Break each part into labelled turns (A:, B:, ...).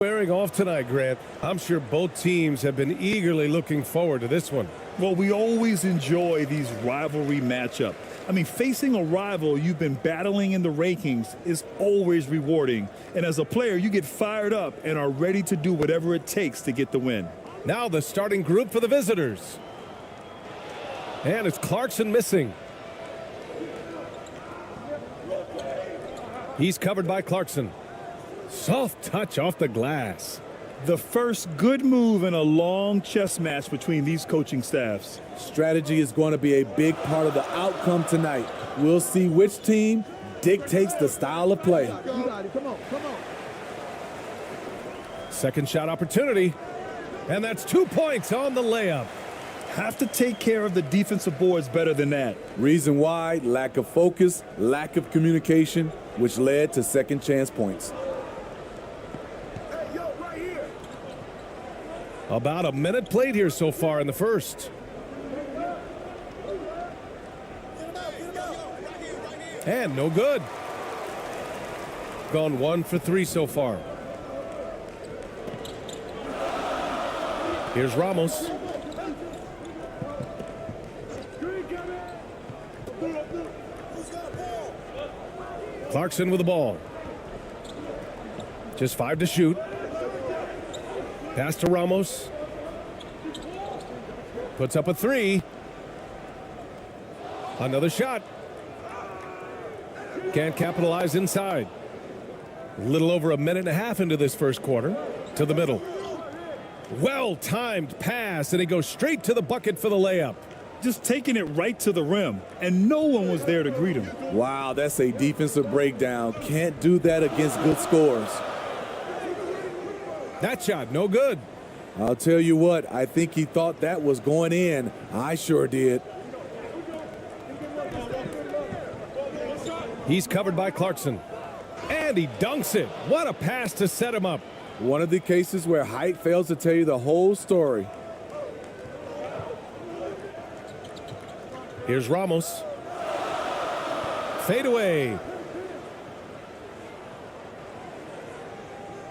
A: Wearing off tonight, Grant. I'm sure both teams have been eagerly looking forward to this one.
B: Well, we always enjoy these rivalry matchups. I mean, facing a rival you've been battling in the rankings is always rewarding. And as a player, you get fired up and are ready to do whatever it takes to get the win.
A: Now the starting group for the visitors. And it's Clarkson missing. He's covered by Clarkson. Soft touch off the glass.
B: The first good move in a long chess match between these coaching staffs.
C: Strategy is going to be a big part of the outcome tonight. We'll see which team dictates the style of play.
D: You got it. Come on.
A: Second shot opportunity. And that's 2 points on the layup.
B: Have to take care of the defensive boards better than that.
C: Reason why: lack of focus, lack of communication, which led to second chance points.
A: About a minute played here so far in the first. And no good. Gone 1 for 3 so far. Here's Ramos. Clarkson with the ball. Just 5 to shoot. Pass to Ramos. Puts up a 3. Another shot. Can't capitalize inside. A little over a minute and a half into this first quarter. To the middle. Well-timed pass, and he goes straight to the bucket for the layup.
B: Just taking it right to the rim, and no one was there to greet him.
C: Wow, that's a defensive breakdown. Can't do that against good scorers.
A: That shot, no good.
C: I'll tell you what, I think he thought that was going in. I sure did.
A: He's covered by Clarkson. And he dunks it. What a pass to set him up.
C: One of the cases where height fails to tell you the whole story.
A: Here's Ramos. Fade away.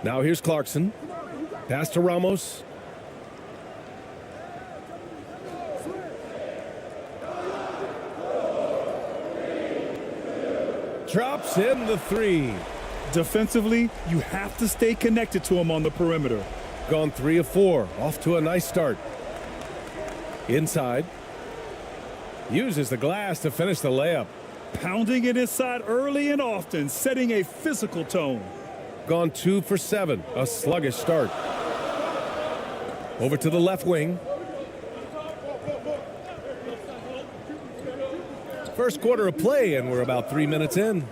A: Now here's Clarkson. Pass to Ramos. Drops in the 3.
B: Defensively, you have to stay connected to him on the perimeter.
A: Gone 3 of 4. Off to a nice start. Inside. Uses the glass to finish the layup.
B: Pounding it inside early and often, setting a physical tone.
A: Gone 2 for 7. A sluggish start. Over to the left wing. First quarter of play, and we're about 3 minutes in.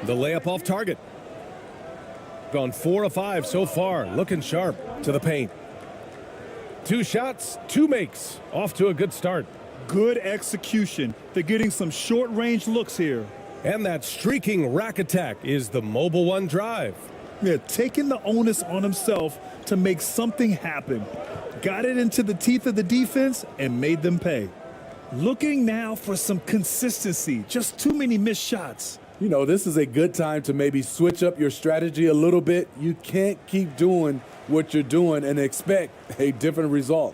A: The layup off target. Gone 4 of 5 so far. Looking sharp to the paint. 2 shots, 2 makes. Off to a good start.
B: Good execution. They're getting some short-range looks here.
A: And that streaking rack attack is the Mobile One drive.
B: Yeah, taking the onus on himself to make something happen. Got it into the teeth of the defense and made them pay. Looking now for some consistency. Just too many missed shots.
C: You know, this is a good time to maybe switch up your strategy a little bit. You can't keep doing what you're doing and expect a different result.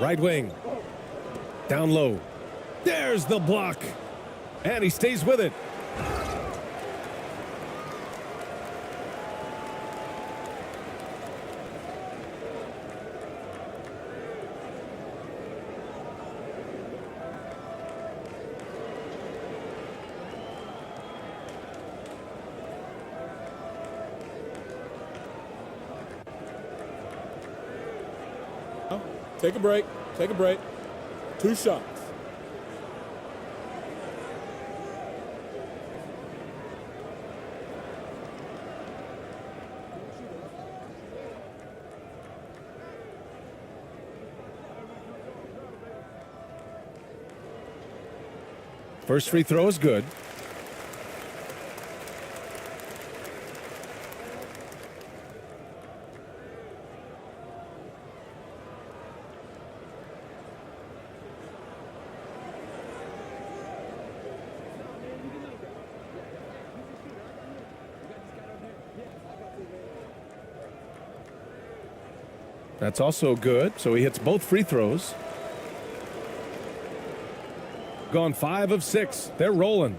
A: Right wing. Down low. There's the block. And he stays with it.
C: Take a break. Take a break. 2 shots.
A: First free throw is good. That's also good, so he hits both free throws. Gone 5 of 6. They're rolling.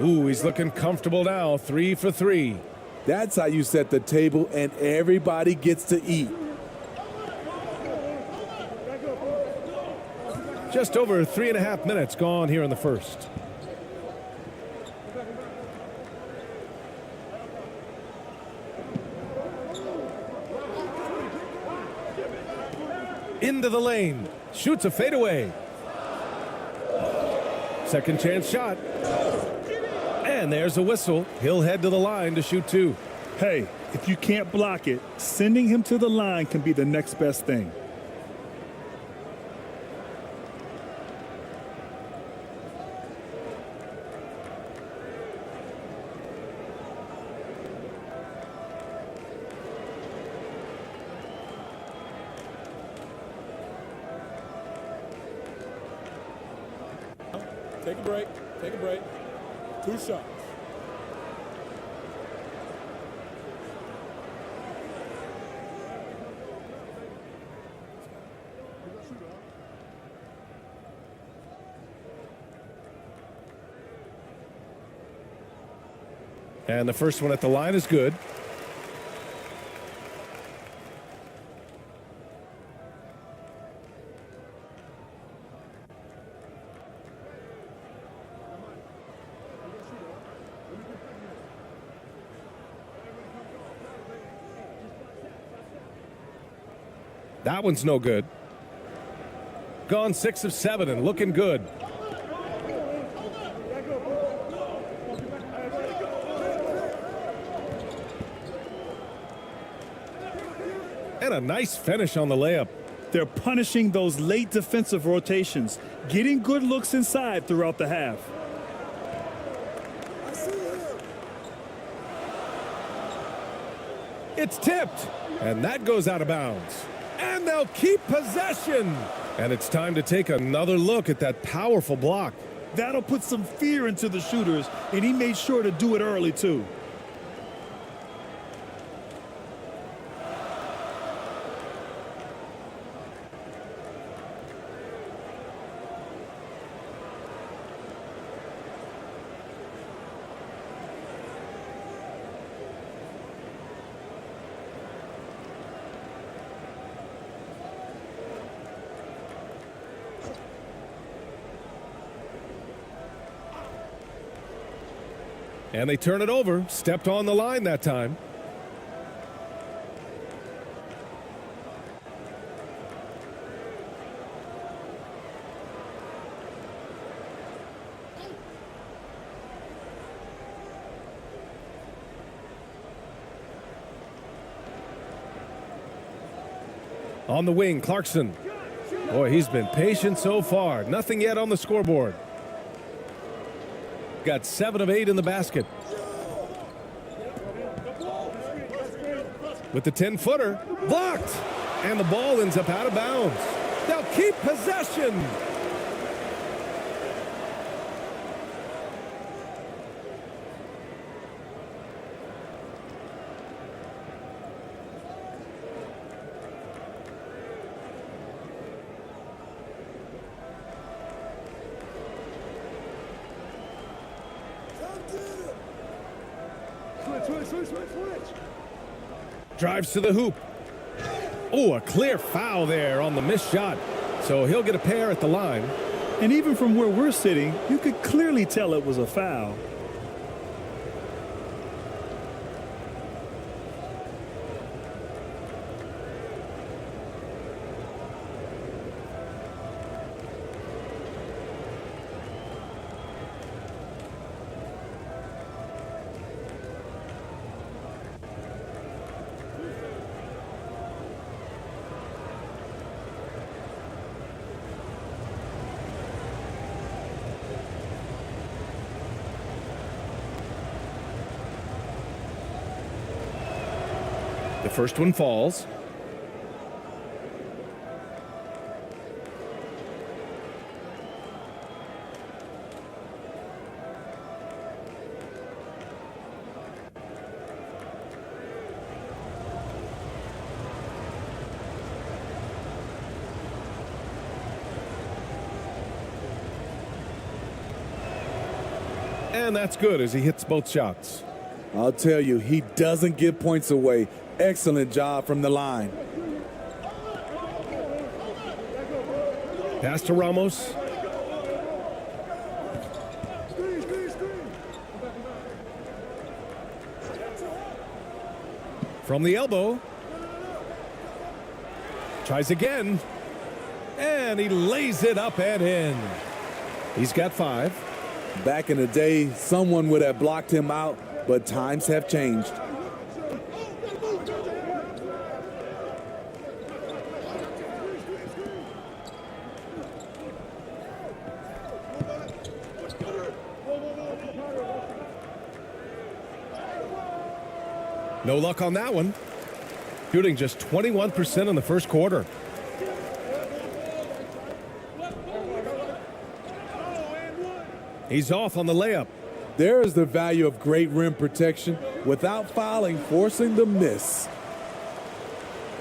A: Ooh, he's looking comfortable now. 3 for 3.
C: That's how you set the table and everybody gets to eat.
A: Just over 3.5 minutes gone here in the first. Into the lane. Shoots a fadeaway. Second chance shot. And there's a whistle. He'll head to the line to shoot 2.
B: Hey, if you can't block it, sending him to the line can be the next best thing.
C: Take a break. Take a break. 2 shots.
A: And the first one at the line is good. That one's no good. Gone 6 of 7 and looking good. And a nice finish on the layup.
B: They're punishing those late defensive rotations, getting good looks inside throughout the half.
A: It's tipped, and that goes out of bounds. And they'll keep possession. And it's time to take another look at that powerful block.
B: That'll put some fear into the shooters, and he made sure to do it early, too.
A: And they turn it over. Stepped on the line that time. On the wing, Clarkson. Boy, he's been patient so far. Nothing yet on the scoreboard. Got 7 of 8 in the basket. With the 10-footer, blocked. And the ball ends up out of bounds. They'll keep possession. Drives to the hoop. Oh, a clear foul there on the missed shot. So he'll get a pair at the line.
B: And even from where we're sitting, you could clearly tell it was a foul.
A: The first one falls. And that's good as he hits both shots.
C: I'll tell you, he doesn't give points away. Excellent job from the line.
A: Pass to Ramos. From the elbow. Tries again. And he lays it up and in. He's got 5.
C: Back in the day, someone would have blocked him out, but times have changed.
A: No luck on that one. Shooting just 21% in the first quarter. He's off on the layup.
C: There is the value of great rim protection without fouling, forcing the miss.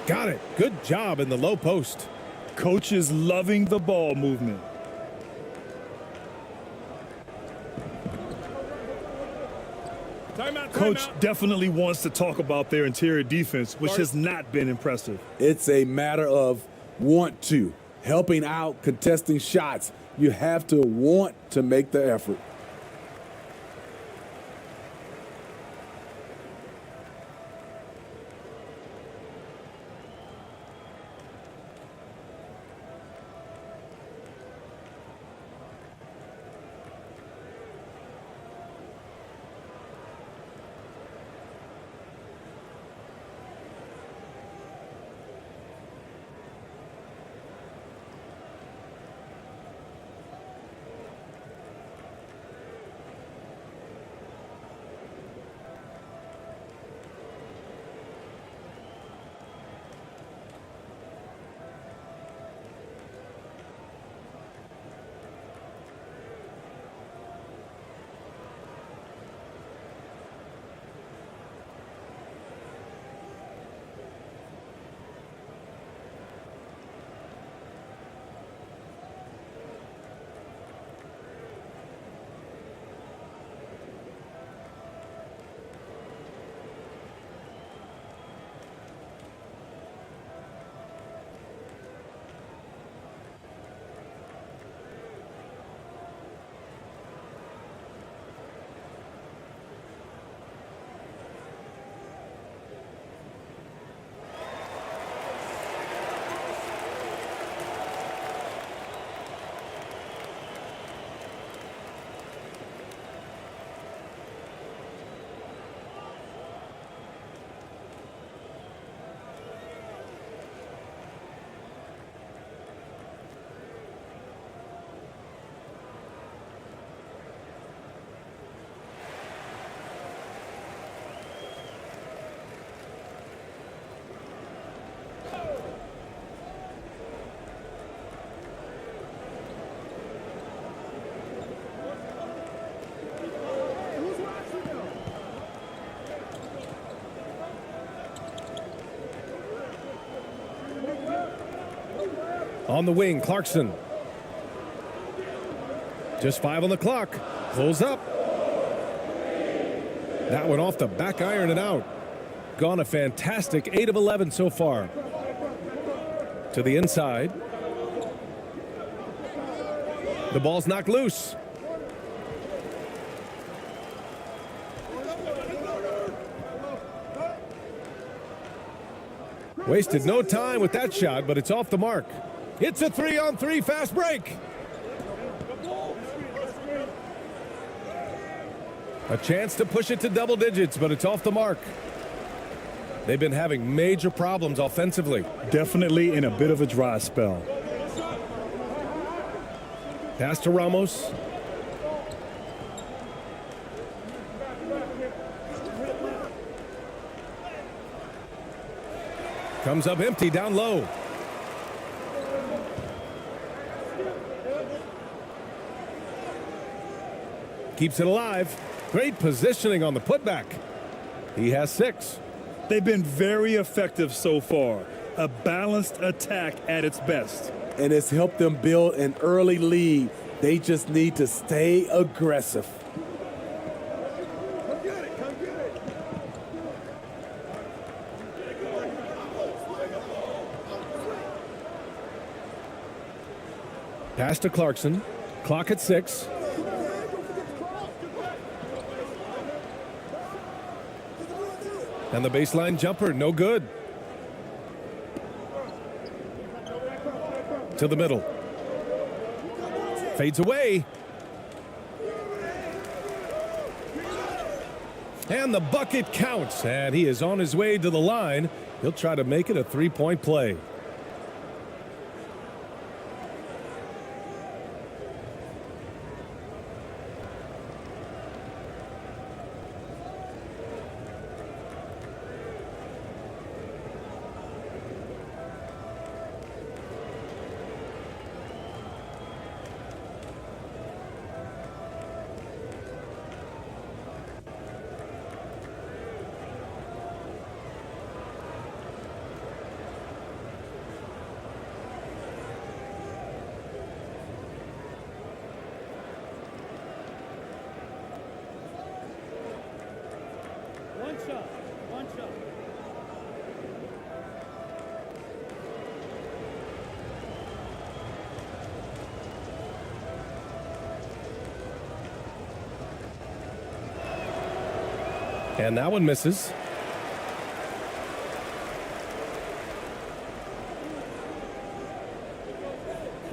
A: Got it. Good job in the low post.
B: Coach is loving the ball movement. Coach definitely wants to talk about their interior defense, which has not been impressive.
C: It's a matter of want to, helping out, contesting shots. You have to want to make the effort.
A: On the wing, Clarkson. Just 5 on the clock. Close up. That one off the back iron and out. Gone a fantastic 8 of 11 so far. To the inside. The ball's knocked loose. Wasted no time with that shot, but it's off the mark. It's a 3-on-3 fast break. A chance to push it to double digits, but it's off the mark. They've been having major problems offensively.
B: Definitely in a bit of a dry spell.
A: Pass to Ramos. Comes up empty down low. Keeps it alive. Great positioning on the putback. He has 6.
B: They've been very effective so far. A balanced attack at its best.
C: And it's helped them build an early lead. They just need to stay aggressive.
A: Pass to Clarkson. Clock at 6. And the baseline jumper, no good. To the middle. Fades away. And the bucket counts. And he is on his way to the line. He'll try to make it a 3-point play.
D: One shot.
A: And that one misses.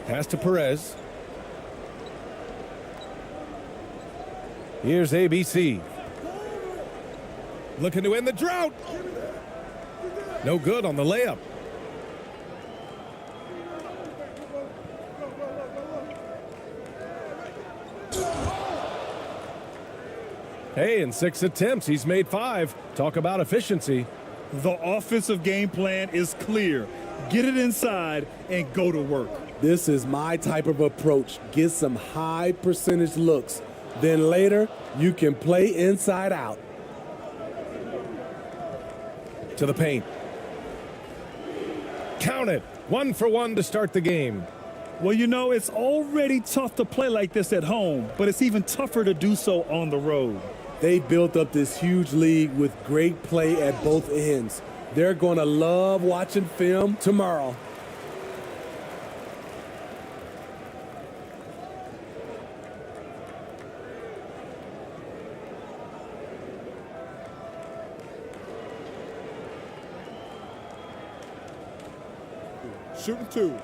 A: Pass to Perez. Here's ABC. Looking to end the drought. No good on the layup. Hey, in 6 attempts, he's made 5. Talk about efficiency.
B: The offensive game plan is clear. Get it inside and go to work.
C: This is my type of approach. Get some high percentage looks. Then later, you can play inside out.
A: To the paint. Count it. 1 for 1 to start the game.
B: Well, you know, it's already tough to play like this at home, but it's even tougher to do so on the road.
C: They built up this huge lead with great play at both ends. They're going to love watching film tomorrow.
B: Shooting 2.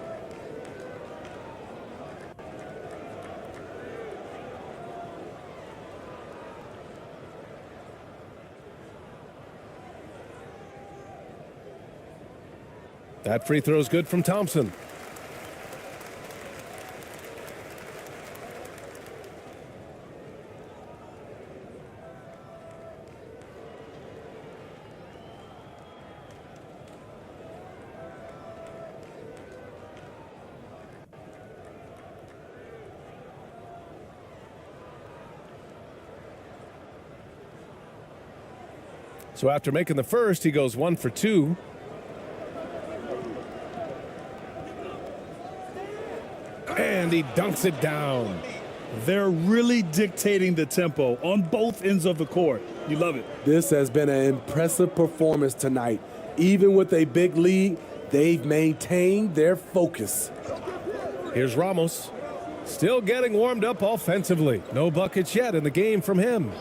A: That free throw is good from Thompson. So after making the first, he goes 1 for 2. And he dunks it down.
B: They're really dictating the tempo on both ends of the court. You love it.
C: This has been an impressive performance tonight. Even with a big lead, they've maintained their focus.
A: Here's Ramos. Still getting warmed up offensively. No buckets yet in the game from him.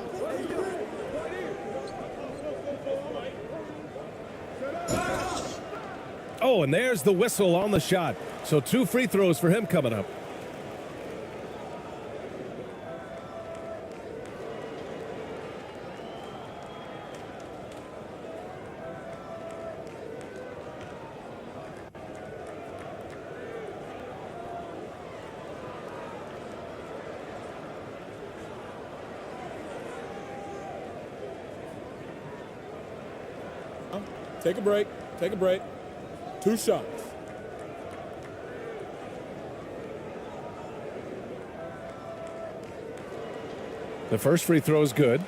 A: Oh, and there's the whistle on the shot. So 2 free throws for him coming up.
C: Take a break. Take a break. 2 shots.
A: The first free throw is good.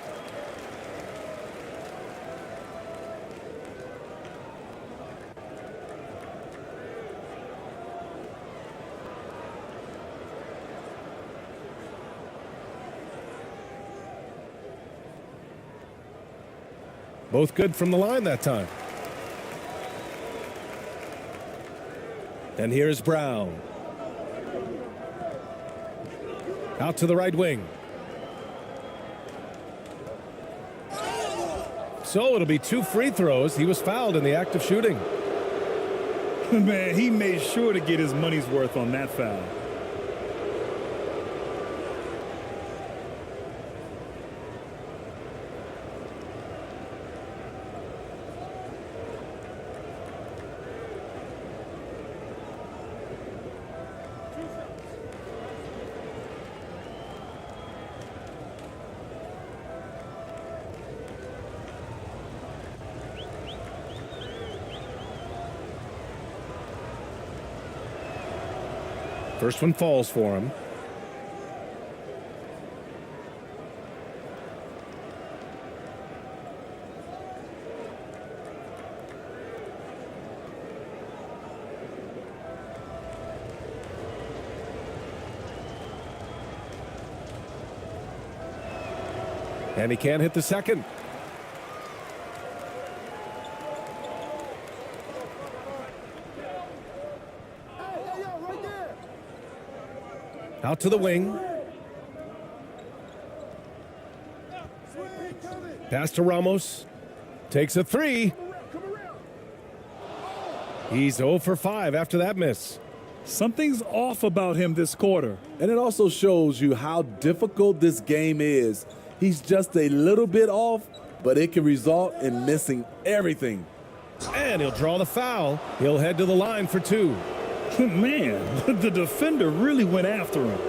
A: Both good from the line that time. And here's Brown. Out to the right wing. So it'll be 2 free throws. He was fouled in the act of shooting.
B: Man, he made sure to get his money's worth on that foul.
A: First one falls for him. And he can't hit the second. Out to the wing. Pass to Ramos. Takes a 3. He's 0 for 5 after that miss.
B: Something's off about him this quarter.
C: And it also shows you how difficult this game is. He's just a little bit off, but it can result in missing everything.
A: And he'll draw the foul. He'll head to the line for 2.
B: Man, the defender really went after him.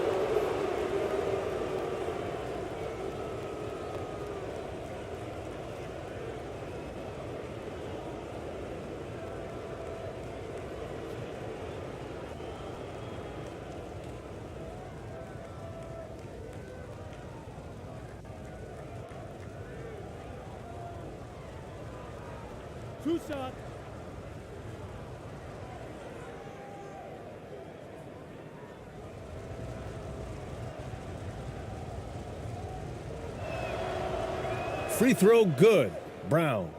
D: Two shots.
A: Free throw good. Brown.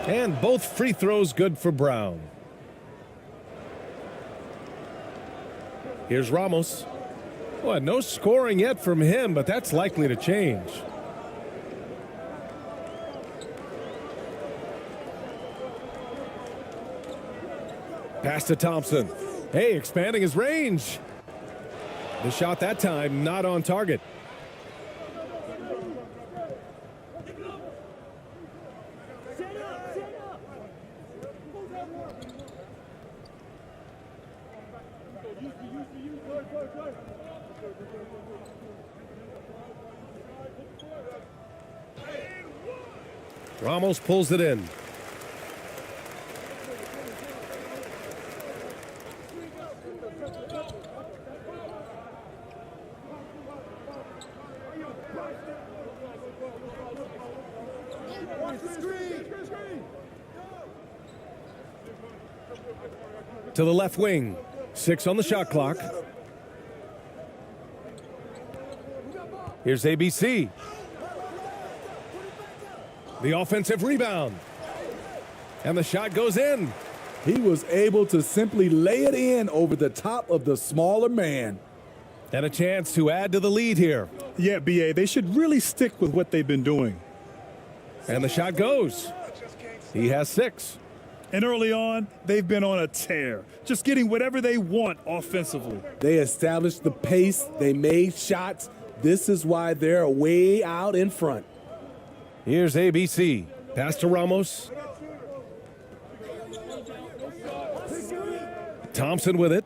A: And both free throws good for Brown. Here's Ramos. Well, no scoring yet from him, but that's likely to change. Pass to Thompson. Hey, expanding his range. The shot that time not on target. Ramos pulls it in. to the left wing. 6 on the shot clock. Here's ABC. The offensive rebound. And the shot goes in.
C: He was able to simply lay it in over the top of the smaller man.
A: And a chance to add to the lead here.
B: Yeah, BA, they should really stick with what they've been doing.
A: And the shot goes. He has 6.
B: And early on, they've been on a tear, just getting whatever they want offensively.
C: They established the pace. They made shots. This is why they're way out in front.
A: Here's ABC. Pass to Ramos. Thompson with it.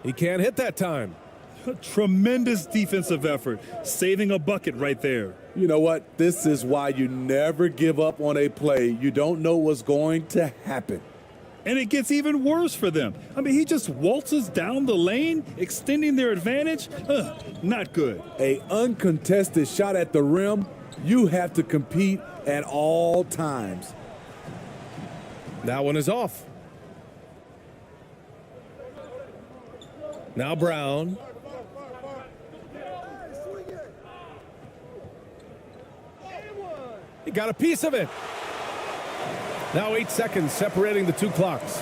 A: He can't hit that time.
B: Tremendous defensive effort, saving a bucket right there.
C: You know what? This is why you never give up on a play. You don't know what's going to happen.
B: And it gets even worse for them. I mean, he just waltzes down the lane, extending their advantage. Not good.
C: A uncontested shot at the rim, you have to compete at all times.
A: That one is off. Now Brown. He got a piece of it. Now 8 seconds separating the 2 clocks.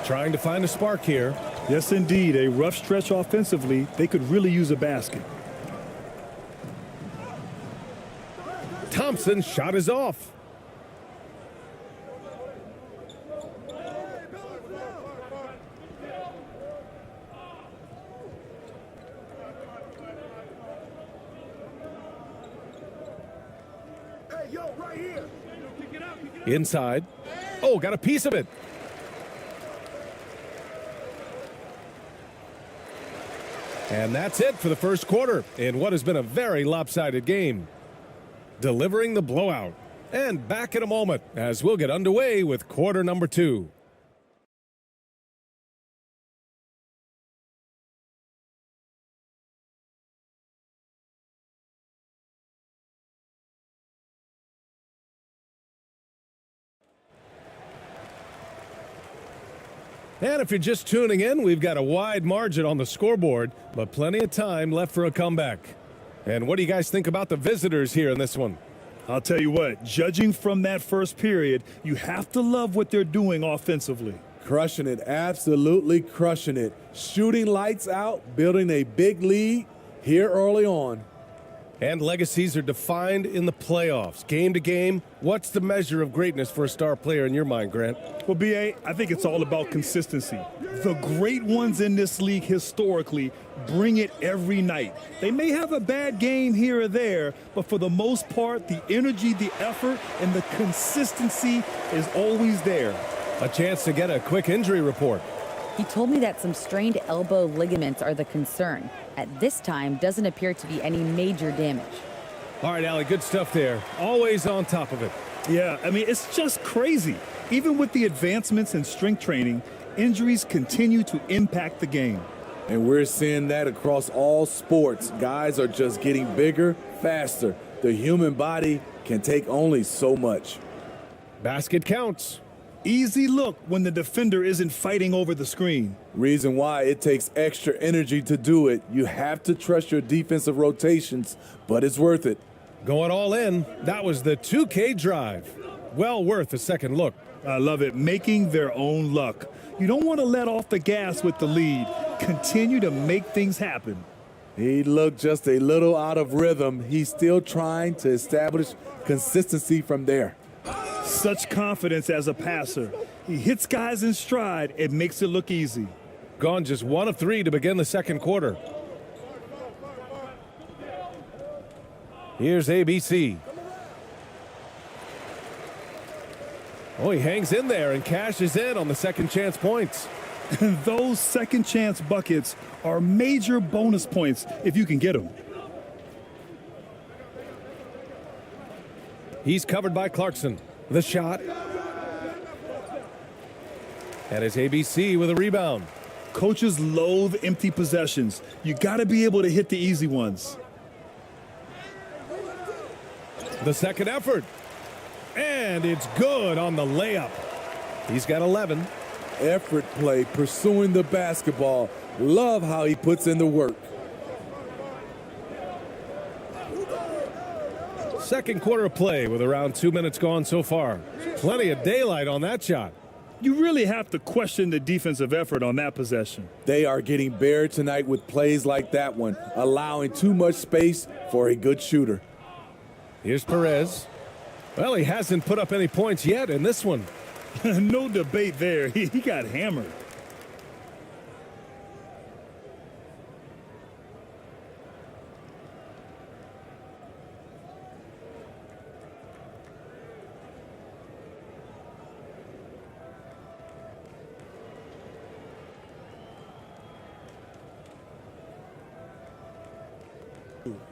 A: Trying to find a spark here.
B: Yes, indeed. A rough stretch offensively. They could really use a basket.
A: Thompson's shot is off. Inside. Oh, got a piece of it. And that's it for the first quarter in what has been a very lopsided game. Delivering the blowout. And back in a moment as we'll get underway with quarter number 2. And if you're just tuning in, we've got a wide margin on the scoreboard, but plenty of time left for a comeback. And what do you guys think about the visitors here in this one?
B: I'll tell you what, judging from that first period, you have to love what they're doing offensively.
C: Crushing it, absolutely crushing it. Shooting lights out, building a big lead here early on.
A: And legacies are defined in the playoffs. Game to game, what's the measure of greatness for a star player in your mind, Grant?
B: Well, BA, I think it's all about consistency. The great ones in this league historically bring it every night. They may have a bad game here or there, but for the most part, the energy, the effort, and the consistency is always there.
A: A chance to get a quick injury report.
E: He told me that some strained elbow ligaments are the concern. At this time, doesn't appear to be any major damage.
A: All right, Allie, good stuff there. Always on top of it.
B: Yeah, I mean, it's just crazy. Even with the advancements in strength training, injuries continue to impact the game.
C: And we're seeing that across all sports. Guys are just getting bigger, faster. The human body can take only so much.
A: Basket counts.
B: Easy look when the defender isn't fighting over the screen.
C: Reason why it takes extra energy to do it. You have to trust your defensive rotations, but it's worth it.
A: Going all in. That was the 2K drive. Well worth a second look.
B: I love it. Making their own luck. You don't want to let off the gas with the lead. Continue to make things happen.
C: He looked just a little out of rhythm. He's still trying to establish consistency from there.
B: Such confidence as a passer. He hits guys in stride. It makes it look easy.
A: Gone just 1 of 3 to begin the second quarter. Here's ABC. Oh, he hangs in there and cashes in on the second chance points.
B: And those second chance buckets are major bonus points if you can get them.
A: He's covered by Clarkson. The shot. And it's ABC with a rebound.
B: Coaches loathe empty possessions. You got to be able to hit the easy ones.
A: The second effort. And it's good on the layup. He's got 11.
C: Effort play, pursuing the basketball. Love how he puts in the work.
A: Second quarter of play with around 2 minutes gone so far. Plenty of daylight on that shot.
B: You really have to question the defensive effort on that possession.
C: They are getting buried tonight with plays like that one, allowing too much space for a good shooter.
A: Here's Perez. Well, he hasn't put up any points yet in this one.
B: No debate there. He got hammered.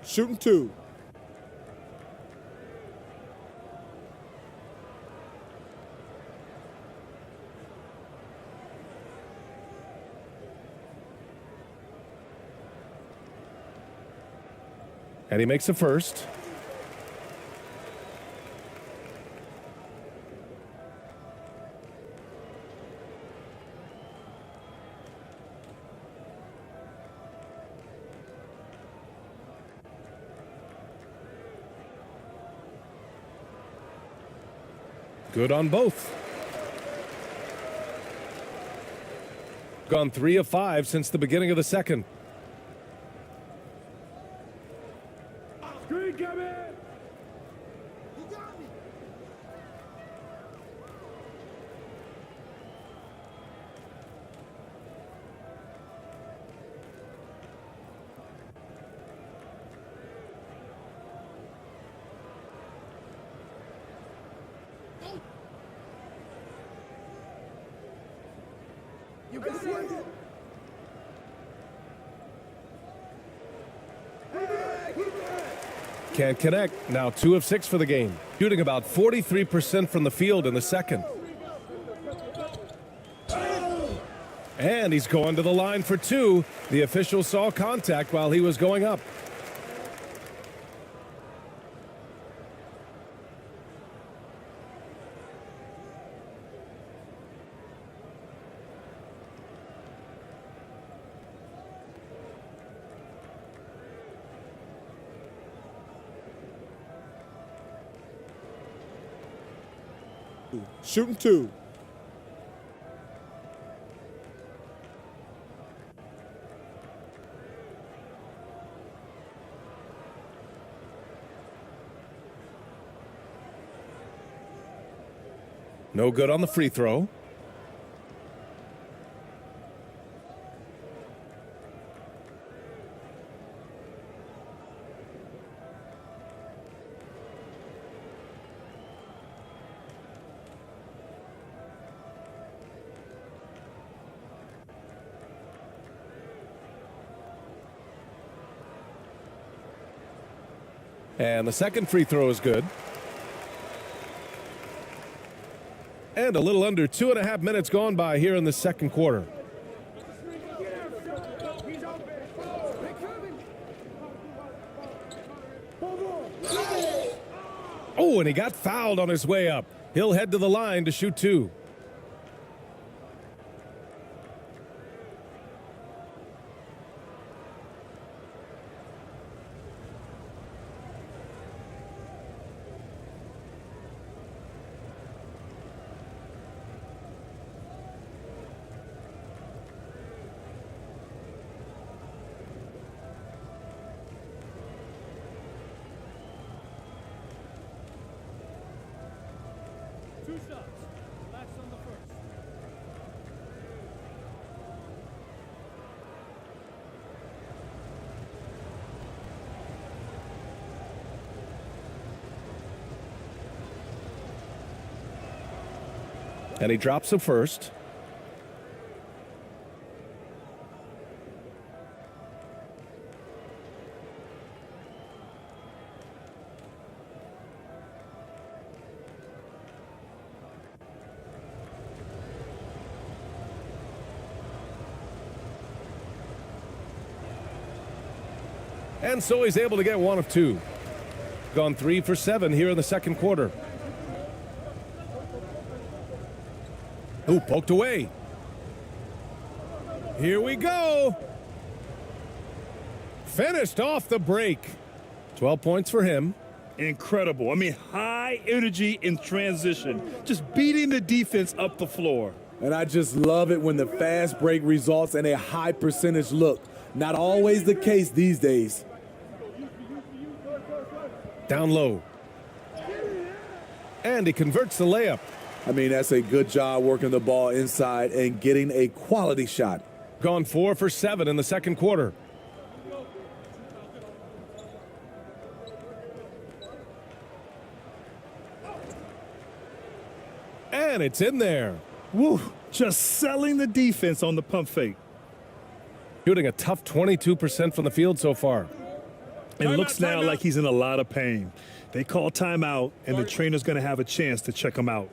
C: Shooting two.
A: And he makes a first. Good on both. Gone 3 of 5 since the beginning of the second.
D: Screen coming. You got it.
A: Can't connect. Now 2 of 6 for the game. Shooting about 43% from the field in the second. And he's going to the line for 2. The official saw contact while he was going up.
C: Shooting two.
A: No good on the free throw. And the second free throw is good. And a little under 2.5 minutes gone by here in the second quarter. Oh, and he got fouled on his way up. He'll head to the line to shoot 2.
D: Two shots. Relax on the first.
A: And he drops the first. And so he's able to get 1 of 2. Gone 3 for 7 here in the second quarter. Ooh, poked away. Here we go. Finished off the break. 12 points for him.
B: Incredible. I mean, high energy in transition. Just beating the defense up the floor.
C: And I just love it when the fast break results in a high percentage look. Not always the case these days.
A: Down low. And he converts the layup.
C: I mean, that's a good job working the ball inside and getting a quality shot.
A: Gone 4 for 7 in the second quarter. And it's in there.
B: Woo, just selling the defense on the pump fake.
A: Shooting a tough 22% from the field so far.
B: It looks now like he's in a lot of pain. They call timeout, and the trainer's going to have a chance to check him out.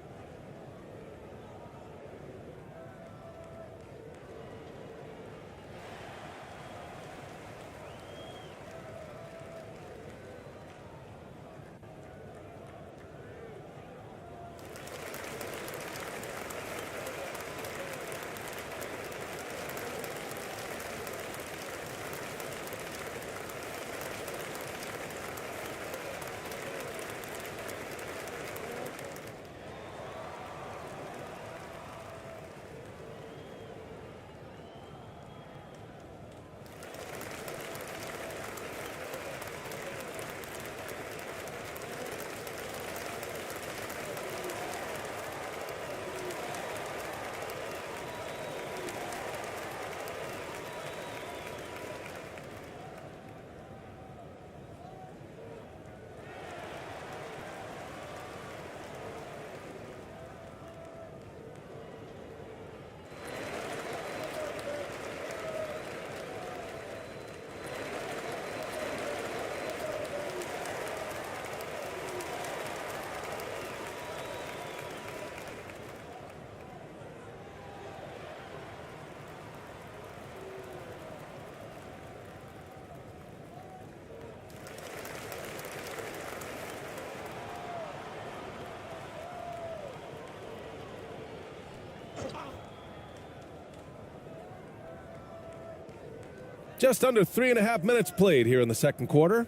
A: Just under 3.5 minutes played here in the second quarter.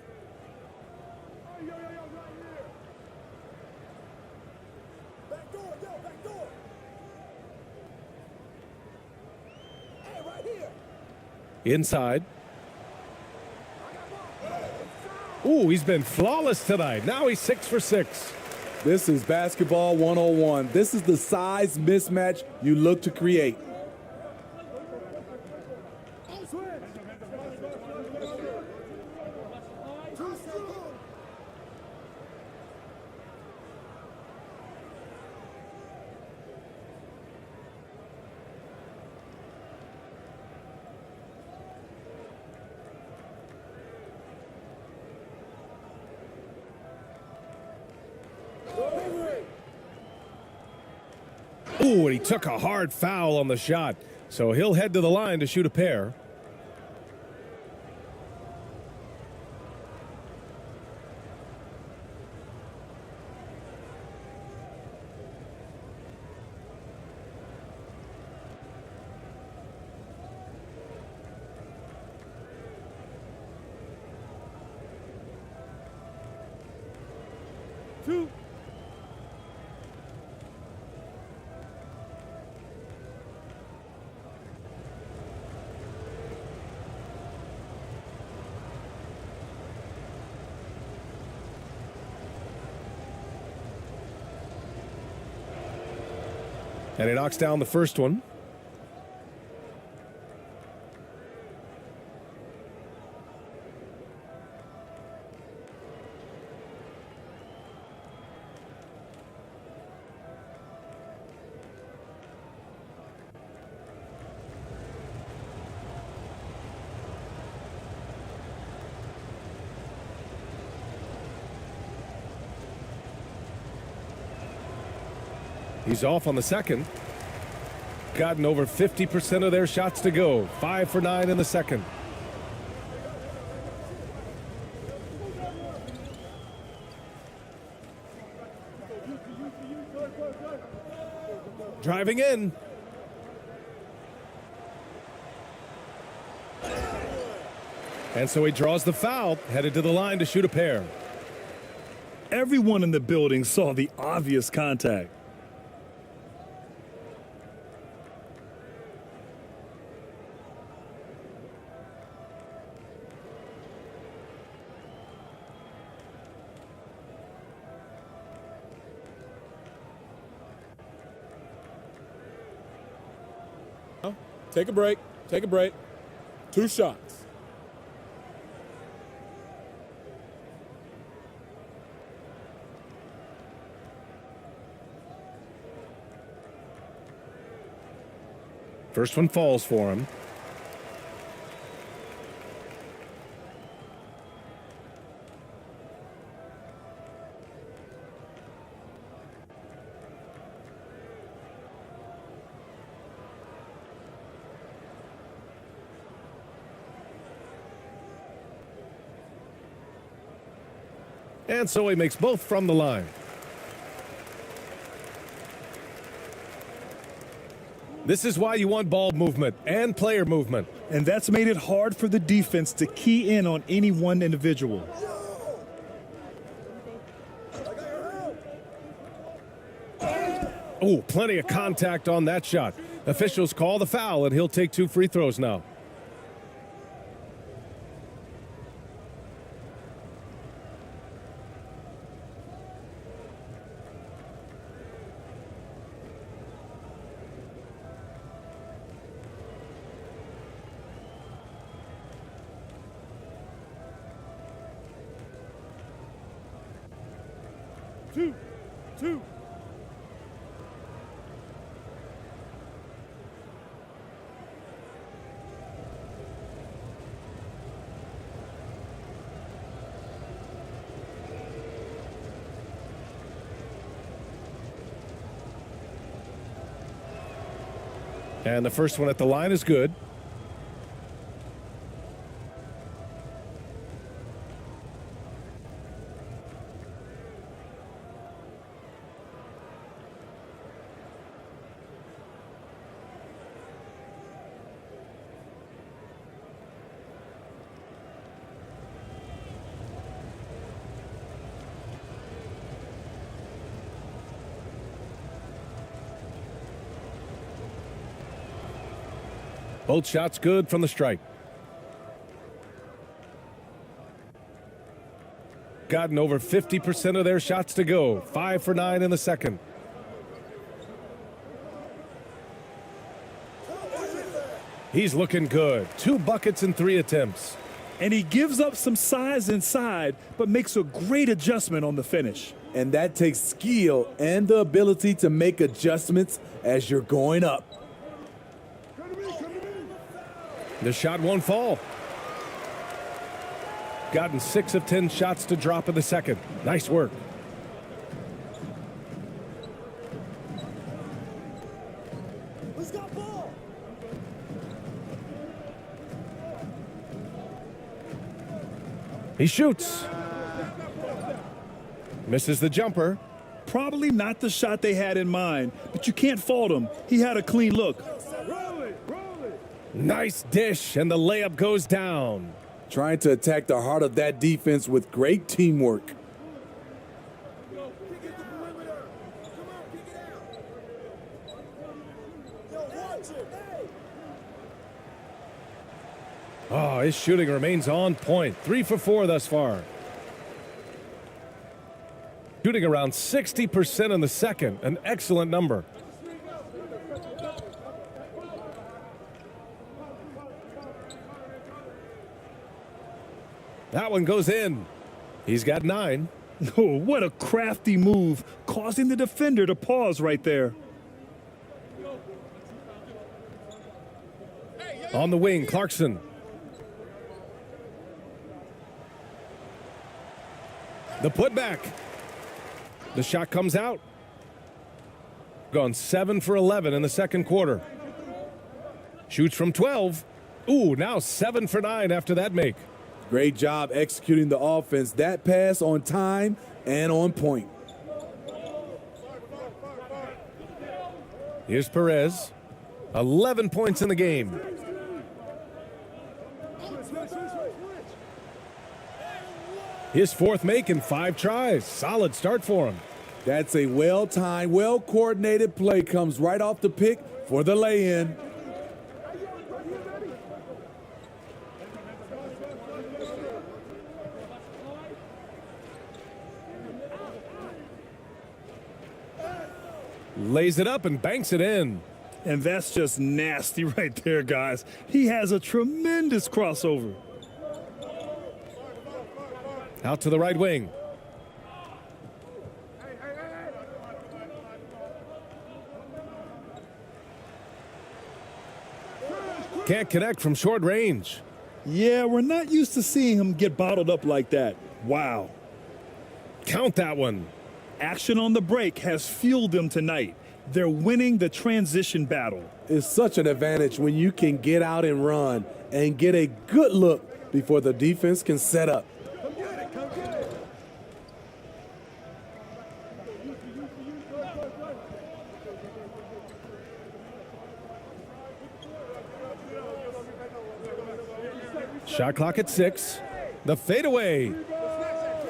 D: Back door, yo, back door. Hey, right here.
A: Inside. Ooh, he's been flawless tonight. Now he's 6 for 6.
C: This is basketball 101. This is the size mismatch you look to create.
A: Ooh, and he took a hard foul on the shot. So he'll head to the line to shoot a pair.
B: Two.
A: And he knocks down the first one. He's off on the second. Gotten over 50% of their shots to go. 5 for 9 in the second. Driving in. And so he draws the foul, headed to the line to shoot a pair.
B: Everyone in the building saw the obvious contact.
C: Take a break. Take a break. 2 shots.
A: First one falls for him. And so he makes both from the line. This is why you want ball movement and player movement.
B: And that's made it hard for the defense to key in on any one individual.
A: Oh, plenty of contact on that shot. Officials call the foul, and he'll take 2 free throws now.
B: Two.
A: And the first one at the line is good. Both shots good from the stripe. Gotten over 50% of their shots to go. 5 for 9 in the second. He's looking good. 2 buckets in 3 attempts.
B: And he gives up some size inside, but makes a great adjustment on the finish.
C: And that takes skill and the ability to make adjustments as you're going up.
A: The shot won't fall. Gotten 6 of 10 shots to drop in the second. Nice work.
D: Who's got ball?
A: He shoots. Misses the jumper.
B: Probably not the shot they had in mind, but you can't fault him. He had a clean look.
A: Nice dish, and the layup goes down.
C: Trying to attack the heart of that defense with great teamwork.
D: Kick it to the perimeter. Come on, kick it out. Yo, watch it. Hey.
A: Oh, his shooting remains on point. 3 for 4 thus far. Shooting around 60% in the second, an excellent number. That one goes in. He's got 9.
B: Oh, what a crafty move, causing the defender to pause right there.
A: On the wing, Clarkson. The putback. The shot comes out. Gone 7 for 11 in the second quarter. Shoots from 12. Ooh, now 7 for 9 after that make.
C: Great job executing the offense. That pass on time and on point.
A: Here's Perez. 11 points in the game. His fourth make in 5 tries. Solid start for him.
C: That's a well-timed, well-coordinated play. Comes right off the pick for the lay-in.
A: Lays it up and banks it in.
B: And that's just nasty right there, guys. He has a tremendous crossover.
A: Out to the right wing. Can't connect from short range.
B: Yeah, we're not used to seeing him get bottled up like that. Wow.
A: Count that one.
B: Action on the break has fueled them tonight. They're winning the transition battle.
C: It's such an advantage when you can get out and run and get a good look before the defense can set up.
A: Shot clock at 6. The fadeaway.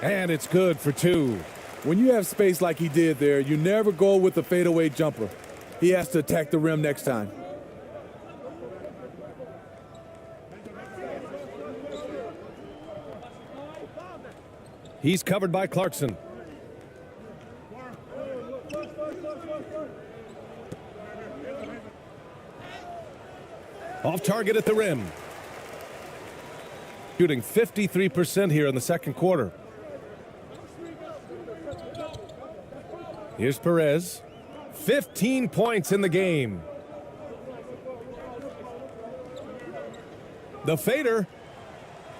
A: And it's good for 2.
C: When you have space like he did there, you never go with the fadeaway jumper. He has to attack the rim next time.
A: He's covered by Clarkson. Off target at the rim. Shooting 53% here in the second quarter. Here's Perez. 15 points in the game. The fader.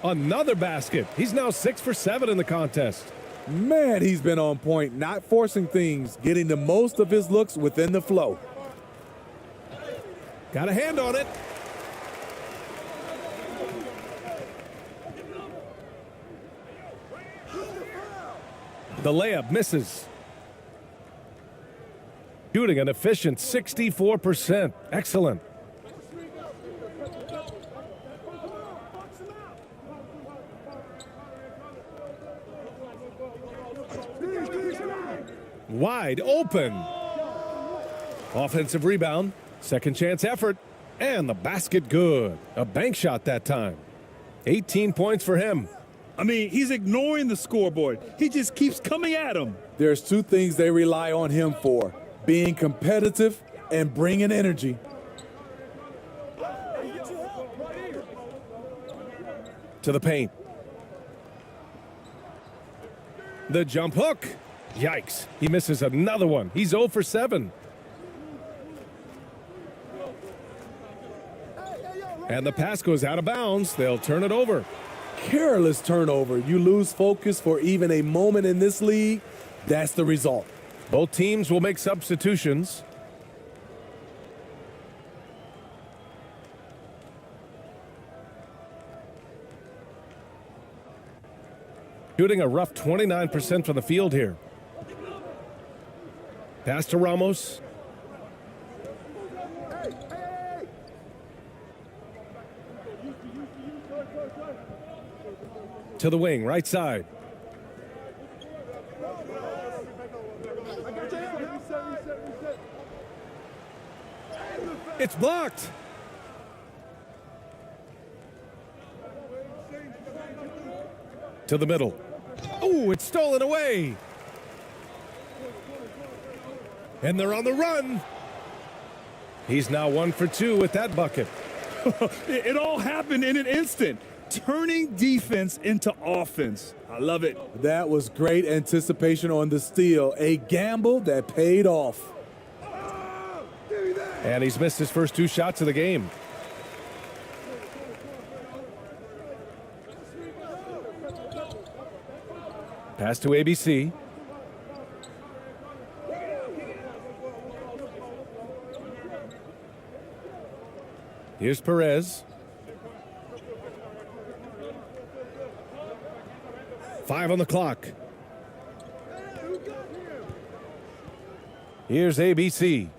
A: Another basket. He's now 6 for 7 in the contest.
C: Man, he's been on point, not forcing things, getting the most of his looks within the flow.
A: Got a hand on it. The layup misses. Shooting an efficient 64%. Excellent. Wide open. Offensive rebound. Second chance effort. And the basket good. A bank shot that time. 18 points for him.
B: I mean, he's ignoring the scoreboard. He just keeps coming at him.
C: There's 2 things they rely on him for: being competitive and bringing energy.
A: To the paint. The jump hook. Yikes. He misses another one. He's 0 for 7. And the pass goes out of bounds. They'll turn it over.
C: Careless turnover. You lose focus for even a moment in this league. That's the result.
A: Both teams will make substitutions. Shooting a rough 29% from the field here. Pass to Ramos. To the wing, right side. It's blocked. To the middle. Oh, it's stolen away. And they're on the run. He's now 1 for 2 with that bucket.
B: It all happened in an instant. Turning defense into offense. I love it.
C: That was great anticipation on the steal. A gamble that paid off.
A: And he's missed his first 2 shots of the game. Pass to ABC. Here's Perez. 5 on the clock. Here's ABC.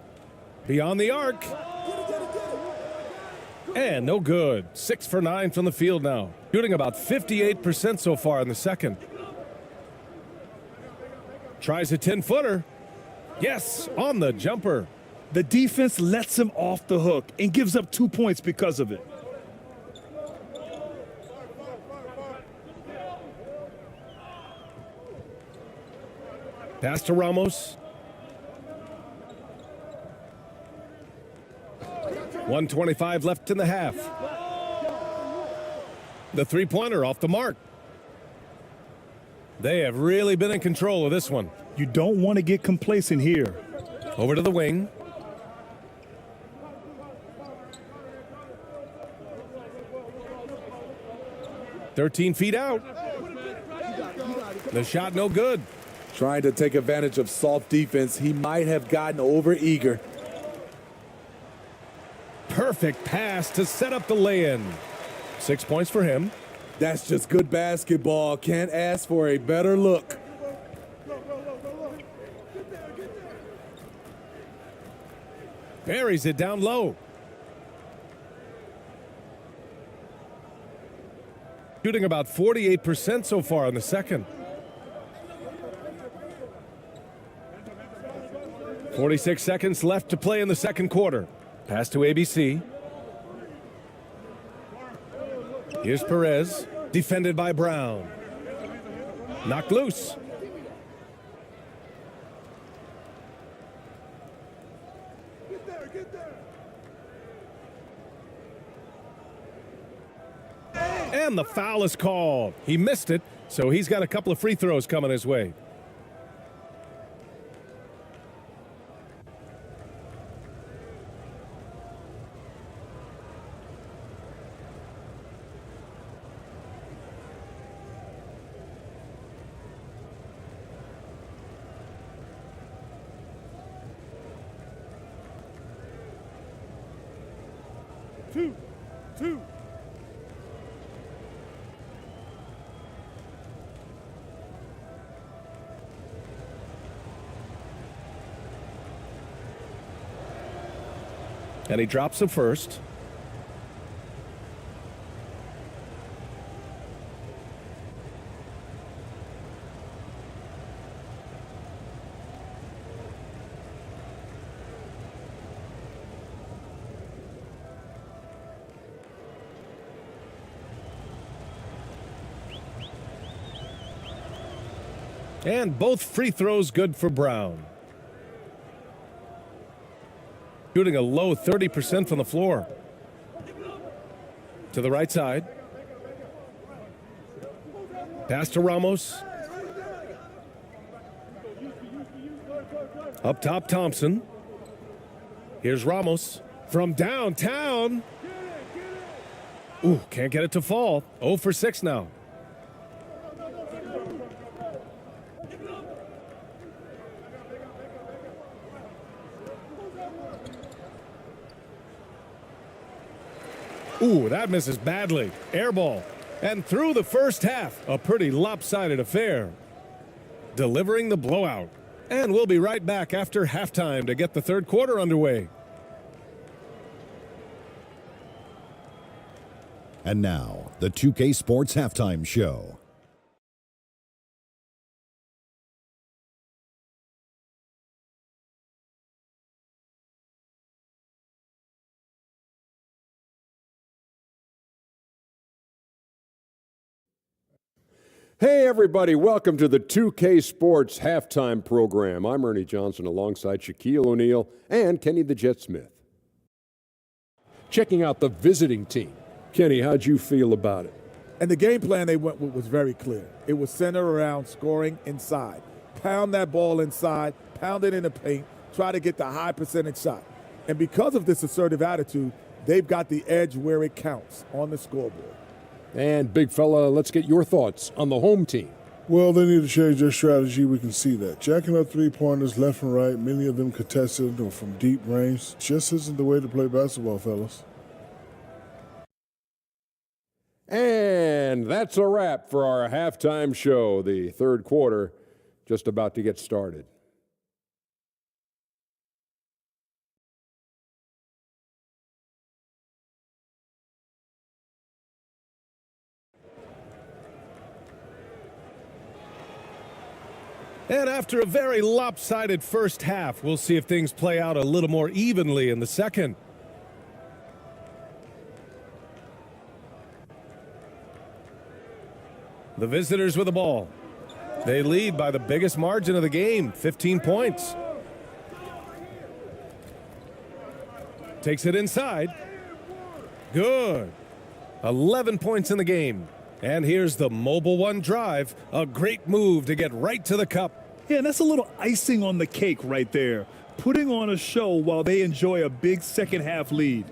A: Beyond the arc. And no good. 6 for 9 from the field now. Shooting about 58% so far in the second. Tries a 10-footer. Yes, on the jumper.
B: The defense lets him off the hook and gives up 2 points because of it.
A: Pass to Ramos. 1:25 left in the half. The three-pointer off the mark. They have really been in control of this one.
B: You don't want to get complacent here.
A: Over to the wing. "13 feet out." The shot no good.
C: Trying to take advantage of soft defense. He might have gotten over eager.
A: Perfect pass to set up the lay-in. 6 points for him.
C: That's just good basketball. Can't ask for a better look.
A: Buries it down low. Shooting about 48% so far in the second. 46 seconds left to play in the second quarter. Pass to ABC. Here's Perez, defended by Brown. Knocked loose. And the foul is called. He missed it, so he's got a couple of free throws coming his way.
B: Two.
A: And he drops the first. And both free throws good for Brown. Shooting a low 30% from the floor. To the right side. Pass to Ramos. Up top, Thompson. Here's Ramos from downtown. Ooh, can't get it to fall. 0 for 6 now. Ooh, that misses badly. Air ball. And through the first half, a pretty lopsided affair. Delivering the blowout. And we'll be right back after halftime to get the third quarter underway.
F: And now, the 2K Sports Halftime Show.
G: Hey everybody, welcome to the 2K Sports Halftime Program. I'm Ernie Johnson alongside Shaquille O'Neal and Kenny the Jet Smith. Checking out the visiting team. Kenny, how'd you feel about it?
D: And the game plan they went with was very clear. It was centered around scoring inside. Pound that ball inside, pound it in the paint, try to get the high percentage shot. And because of this assertive attitude, they've got the edge where it counts on the scoreboard.
G: And big fella, let's get your thoughts on the home team.
H: Well, they need to change their strategy. We can see that. Jacking up three-pointers left and right, many of them contested or from deep range, just isn't the way to play basketball, fellas.
G: And that's a wrap for our halftime show. The third quarter just about to get started.
A: And after a very lopsided first half, we'll see if things play out a little more evenly in the second. The visitors with the ball. They lead by the biggest margin of the game, 15 points. Takes it inside. Good. 11 points in the game. And here's the Mobile One drive. A great move to get right to the cup.
B: Yeah, that's a little icing on the cake right there. Putting on a show while they enjoy a big second half lead.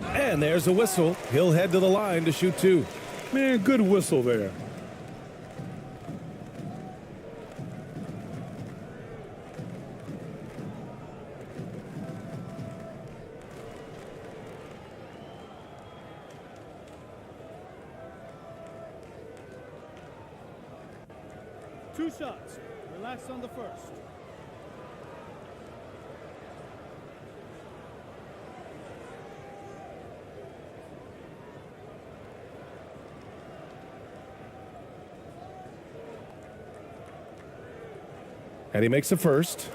A: And there's a whistle. He'll head to the line to shoot two.
B: Man, good whistle there.
I: Two shots. Relax on the first.
A: And he makes the first.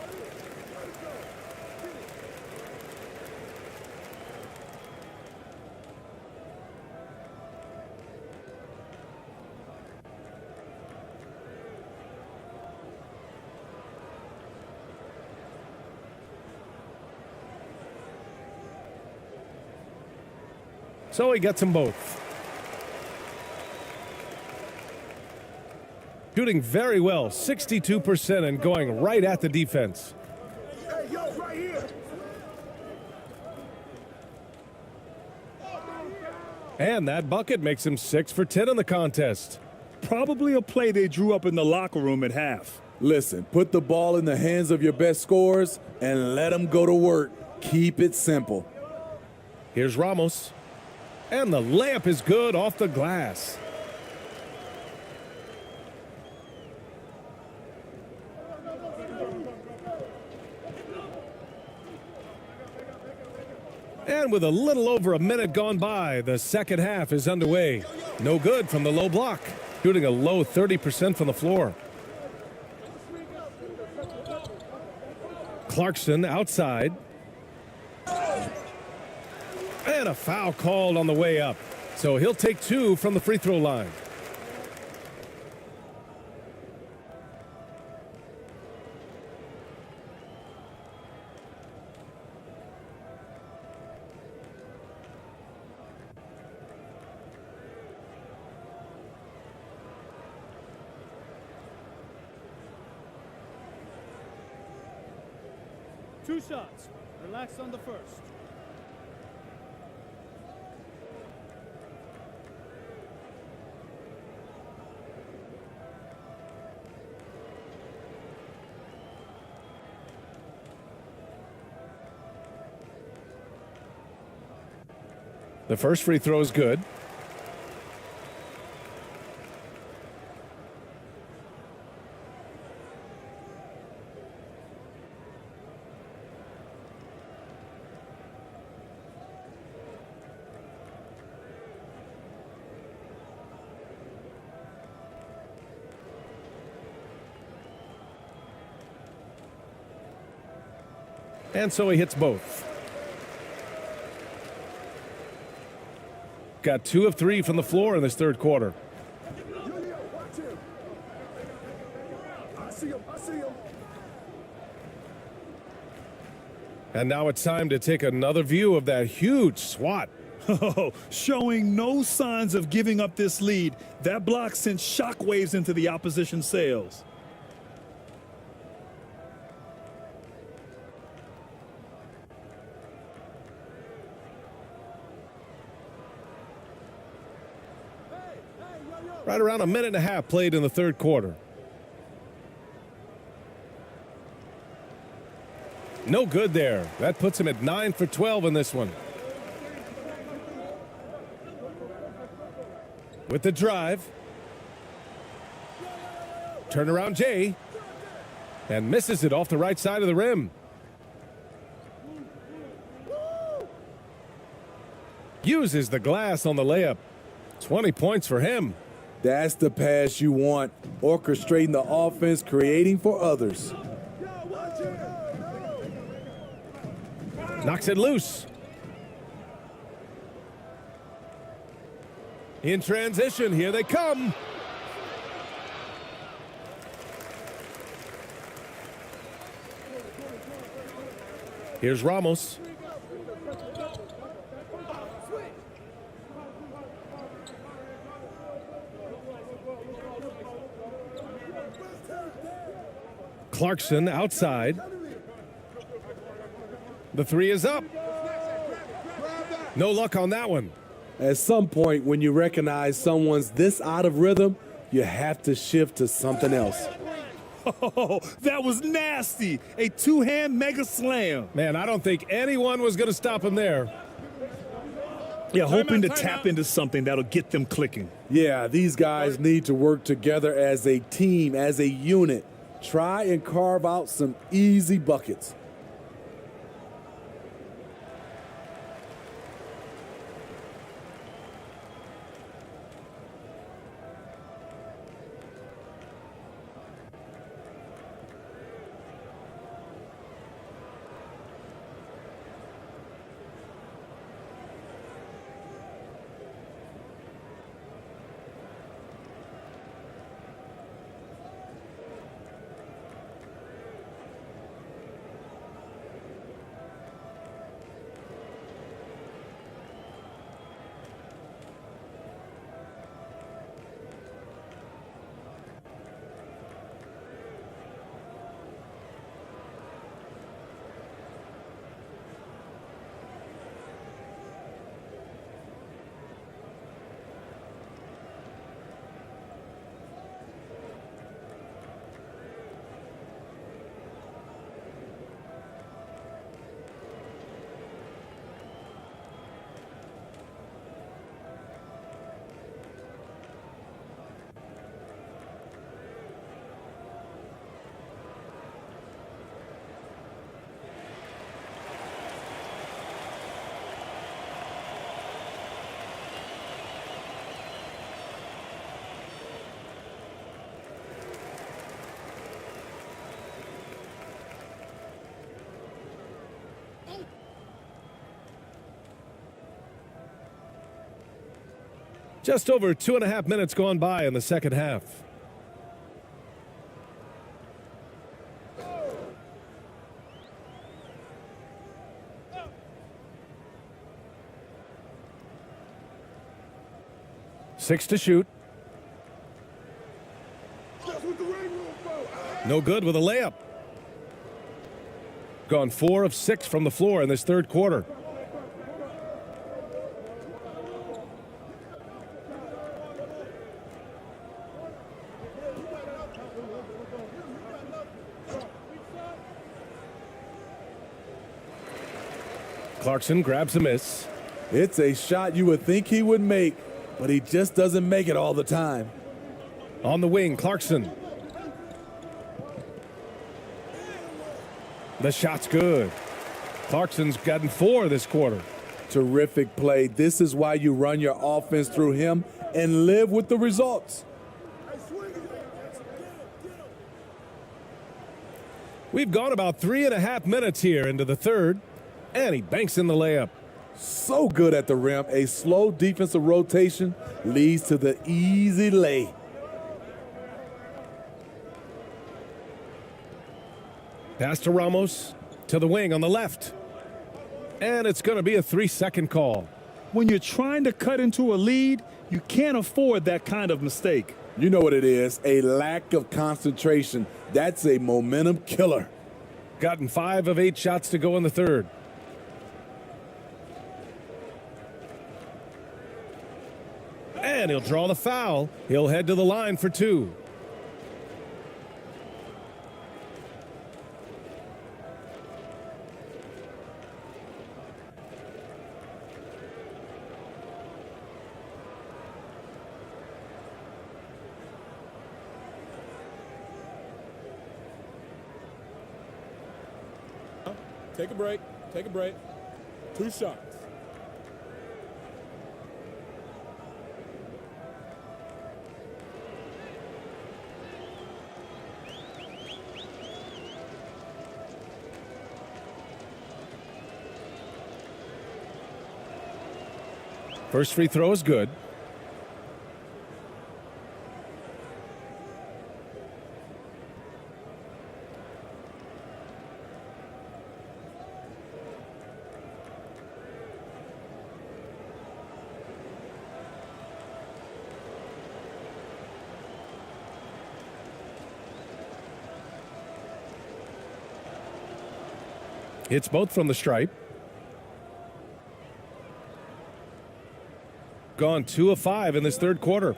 A: So he gets them both. Shooting very well, 62%, and going right at the defense.
H: Hey, yo, right here.
A: And that bucket makes him 6 for 10 in the contest.
B: Probably a play they drew up in the locker room at half.
C: Listen, put the ball in the hands of your best scorers and let them go to work. Keep it simple.
A: Here's Ramos. And the layup is good off the glass. And with a little over a minute gone by, the second half is underway. No good from the low block. Shooting a low 30% from the floor. Clarkson outside. And a foul called on the way up. So he'll take 2 from the free throw line.
I: Two shots. Relax on the first.
A: The first free throw is good. And so he hits both. Got 2 of 3 from the floor in this third quarter. And now it's time to take another view of that huge swat.
B: Oh, showing no signs of giving up this lead. That block sent shockwaves into the opposition sails.
A: Right around a minute and a half played in the third quarter. No good there. That puts him at 9 for 12 in this one. With the drive. Turnaround Jay. And misses it off the right side of the rim. Uses the glass on the layup. 20 points for him.
C: That's the pass you want. Orchestrating the offense, creating for others.
A: Knocks it loose. In transition, here they come. Here's Ramos. Clarkson outside. The three is up. No luck on that one.
C: At some point, when you recognize someone's this out of rhythm, you have to shift to something else.
B: Oh, that was nasty. A two-hand mega slam.
A: Man, I don't think anyone was going to stop him there.
B: Yeah, hoping to tap into something that'll get them clicking.
C: Yeah, these guys need to work together as a team, as a unit. Try and carve out some easy buckets.
A: Just over 2.5 minutes gone by in the second half. Six to shoot. No good with a layup. Gone 4 of 6 from the floor in this third quarter. Clarkson grabs a miss.
C: It's a shot you would think he would make, but he just doesn't make it all the time.
A: On the wing, Clarkson. The shot's good. Clarkson's gotten 4 this quarter.
C: Terrific play. This is why you run your offense through him and live with the results.
A: We've gone about 3.5 minutes here into the third, and he banks in the layup.
C: So good at the rim. A slow defensive rotation leads to the easy lay.
A: Pass to Ramos, to the wing on the left. And it's going to be a 3-second call.
B: When you're trying to cut into a lead, you can't afford that kind of mistake.
C: You know what it is, a lack of concentration. That's a momentum killer.
A: Gotten 5 of 8 shots to go in the third. And he'll draw the foul. He'll head to the line for 2.
D: Take a break. Take a break. 2 shots.
A: First free throw is good. Hits both from the stripe. Gone 2 of 5 in this third quarter.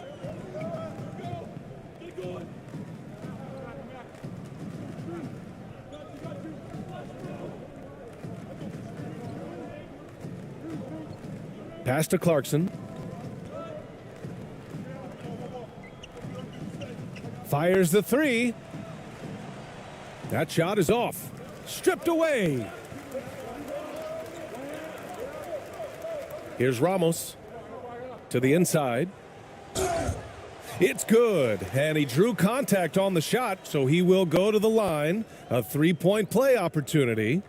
A: Pass to Clarkson. Fires the three. That shot is off. Stripped away. Here's Ramos to the inside. It's good, and he drew contact on the shot, so he will go to the line. A three-point play opportunity.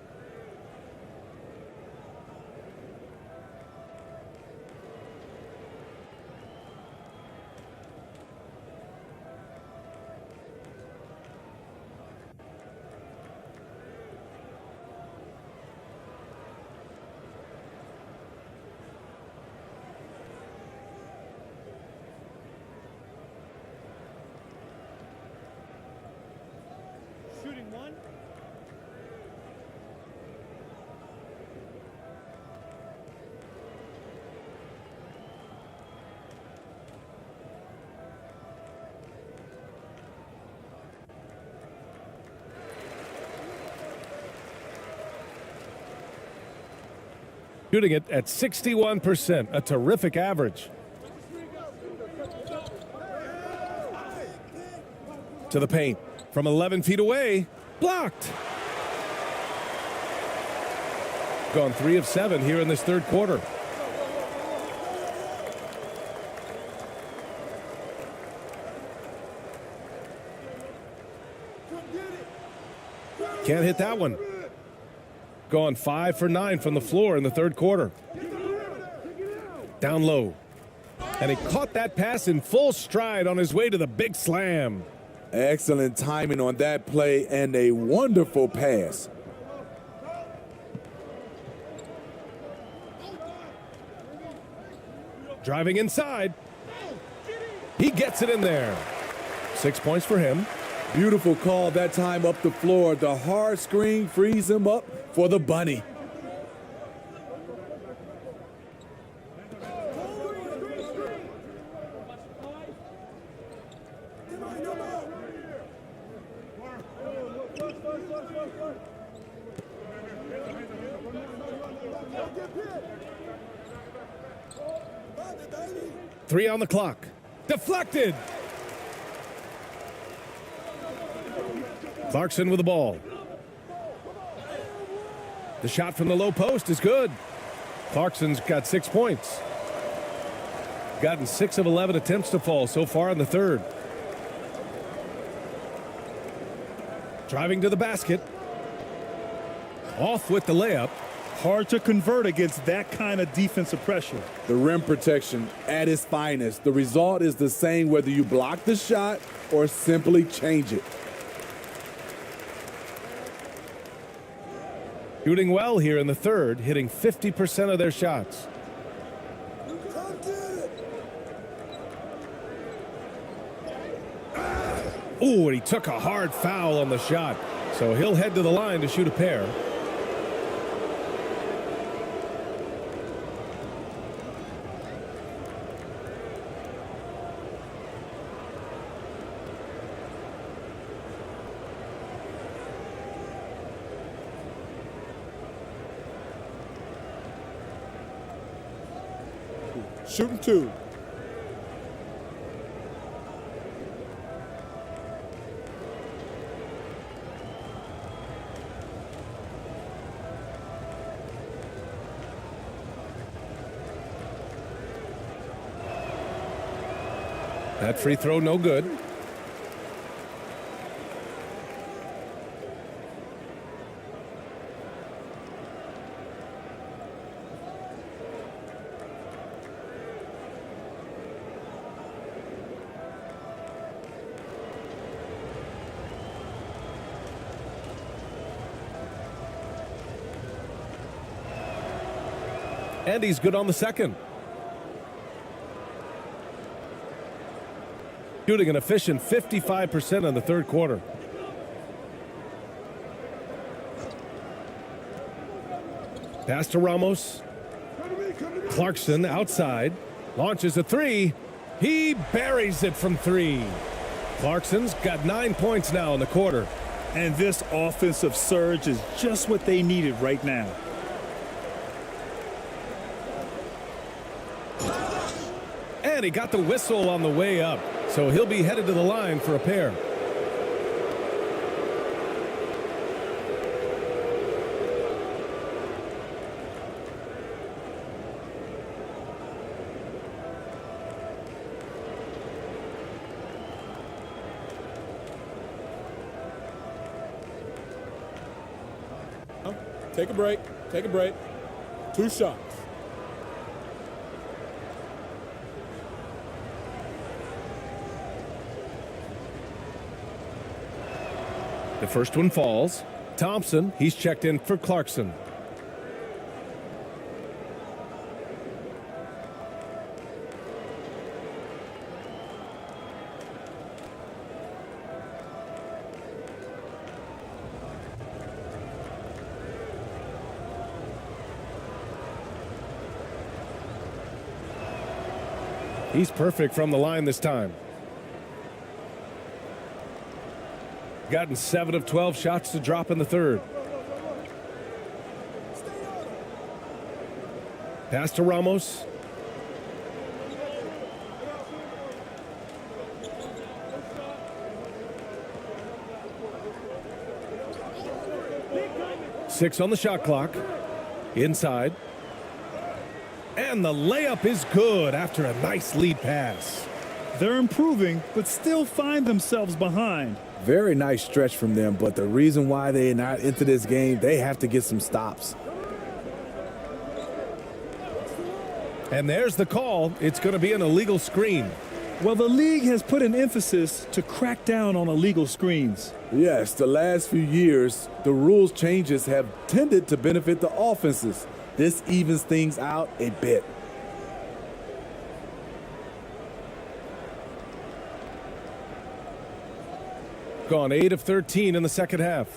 I: Shooting one.
A: Shooting it at 61%, a terrific average. To the paint from 11 feet away. Blocked. Gone 3 of 7 here in this third quarter. Can't hit that one. Gone 5 for 9 from the floor in the third quarter. Down low. And he caught that pass in full stride on his way to the big slam.
C: Excellent timing on that play and a wonderful pass.
A: Driving inside. He gets it in there. 6 points for him.
C: Beautiful call that time up the floor. The hard screen frees him up for the bunny.
A: Three on the clock. Deflected. Clarkson with the ball. The shot from the low post is good. Clarkson's got 6 points. Gotten 6 of 11 attempts to fall so far in the third. Driving to the basket. Off with the layup.
B: Hard to convert against that kind of defensive pressure.
C: The rim protection at its finest. The result is the same whether you block the shot or simply change it.
A: Shooting well here in the third, hitting 50% of their shots. Ooh, and he took a hard foul on the shot. So he'll head to the line to shoot a pair.
D: Shooting two.
A: That free throw no good. And he's good on the second. Shooting an efficient 55% in the third quarter. Pass to Ramos. Clarkson outside. Launches a three. He buries it from three. Clarkson's got 9 points now in the quarter.
B: And this offensive surge is just what they needed right now.
A: And he got the whistle on the way up. So he'll be headed to the line for a pair.
C: Take a break. Take a break. 2 shots.
A: The first one falls. Thompson, he's checked in for Clarkson. He's perfect from the line this time. Gotten 7 of 12 shots to drop in the third. Pass to Ramos. Six on the shot clock. Inside. And the layup is good after a nice lead pass.
B: They're improving, but still find themselves behind.
C: Very nice stretch from them, but the reason why they're not into this game, they have to get some stops.
A: And there's the call. It's going to be an illegal screen.
B: Well, the league has put an emphasis to crack down on illegal screens.
C: Yes, the last few years, the rules changes have tended to benefit the offenses. This evens things out a bit.
A: Gone 8 of 13 in the second half.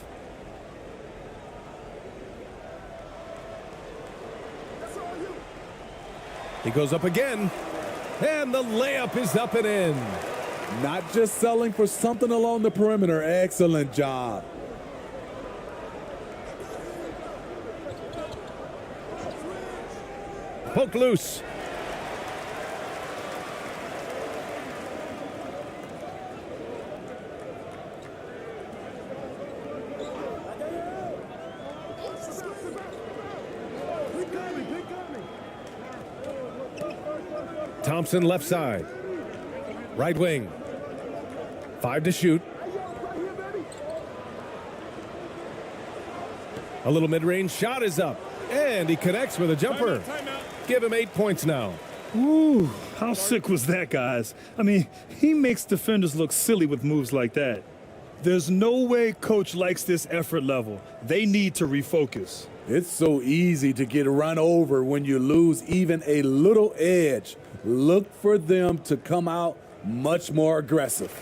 A: He goes up again. And the layup is up and in.
C: Not just selling for something along the perimeter. Excellent job.
A: Poke loose. Thompson left side. Right wing. 5 to shoot. A little mid-range shot is up. And he connects with a jumper. Give him 8 points now.
B: Ooh, how sick was that, guys? I mean, he makes defenders look silly with moves like that. There's no way coach likes this effort level. They need to refocus.
C: It's so easy to get run over when you lose even a little edge. Look for them to come out much more aggressive.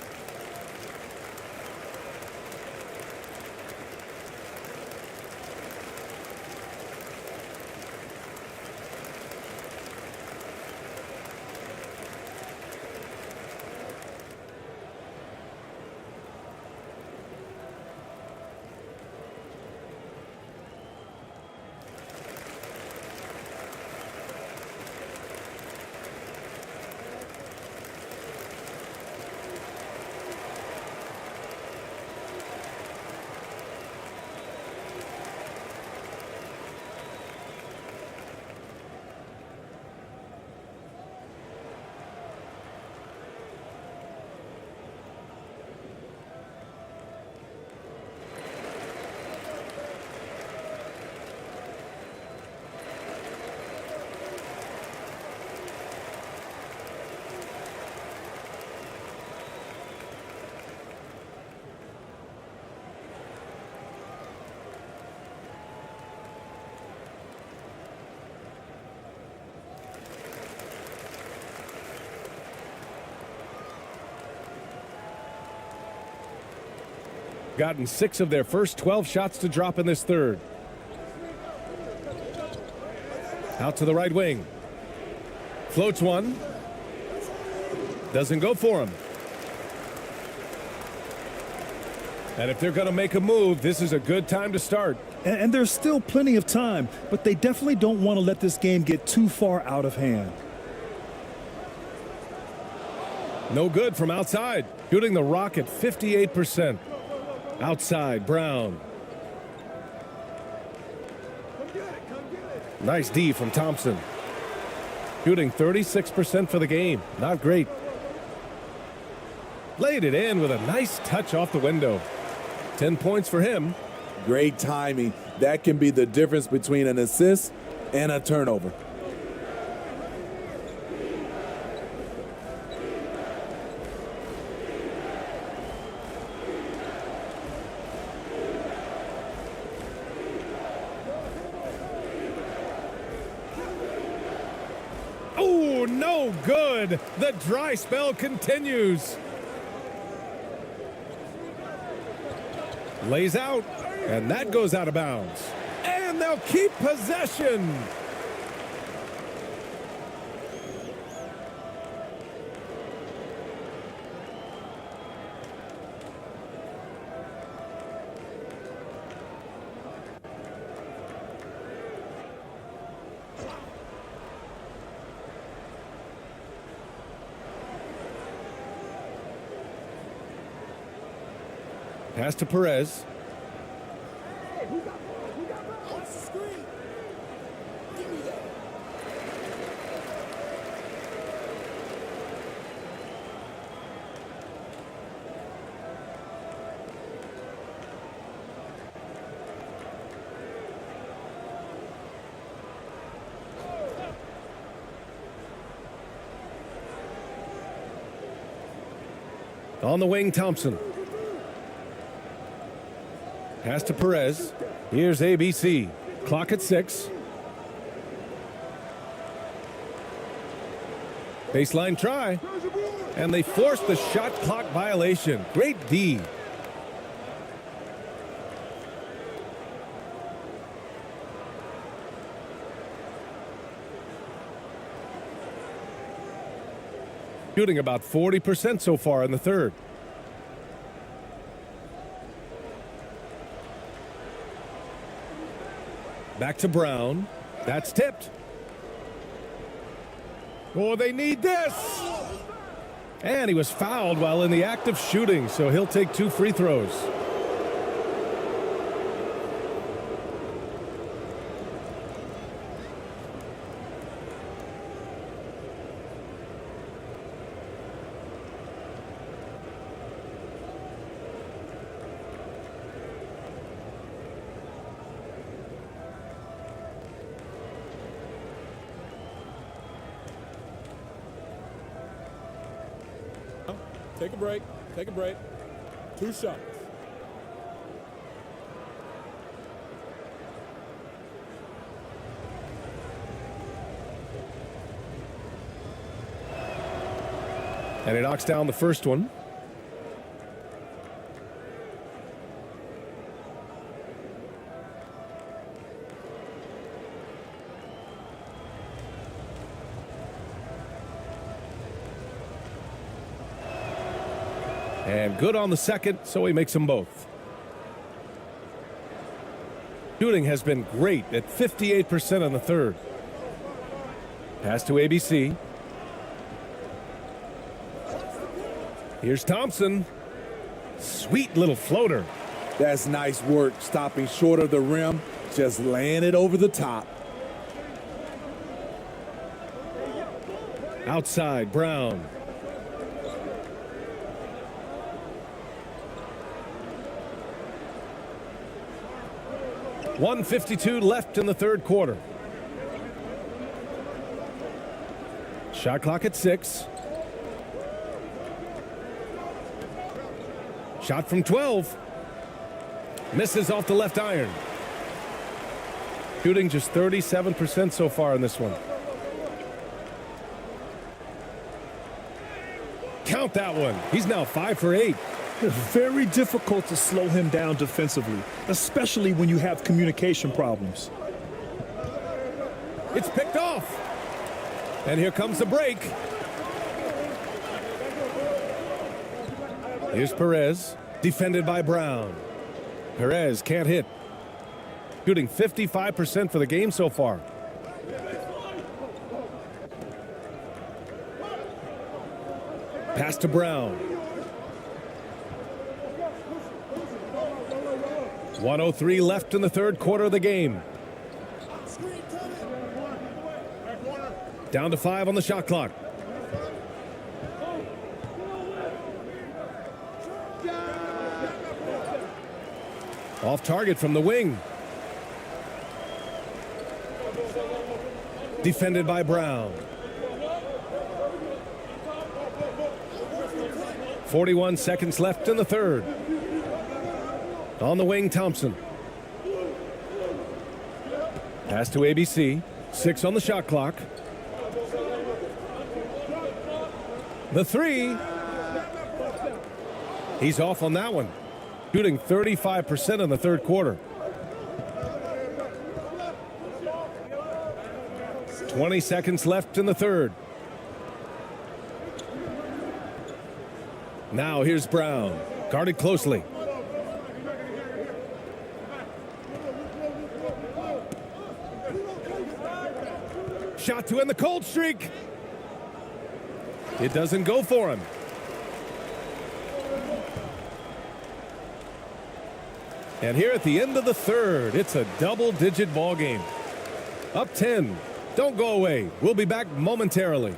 A: gotten 6 of their first 12 shots to drop in this third. Out to the right wing. Floats one. Doesn't go for him. And if they're going to make a move, this is a good time to start.
B: And there's still plenty of time, but they definitely don't want to let this game get too far out of hand.
A: No good from outside. Shooting the rock at 58%. Outside, Brown. Nice D from Thompson. Shooting 36% for the game. Not great. Laid it in with a nice touch off the window. 10 points for him.
C: Great timing. That can be the difference between an assist and a turnover.
A: Oh, no good. The dry spell continues. Lays out, and that goes out of bounds. And they'll keep possession. Pass to Perez. On the wing, Thompson. Pass to Perez. Here's ABC. Clock at 6. Baseline try. And they force the shot clock violation. Great D. Shooting about 40% so far in the third. Back to Brown. That's tipped. Oh, they need this. And he was fouled while in the act of shooting, so he'll take 2 free throws.
C: Take a break. Take a break. 2 shots.
A: And he knocks down the first one. And good on the second, so he makes them both. Shooting has been great at 58% on the third. Pass to ABC. Here's Thompson. Sweet little floater.
C: That's nice work, stopping short of the rim, just laying it over the top.
A: Outside, Brown. .152 left in the third quarter. Shot clock at 6. Shot from 12. Misses off the left iron. Shooting just 37% so far in this one. Count that one. He's now 5 for 8.
B: Very difficult to slow him down defensively, especially when you have communication problems.
A: It's picked off. And here comes the break. Here's Perez, defended by Brown. Perez can't hit. Shooting 55% for the game so far. Pass to Brown. 1:03 left in the third quarter of the game. Down to 5 on the shot clock. Off target from the wing. Defended by Brown. 41 seconds left in the third. On the wing, Thompson. Pass to ABC. 6 on the shot clock. The three. He's off on that one. Shooting 35% in the third quarter. 20 seconds left in the third. Now here's Brown. Guarded closely. Shot to end the cold streak. It doesn't go for him. And here at the end of the third, it's a double-digit ball game. Up 10. Don't go away. We'll be back momentarily.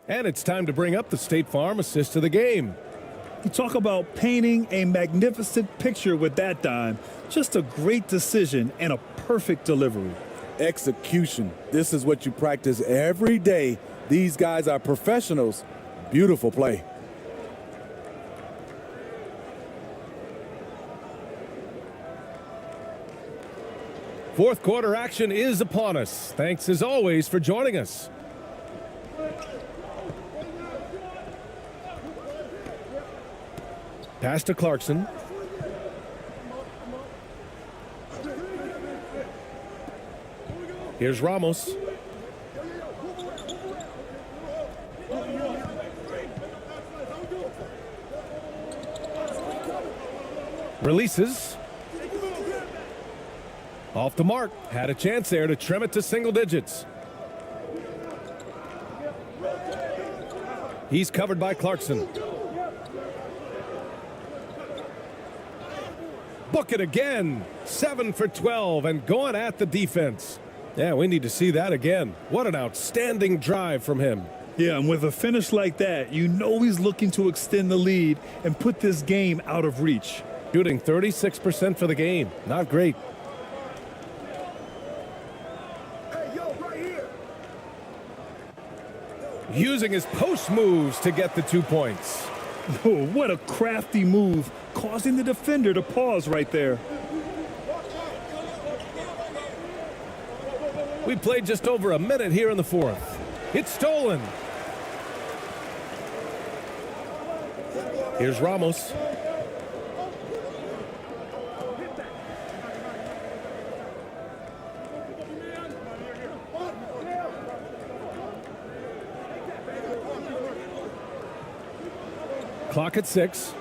A: And it's time to bring up the State Farm assist of the game.
B: You talk about painting a magnificent picture with that dime. Just a great decision and a perfect delivery.
C: Execution. This is what you practice every day. These guys are professionals. Beautiful play.
A: Fourth quarter action is upon us. Thanks as always for joining us. Pass to Clarkson. Here's Ramos. Releases. Off the mark. Had a chance there to trim it to single digits. He's covered by Clarkson. Book it again. 7 for 12 and going at the defense. Yeah, we need to see that again. What an outstanding drive from him.
B: Yeah, and with a finish like that, you know he's looking to extend the lead and put this game out of reach.
A: Shooting 36% for the game. Not great. Using his post moves to get the 2 points.
B: Oh, what a crafty move, causing the defender to pause right there.
A: We played just over a minute here in the fourth. It's stolen. Here's Ramos. Clock at 6.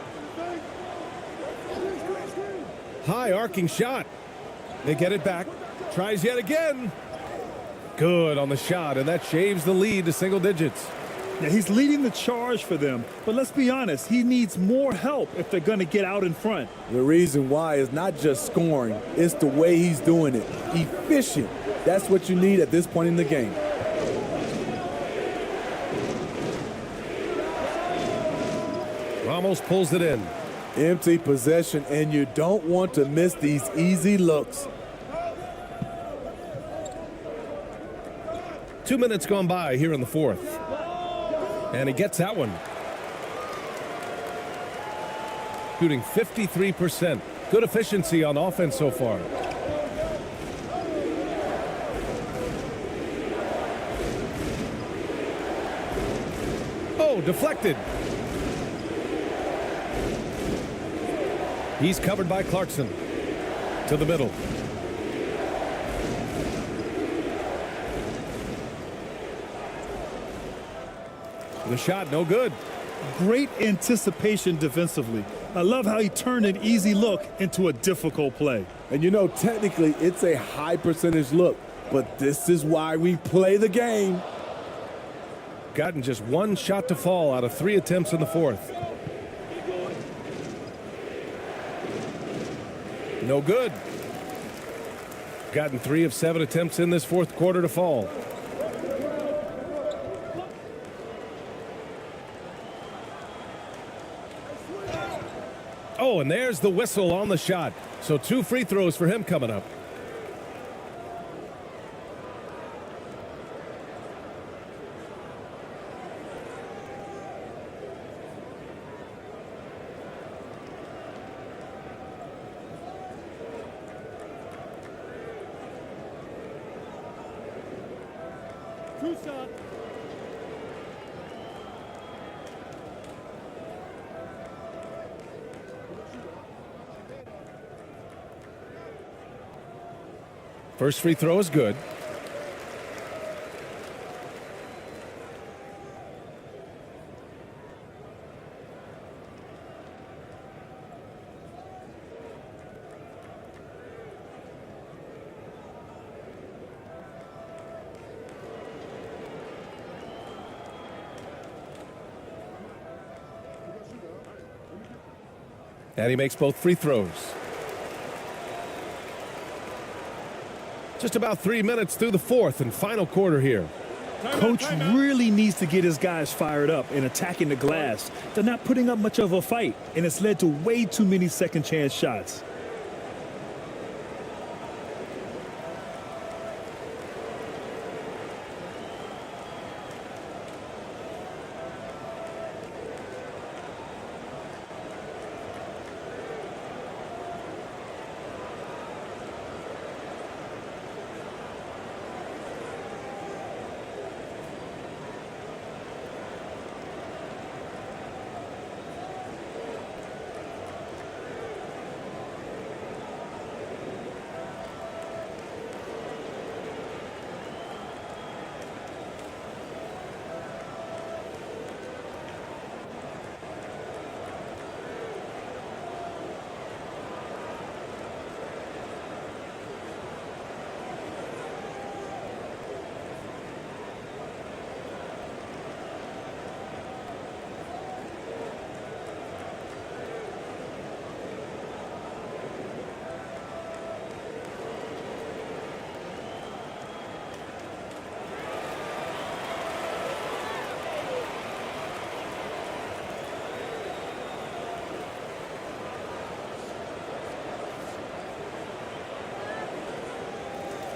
A: High arcing shot. They get it back. Tries yet again. Good on the shot, and that shaves the lead to single digits.
B: Now, he's leading the charge for them, but let's be honest, he needs more help if they're going to get out in front.
C: The reason why is not just scoring, it's the way he's doing it. Efficient. That's what you need at this point in the game.
A: Ramos pulls it in.
C: Empty possession, and you don't want to miss these easy looks.
A: 2 minutes gone by here in the fourth. And he gets that one. Shooting 53%. Good efficiency on offense so far. Oh, deflected. He's covered by Clarkson. To the middle. The shot, no good.
B: Great anticipation defensively. I love how he turned an easy look into a difficult play.
C: And you know, technically, it's a high percentage look, but this is why we play the game.
A: Gotten just one shot to fall out of 3 attempts in the fourth. No good. Gotten 3 of 7 attempts in this fourth quarter to fall. Oh, and there's the whistle on the shot. So 2 free throws for him coming up.
I: Two shots.
A: First free throw is good. And he makes both free throws. Just about 3 minutes through the fourth and final quarter here.
B: Coach really needs to get his guys fired up and attacking the glass. They're not putting up much of a fight, and it's led to way too many second chance shots.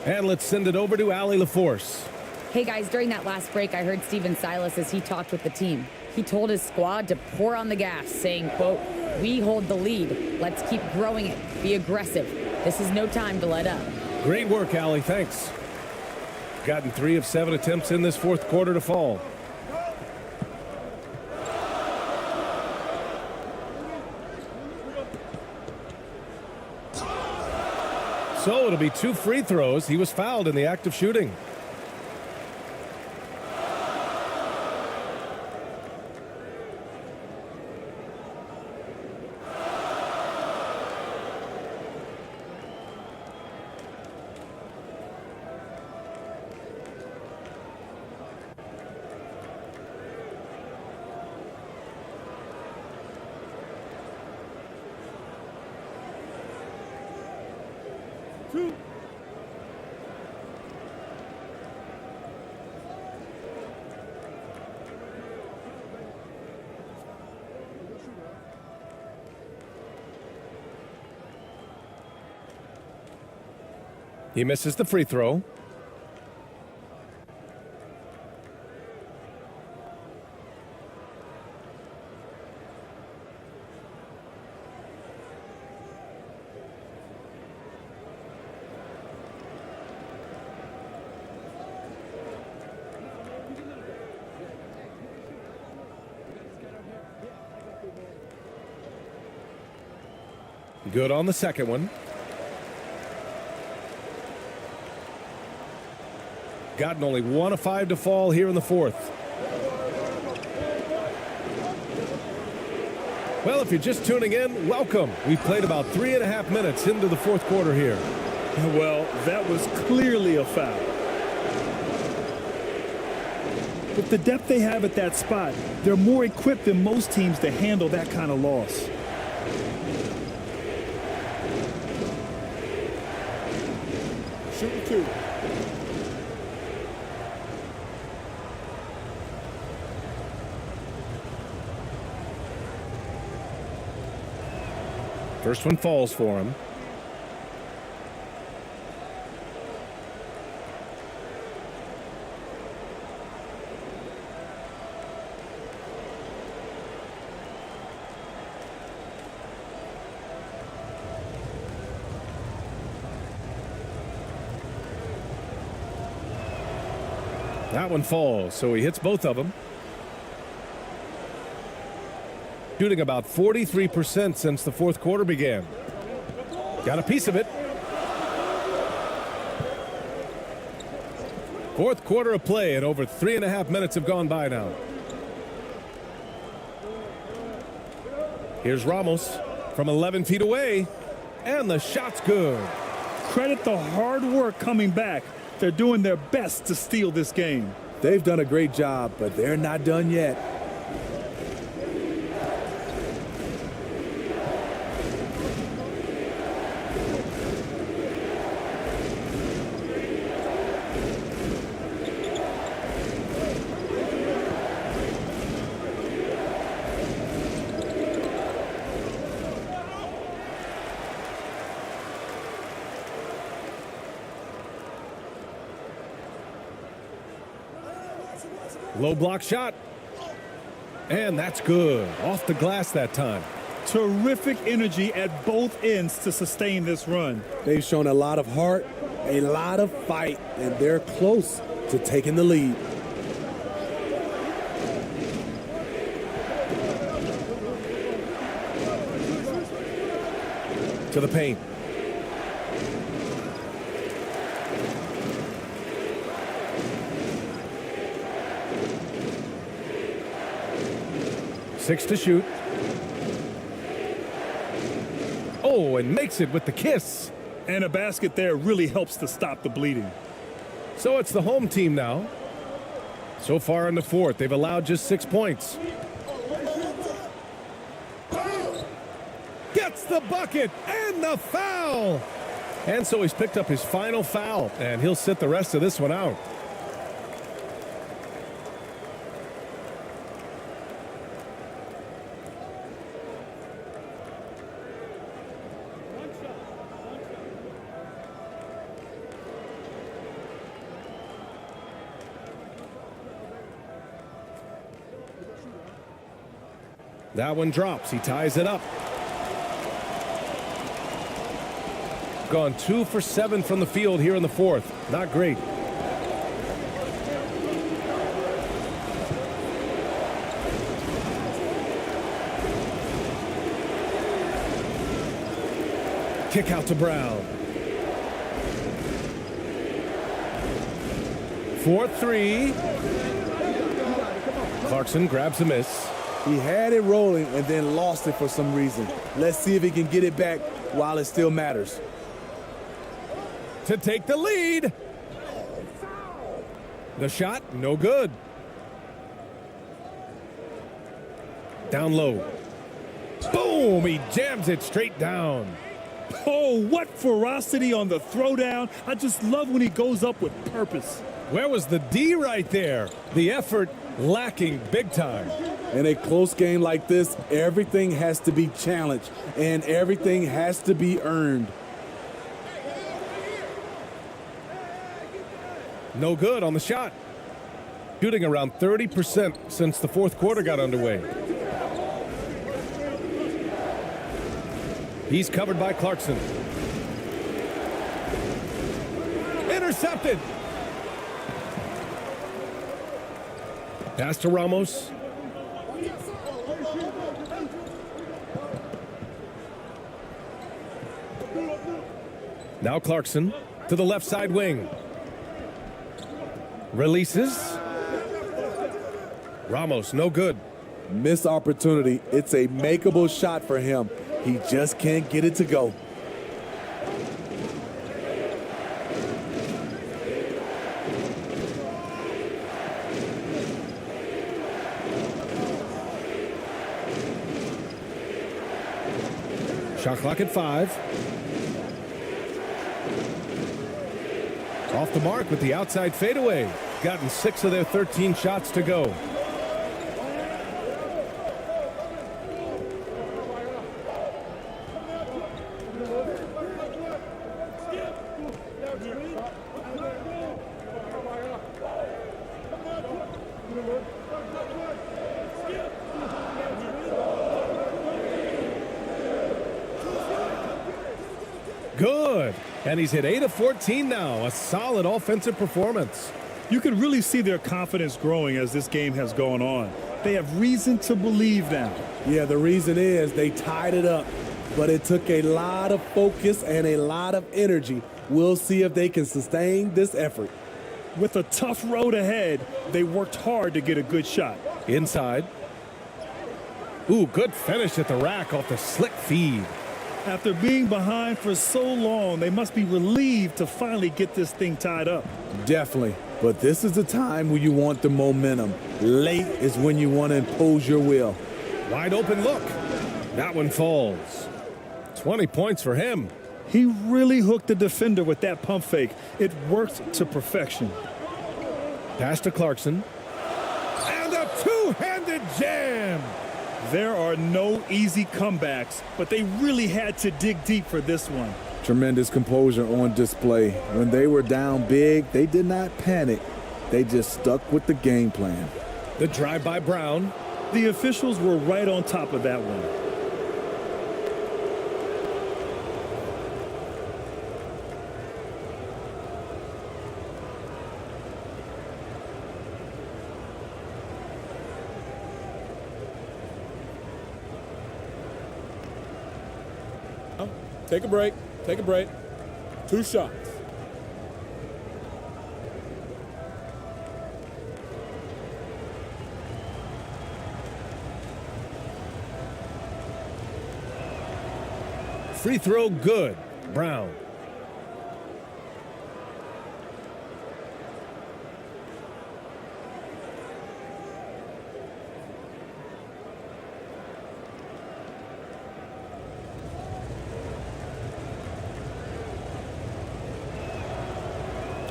A: And let's send it over to Allie LaForce.
E: Hey guys, during that last break, I heard Steven Silas as he talked with the team. He told his squad to pour on the gas, saying, quote, "We hold the lead. Let's keep growing it. Be aggressive. This is no time to let up."
A: Great work, Allie. Thanks. Gotten 3 of 7 attempts in this fourth quarter to fall. So it'll be 2 free throws. He was fouled in the act of shooting. He misses the free throw. Good on the second one. Gotten only 1 of 5 to fall here in the fourth. Well, if you're just tuning in, welcome. We've played about 3.5 minutes into the fourth quarter here.
B: Well, that was clearly a foul. With the depth they have at that spot, they're more equipped than most teams to handle that kind of loss.
D: Shooting 2.
A: First one falls for him. That one falls, so he hits both of them. Shooting about 43% since the fourth quarter began. Got a piece of it. Fourth quarter of play, and over 3.5 minutes have gone by now. Here's Ramos from 11 feet away, and the shot's good.
B: Credit the hard work coming back. They're doing their best to steal this game.
C: They've done a great job, but they're not done yet.
A: Low block shot. And that's good. Off the glass that time.
B: Terrific energy at both ends to sustain this run.
C: They've shown a lot of heart, a lot of fight, and they're close to taking the lead.
A: To the paint. Six to shoot. Oh, and makes it with the kiss.
B: And a basket there really helps to stop the bleeding.
A: So it's the home team now. So far in the fourth, they've allowed just 6 points. Gets the bucket and the foul. And so he's picked up his final foul, and he'll sit the rest of this one out. That one drops. He ties it up. Gone 2 for 7 from the field here in the fourth. Not great. Kick out to Brown. 4-3. Clarkson grabs a miss.
C: He had it rolling and then lost it for some reason. Let's see if he can get it back while it still matters.
A: To take the lead. The shot, no good. Down low. Boom! He jams it straight down.
B: Oh, what ferocity on the throwdown. I just love when he goes up with purpose.
A: Where was the D right there? The effort lacking big time.
C: In a close game like this, everything has to be challenged and everything has to be earned.
A: No good on the shot. Shooting around 30% since the fourth quarter got underway. He's covered by Clarkson. Intercepted. Pass to Ramos. Now Clarkson to the left side wing. Releases. Ramos, no good.
C: Missed opportunity. It's a makeable shot for him. He just can't get it to go.
A: Shot clock at 5. Off the mark with the outside fadeaway. Gotten 6 of their 13 shots to go. Good. And he's hit 8 of 14 now. A solid offensive performance.
B: You can really see their confidence growing as this game has gone on. They have reason to believe now.
C: Yeah, the reason is they tied it up, but it took a lot of focus and a lot of energy. We'll see if they can sustain this effort.
B: With a tough road ahead, they worked hard to get a good shot.
A: Inside. Ooh, good finish at the rack off the slick feed.
B: After being behind for so long, they must be relieved to finally get this thing tied up.
C: Definitely. But this is the time where you want the momentum. Late is when you want to impose your will.
A: Wide open look. That one falls. 20 points for him.
B: He really hooked the defender with that pump fake. It worked to perfection.
A: Pass to Clarkson. And a two-handed jam.
B: There are no easy comebacks, but they really had to dig deep for this one.
C: Tremendous composure on display. When they were down big, they did not panic. They just stuck with the game plan.
A: The drive by Brown.
B: The officials were right on top of that one.
C: Take a break. Take a break. 2 shots.
A: Free throw good. Brown.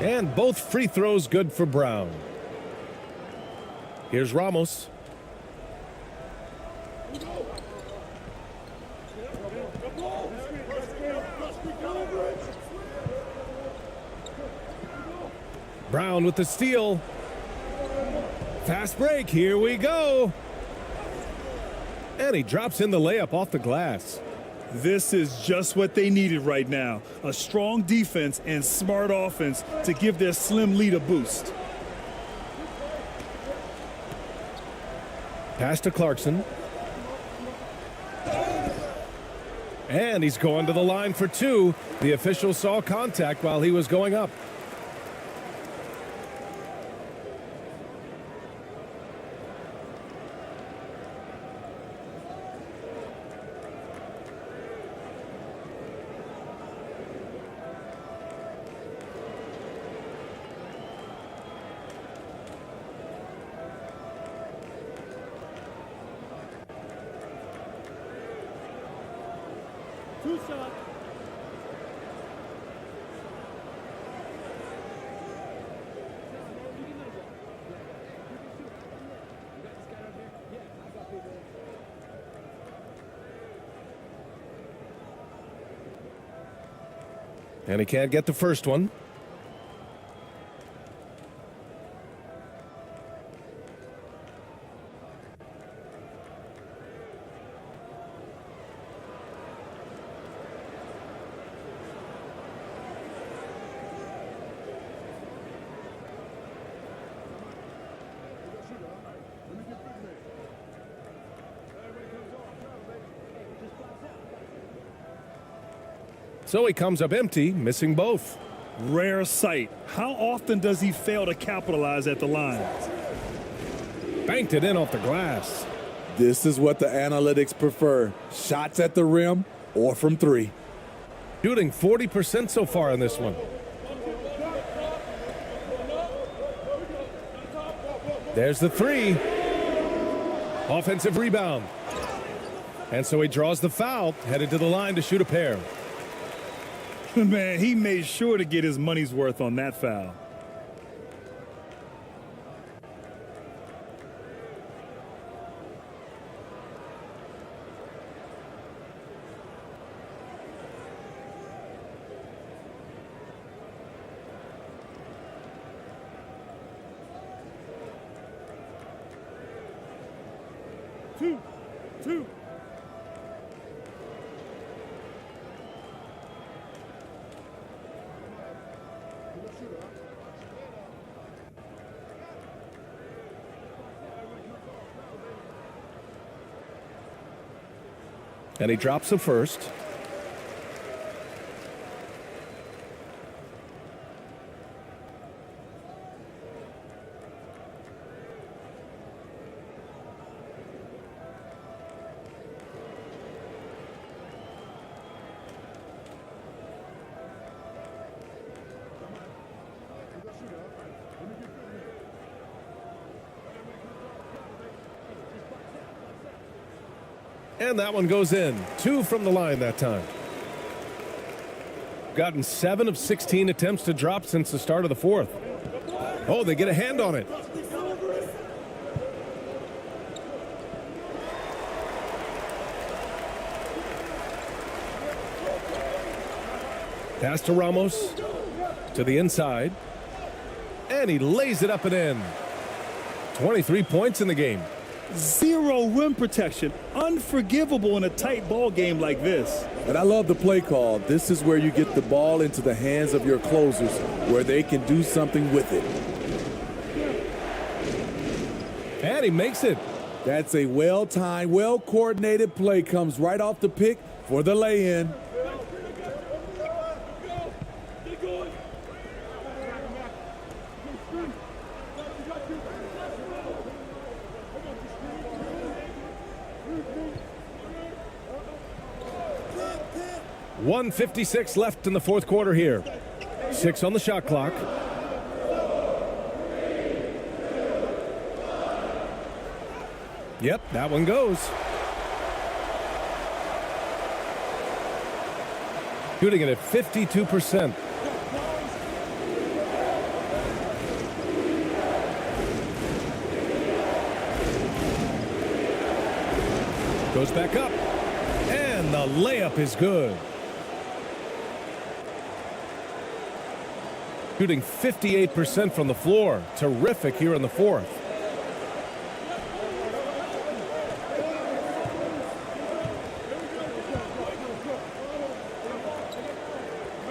A: And both free throws good for Brown. Here's Ramos. Brown with the steal. Fast break. Here we go. And he drops in the layup off the glass.
B: This is just what they needed right now. A strong defense and smart offense to give their slim lead a boost.
A: Pass to Clarkson. And he's going to the line for 2. The official saw contact while he was going up.
I: Two shots.
A: And he can't get the first one. So he comes up empty, missing both.
B: Rare sight. How often does he fail to capitalize at the line?
A: Banked it in off the glass.
C: This is what the analytics prefer. Shots at the rim or from three.
A: Shooting 40% so far in this one. There's the three. Offensive rebound. And so he draws the foul, headed to the line to shoot a pair.
B: Man, he made sure to get his money's worth on that foul.
I: Two.
A: And he drops the first. And that one goes in. 2 from the line that time. Gotten 7 of 16 attempts to drop since the start of the fourth. Oh, they get a hand on it. Pass to Ramos. To the inside. And he lays it up and in. 23 points in the game.
B: Zero rim protection. Unforgivable in a tight ball game like this.
C: And I love the play call. This is where you get the ball into the hands of your closers, where they can do something with it.
A: And he makes it.
C: That's a well-timed, well-coordinated play. Comes right off the pick for the lay-in.
A: .156 left in the fourth quarter here. 6 on the shot clock. Yep, that one goes. Shooting it at 52%. Goes back up. And the layup is good. Shooting 58% from the floor. Terrific here in the fourth.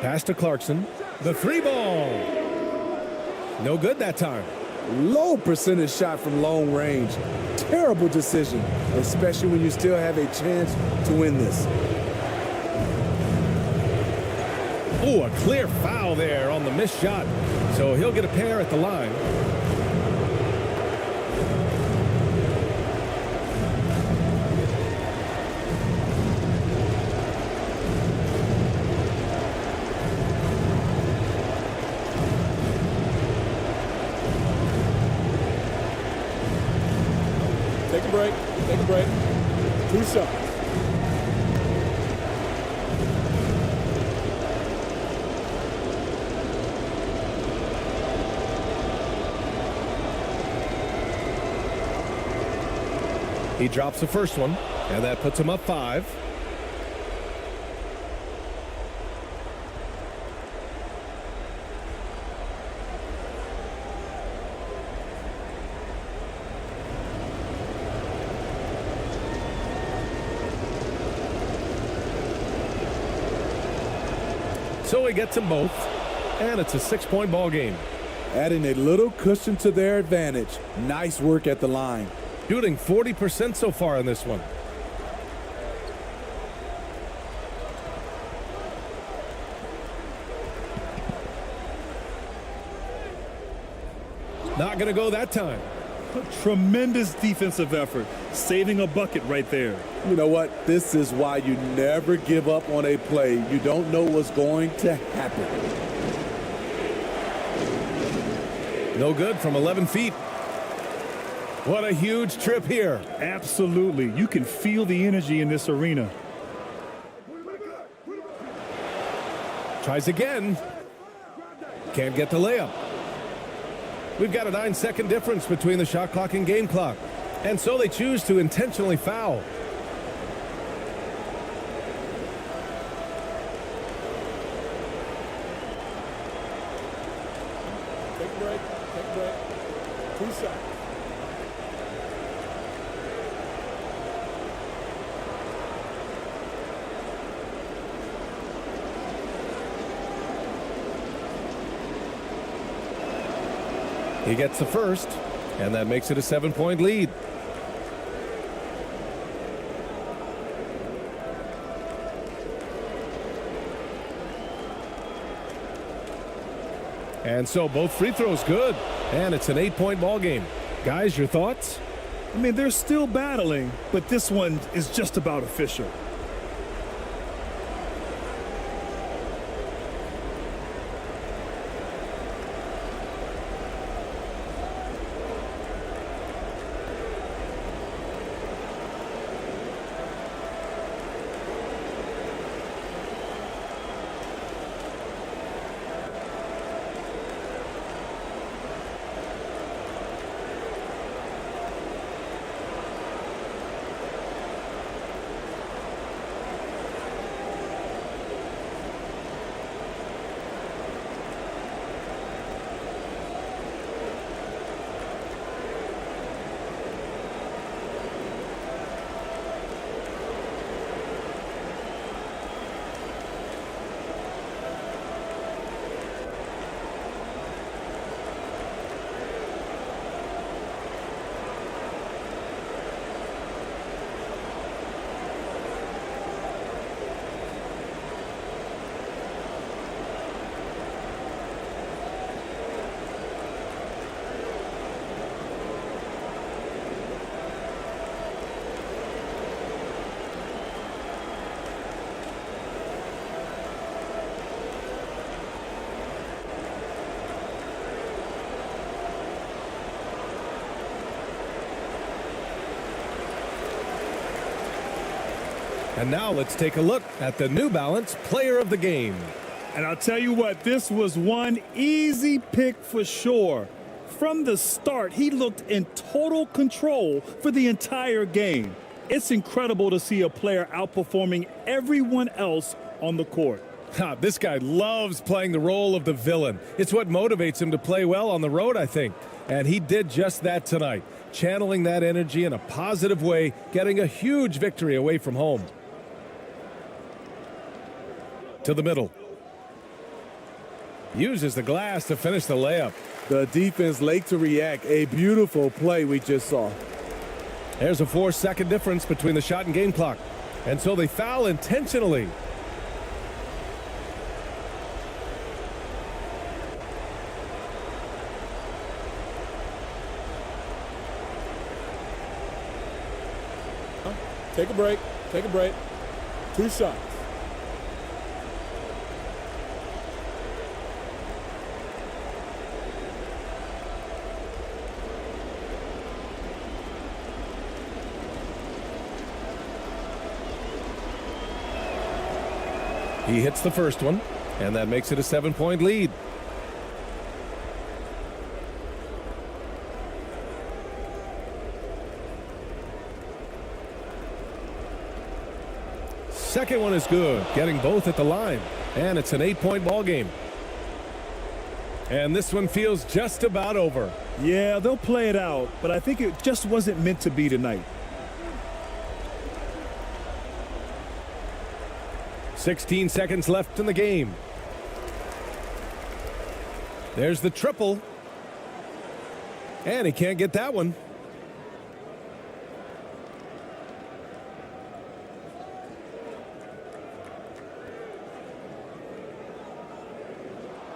A: Pass to Clarkson. The three ball. No good that time.
C: Low percentage shot from long range. Terrible decision, especially when you still have a chance to win this.
A: Oh, a clear foul there on the missed shot. So he'll get a pair at the line.
D: Take a break. Take a break. 2 shots.
A: He drops the first one, and that puts him up 5. So he gets them both, and it's a 6-point ball game.
C: Adding a little cushion to their advantage. Nice work at the line.
A: Shooting 40% so far in this one. Not going to go that time.
B: Tremendous defensive effort, saving a bucket right there.
C: You know what? This is why you never give up on a play. You don't know what's going to happen.
A: No good from 11 feet. What a huge trip here.
B: Absolutely. You can feel the energy in this arena.
A: Tries again. Can't get the layup. We've got a 9-second difference between the shot clock and game clock. And so they choose to intentionally foul.
D: Take a break. Take a break. 2 seconds.
A: He gets the first, and that makes it a 7-point lead. And so both free throws good, and it's an 8-point ball game. Guys, your thoughts?
B: I mean, they're still battling, but this one is just about official.
A: And now let's take a look at the New Balance Player of the Game.
B: And I'll tell you what, this was one easy pick for sure. From the start, he looked in total control for the entire game. It's incredible to see a player outperforming everyone else on the court.
A: This guy loves playing the role of the villain. It's what motivates him to play well on the road, I think. And he did just that tonight, channeling that energy in a positive way, getting a huge victory away from home. To the middle. Uses the glass to finish the layup.
C: The defense late to react. A beautiful play we just saw.
A: There's a 4-second difference between the shot and game clock. And so they foul intentionally.
D: Take a break. Take a break. 2 shots.
A: He hits the first one, and that makes it a 7-point lead. Second one is good, getting both at the line, and it's an 8-point ball game. And this one feels just about over.
B: Yeah, they'll play it out, but I think it just wasn't meant to be tonight.
A: 16 seconds left in the game. There's the triple. And he can't get that one.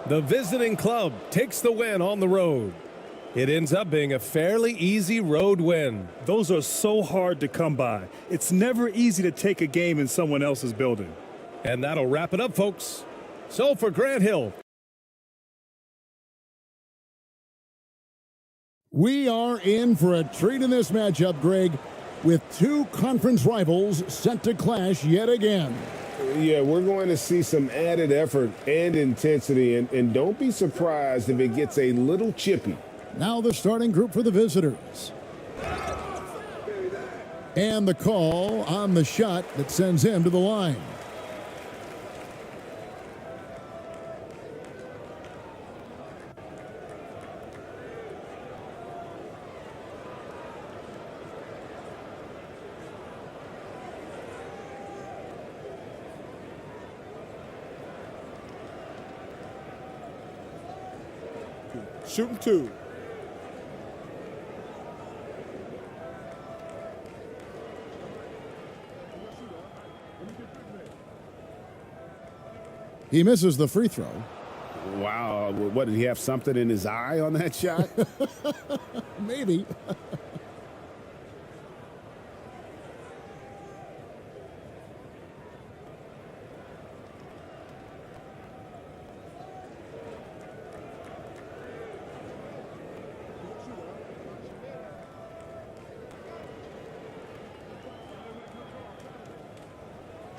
A: The visiting club takes the win on the road. It ends up being a fairly easy road win.
B: Those are so hard to come by. It's never easy to take a game in someone else's building.
A: And that'll wrap it up, folks. So for Grant Hill.
J: We are in for a treat in this matchup, Greg, with two conference rivals set to clash yet again.
K: Yeah, we're going to see some added effort and intensity, and don't be surprised if it gets a little chippy.
J: Now the starting group for the visitors. And the call on the shot that sends him to the line.
D: Shooting two.
J: He misses the free throw.
K: Wow, what, did he have something in his eye on that shot?
J: Maybe.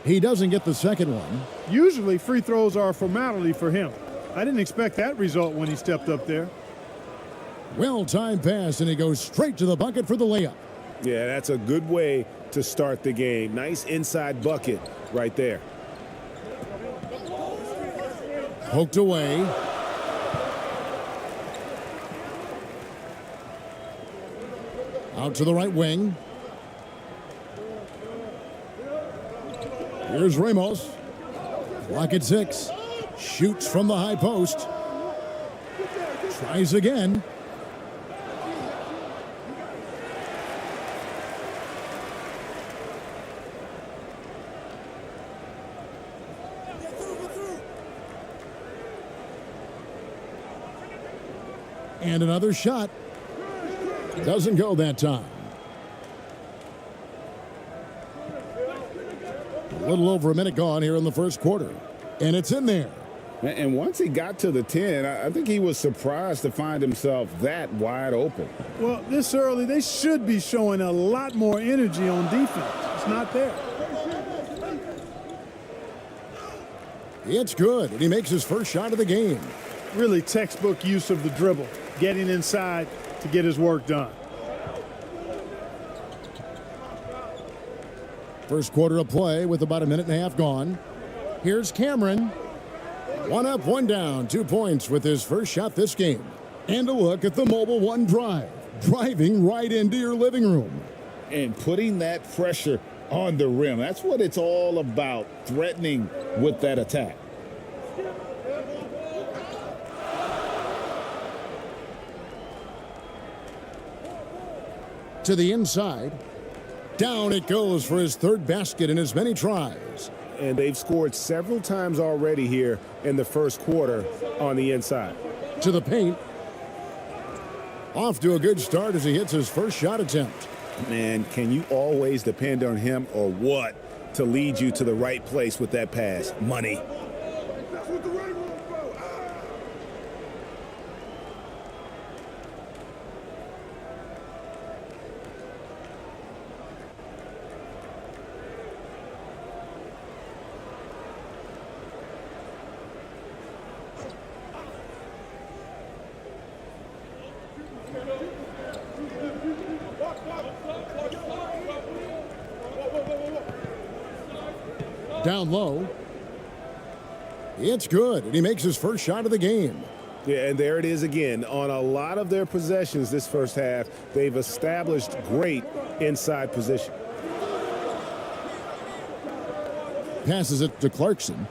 J: He doesn't get the second one.
I: Usually free throws are a formality for him. I didn't expect that result when he stepped up there.
J: Well-timed pass, and he goes straight to the bucket for the layup.
K: Yeah, that's a good way to start the game. Nice inside bucket right there.
J: Poked away. Out to the right wing. Here's Ramos. Clock at 6. Shoots from the high post. Tries again. And another shot. Doesn't go that time. A little over a minute gone here in the first quarter. And it's in there.
K: And once he got to the 10, I think he was surprised to find himself that wide open.
I: Well, this early, they should be showing a lot more energy on defense. It's not there.
J: It's good, and he makes his first shot of the game.
I: Really textbook use of the dribble, getting inside to get his work done.
J: First quarter of play with about a minute and a half gone. Here's Cameron. One up, one down, 2 points with his first shot this game. And a look at the Mobile One drive, driving right into your living room.
K: And putting that pressure on the rim. That's what it's all about, threatening with that attack.
J: To the inside. Down it goes for his third basket in as many tries.
K: And they've scored several times already here in the first quarter on the inside.
J: To the paint. Off to a good start as he hits his first shot attempt.
K: Man, can you always depend on him or what to lead you to the right place with that pass? Money.
J: Down low. It's good, and he makes his first shot of the game.
K: Yeah, and there it is again. On a lot of their possessions this first half, they've established great inside position.
J: Passes it to Clarkson.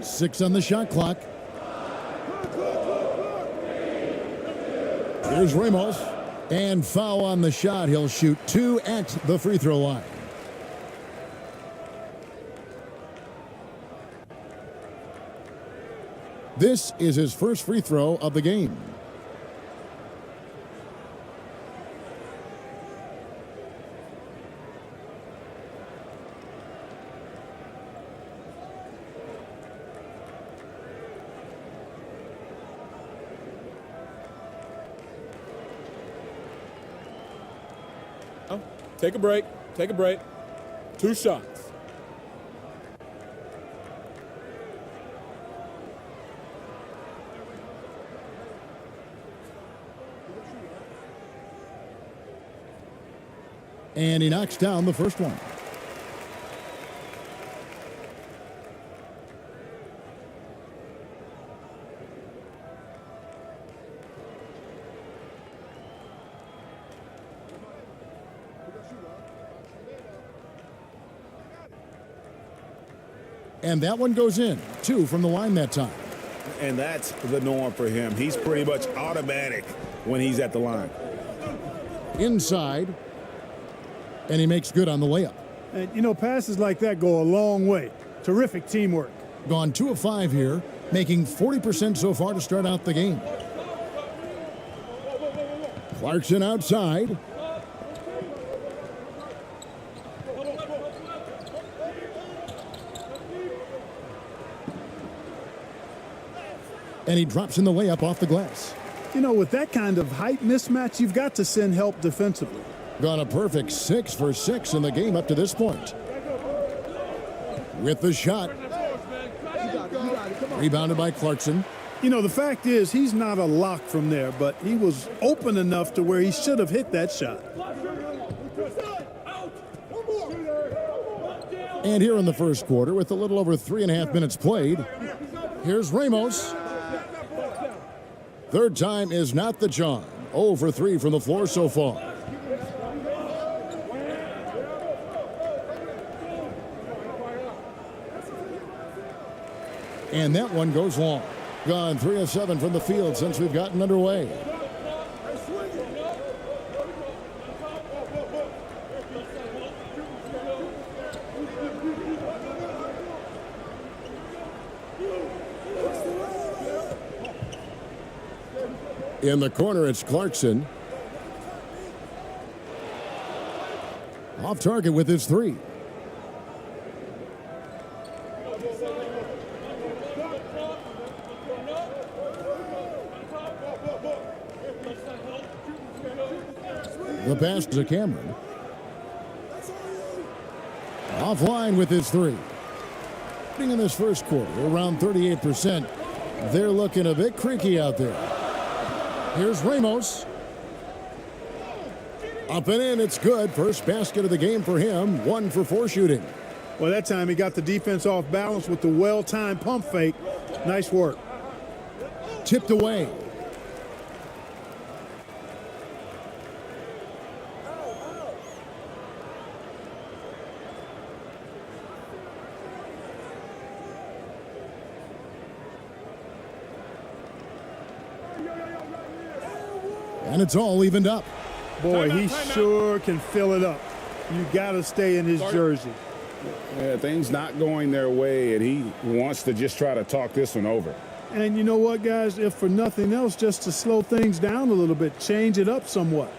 J: Six on the shot clock. Here's Ramos. And foul on the shot. He'll shoot 2 at the free throw line. This is his first free throw of the game.
C: Take a break. Take a break. 2 shots.
J: And he knocks down the first one. And that one goes in. 2 from the line that time.
K: And that's the norm for him. He's pretty much automatic when he's at the line.
J: Inside. And he makes good on the layup.
I: And, you know, passes like that go a long way. Terrific teamwork.
J: Gone 2 of 5 here, making 40% so far to start out the game. Clarkson outside. And he drops in the layup off the glass.
I: You know, with that kind of height mismatch, you've got to send help defensively.
J: Gone a perfect 6 for 6 in the game up to this point. With the shot. Rebounded by Clarkson.
I: You know, the fact is he's not a lock from there, but he was open enough to where he should have hit that shot.
J: And here in the first quarter, with a little over 3.5 minutes played, here's Ramos. Third time is not the charm. 0 for 3 from the floor so far. And that one goes long. Gone 3 of 7 from the field since we've gotten underway. In the corner, it's Clarkson. Off target with his 3. The pass to Cameron. Offline with his 3. In this first quarter, around 38%. They're looking a bit creaky out there. Here's Ramos. Up and in, it's good. First basket of the game for him. 1 for 4 shooting.
I: Well, that time he got the defense off balance with the well-timed pump fake. Nice work.
J: Tipped away. And it's all evened up.
I: Boy, he sure can fill it up. You got to stay in his jersey.
K: Yeah, things not going their way, and he wants to just try to talk this one over.
I: And you know what, guys? If for nothing else, just to slow things down a little bit, change it up somewhat.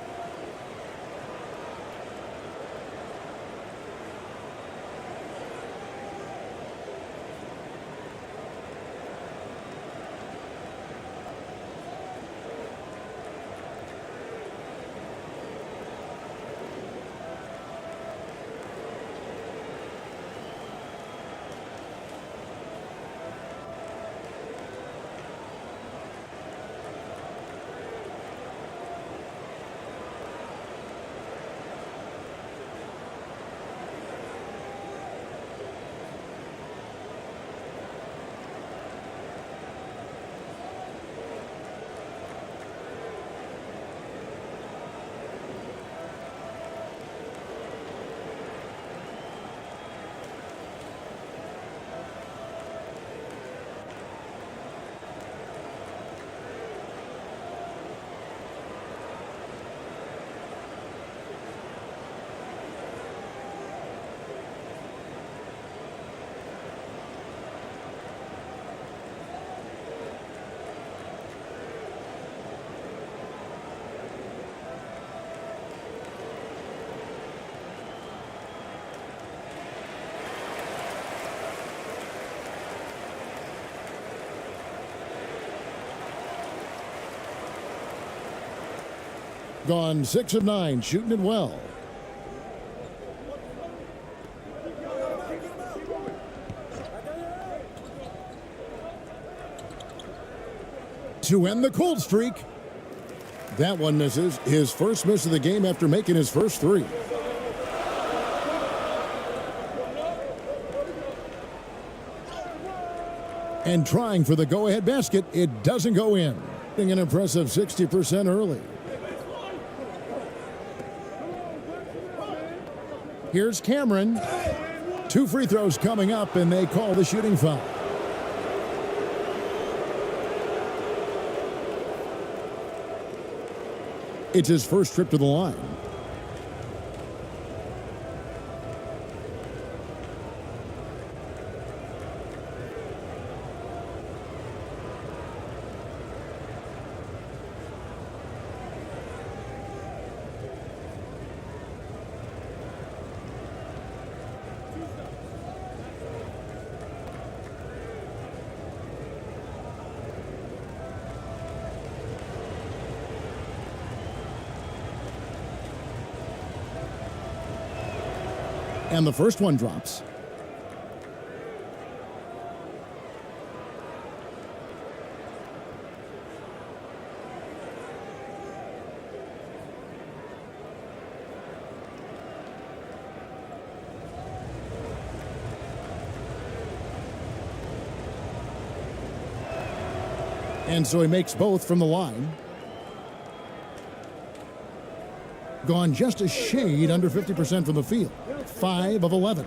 J: Gone 6 of 9, shooting it well. To end the cold streak. That one misses. His first miss of the game after making his first three. And trying for the go-ahead basket, it doesn't go in. An impressive 60% early. Here's Cameron. 2 free throws coming up, and they call the shooting foul. It's his first trip to the line. And the first one drops. And so he makes both from the line. Gone just a shade under 50% from the field. 5 of 11.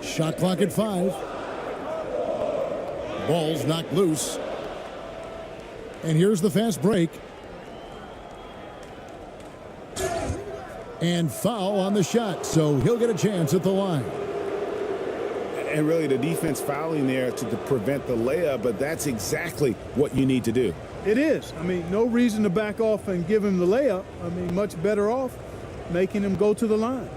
J: Shot clock at 5. Ball's knocked loose. And here's the fast break. And foul on the shot, so he'll get a chance at the line.
K: And really the defense fouling there to prevent the layup, but that's exactly what you need to do.
I: It is. I mean, no reason to back off and give him the layup. I mean, much better off making him go to the line.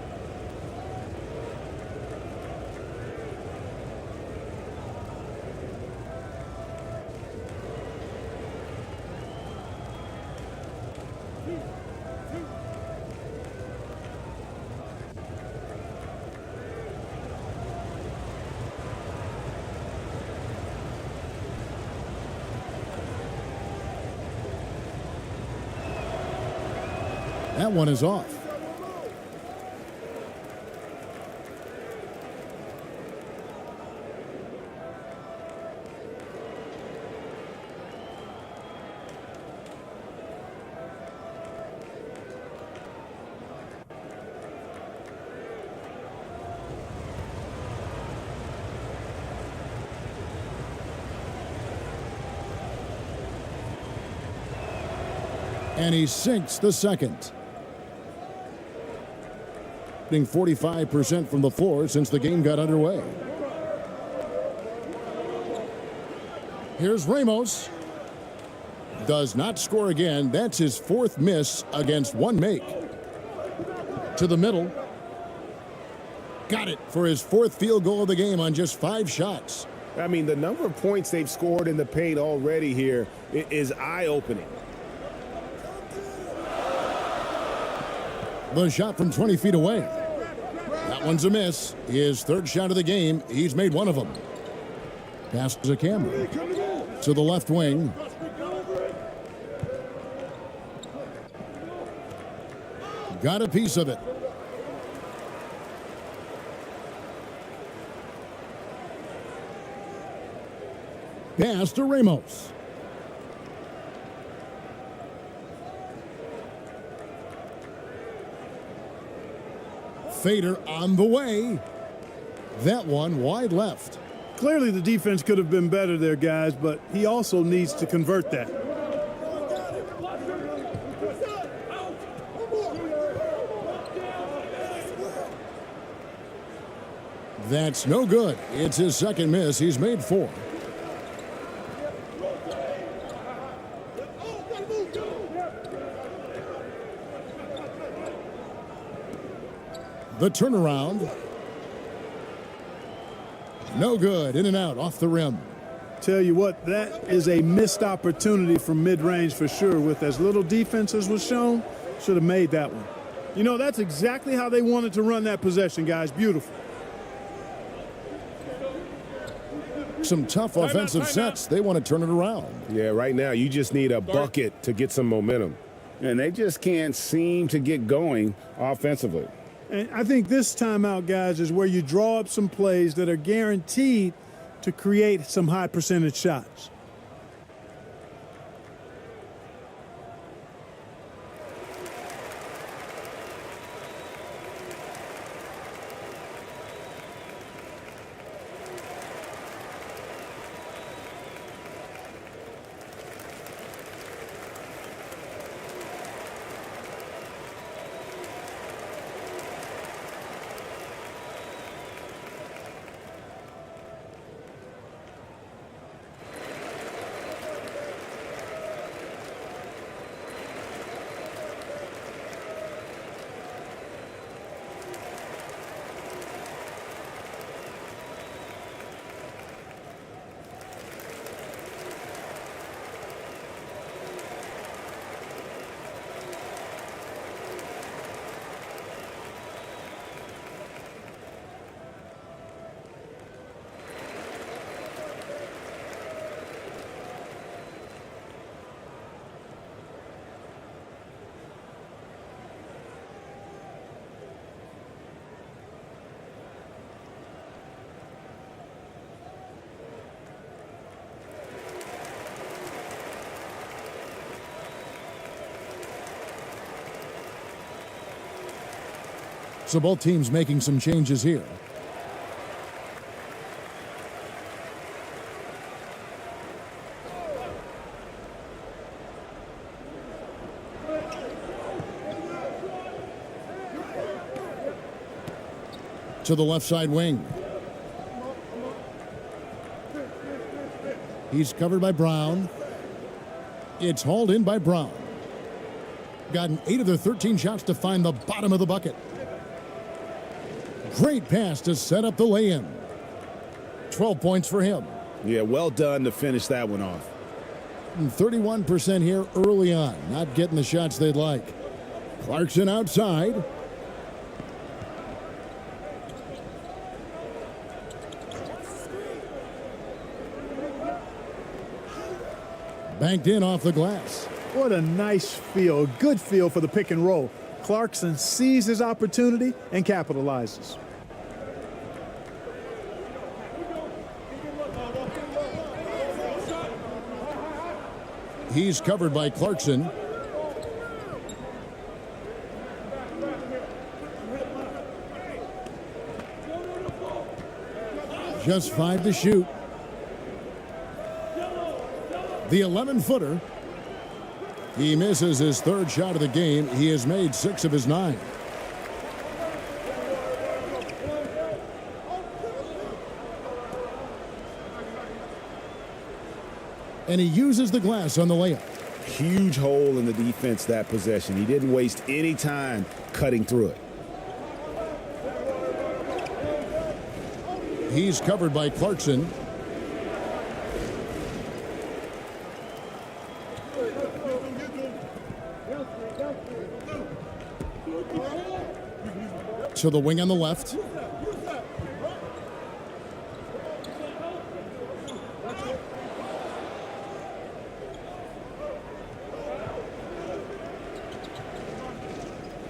J: That one is off. And he sinks the second. 45% from the floor since the game got underway. Here's Ramos. Does not score again. That's his 4th miss against 1 make. To the middle. Got it for his 4th field goal of the game on just 5 shots.
K: I mean, the number of points they've scored in the paint already here is eye-opening.
J: The shot from 20 feet away. That one's a miss. His 3rd shot of the game. He's made 1 of them. Pass to Cameron. To the left wing. Got a piece of it. Pass to Ramos. Fader on the way. That one wide left.
I: Clearly the defense could have been better there, guys, but he also needs to convert that.
J: That's no good. It's his 2nd miss. He's made 4. The turnaround. No good. In and out off the rim.
I: Tell you what, that is a missed opportunity from mid-range for sure. With as little defense as was shown, should have made that one. You know, that's exactly how they wanted to run that possession, guys. Beautiful.
J: Some tough offensive sets. They want to turn it around.
K: Yeah, right now you just need a bucket to get some momentum. And they just can't seem to get going offensively.
I: And I think this timeout, guys, is where you draw up some plays that are guaranteed to create some high percentage shots.
J: So both teams making some changes here. To the left side wing. He's covered by Brown. It's hauled in by Brown. Gotten 8 of their 13 shots to find the bottom of the bucket. Great pass to set up the lay-in. 12 points for him.
K: Yeah, well done to finish that one off.
J: And 31% here early on. Not getting the shots they'd like. Clarkson outside. Banked in off the glass.
I: What a nice feel, a good feel for the pick and roll. Clarkson sees his opportunity and capitalizes.
J: He's covered by Clarkson. Just 5 to shoot. The 11-footer. He misses his 3rd shot of the game. He has made 6 of his 9. And he uses the glass on the layup.
K: Huge hole in the defense that possession. He didn't waste any time cutting through it.
J: He's covered by Clarkson. To the wing on the left.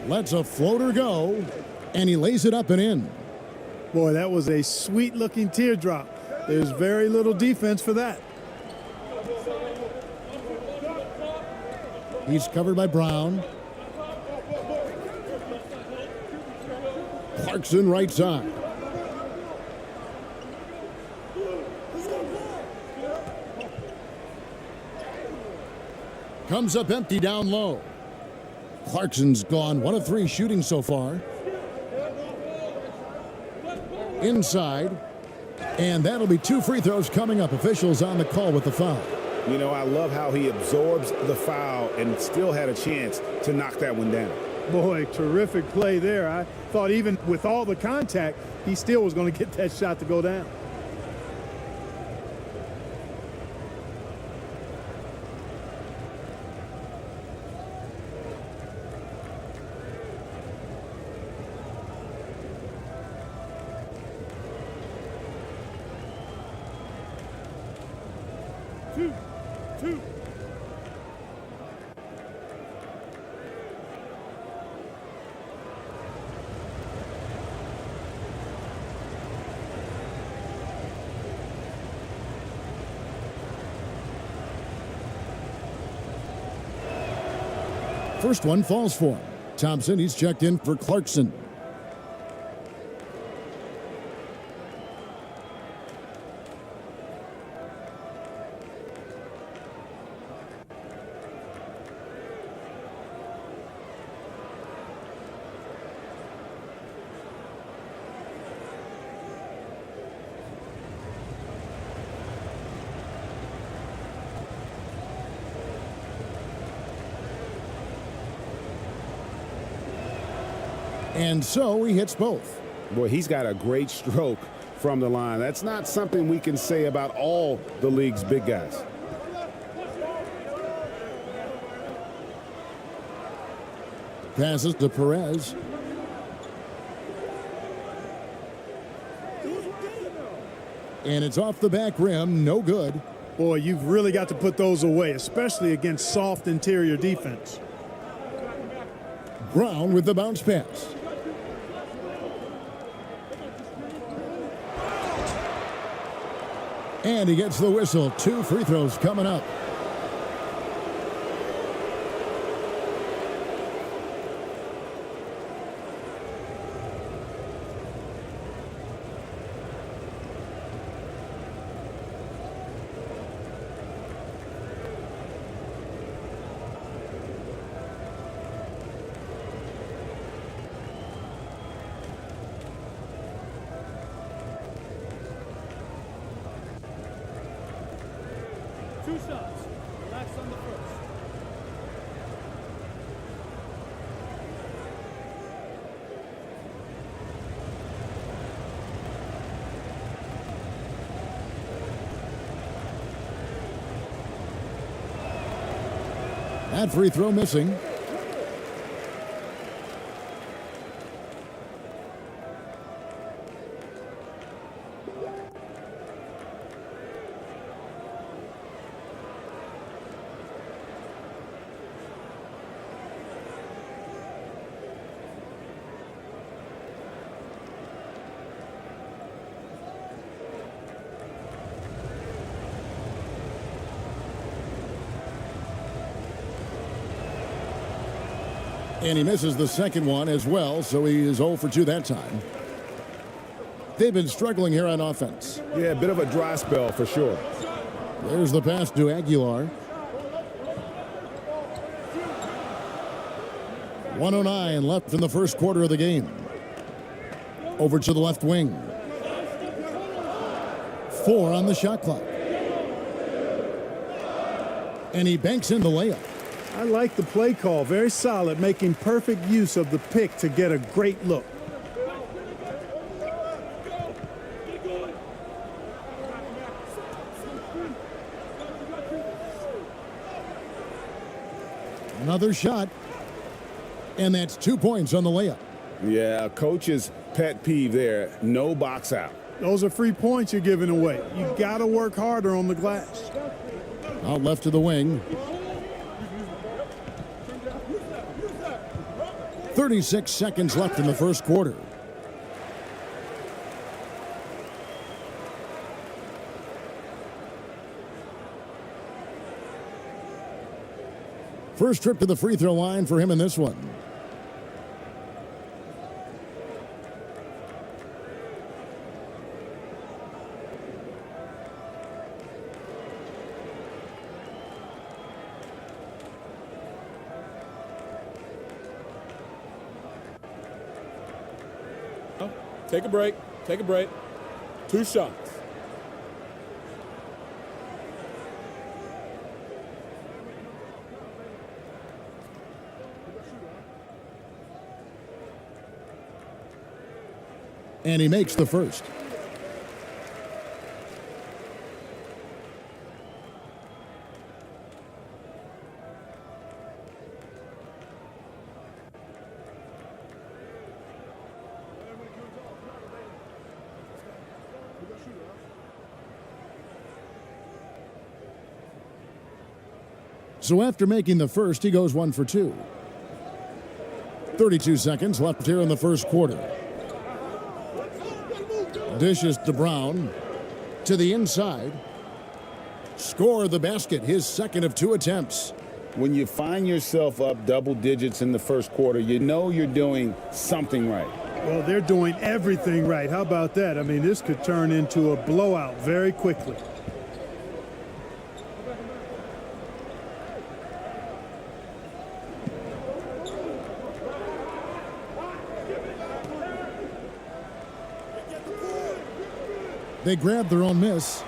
J: Lets a floater go, and he lays it up and in.
I: Boy, that was a sweet-looking teardrop. There's very little defense for that.
J: He's covered by Brown. Clarkson right side. Comes up empty down low. Clarkson's gone 1 of 3 shooting so far. Inside. And that'll be 2 free throws coming up. Officials on the call with the foul.
K: You know, I love how he absorbs the foul and still had a chance to knock that one down.
I: Boy, terrific play there. I thought even with all the contact, he still was going to get that shot to go down.
D: Two.
J: First one falls for him. Thompson, he's checked in for Clarkson. And so he hits both.
K: Boy, he's got a great stroke from the line. That's not something we can say about all the league's big guys.
J: Passes to Perez. And it's off the back rim, no good.
I: Boy, you've really got to put those away, especially against soft interior defense.
J: Brown with the bounce pass. And he gets the whistle. 2 free throws coming up.
D: Two shots. Relax on the first.
J: That free throw missing. And he misses the second one as well, so he is 0 for 2 that time. They've been struggling here on offense.
K: Yeah, a bit of a dry spell for sure.
J: There's the pass to Aguilar. 1:09 left in the first quarter of the game. Over to the left wing. 4 on the shot clock. And he banks in the layup.
I: I like the play call. Very solid, making perfect use of the pick to get a great look.
J: Another shot. And that's 2 points on the layup.
K: Yeah, coach's pet peeve there. No box out.
I: Those are free points you're giving away. You got to work harder on the glass.
J: Out left to the wing. 36 seconds left in the first quarter. First trip to the free throw line for him in this one.
C: Take a break. Take a break. 2 shots.
J: And he makes the first. So after making the first, he goes 1 for 2. 32 seconds left here in the first quarter. Dishes to Brown. To the inside. Score the basket, his second of 2 attempts.
L: When you find yourself up double digits in the first quarter, you know you're doing something right.
I: Well, they're doing everything right. How about that? I mean, this could turn into a blowout very quickly.
J: They grab their own miss.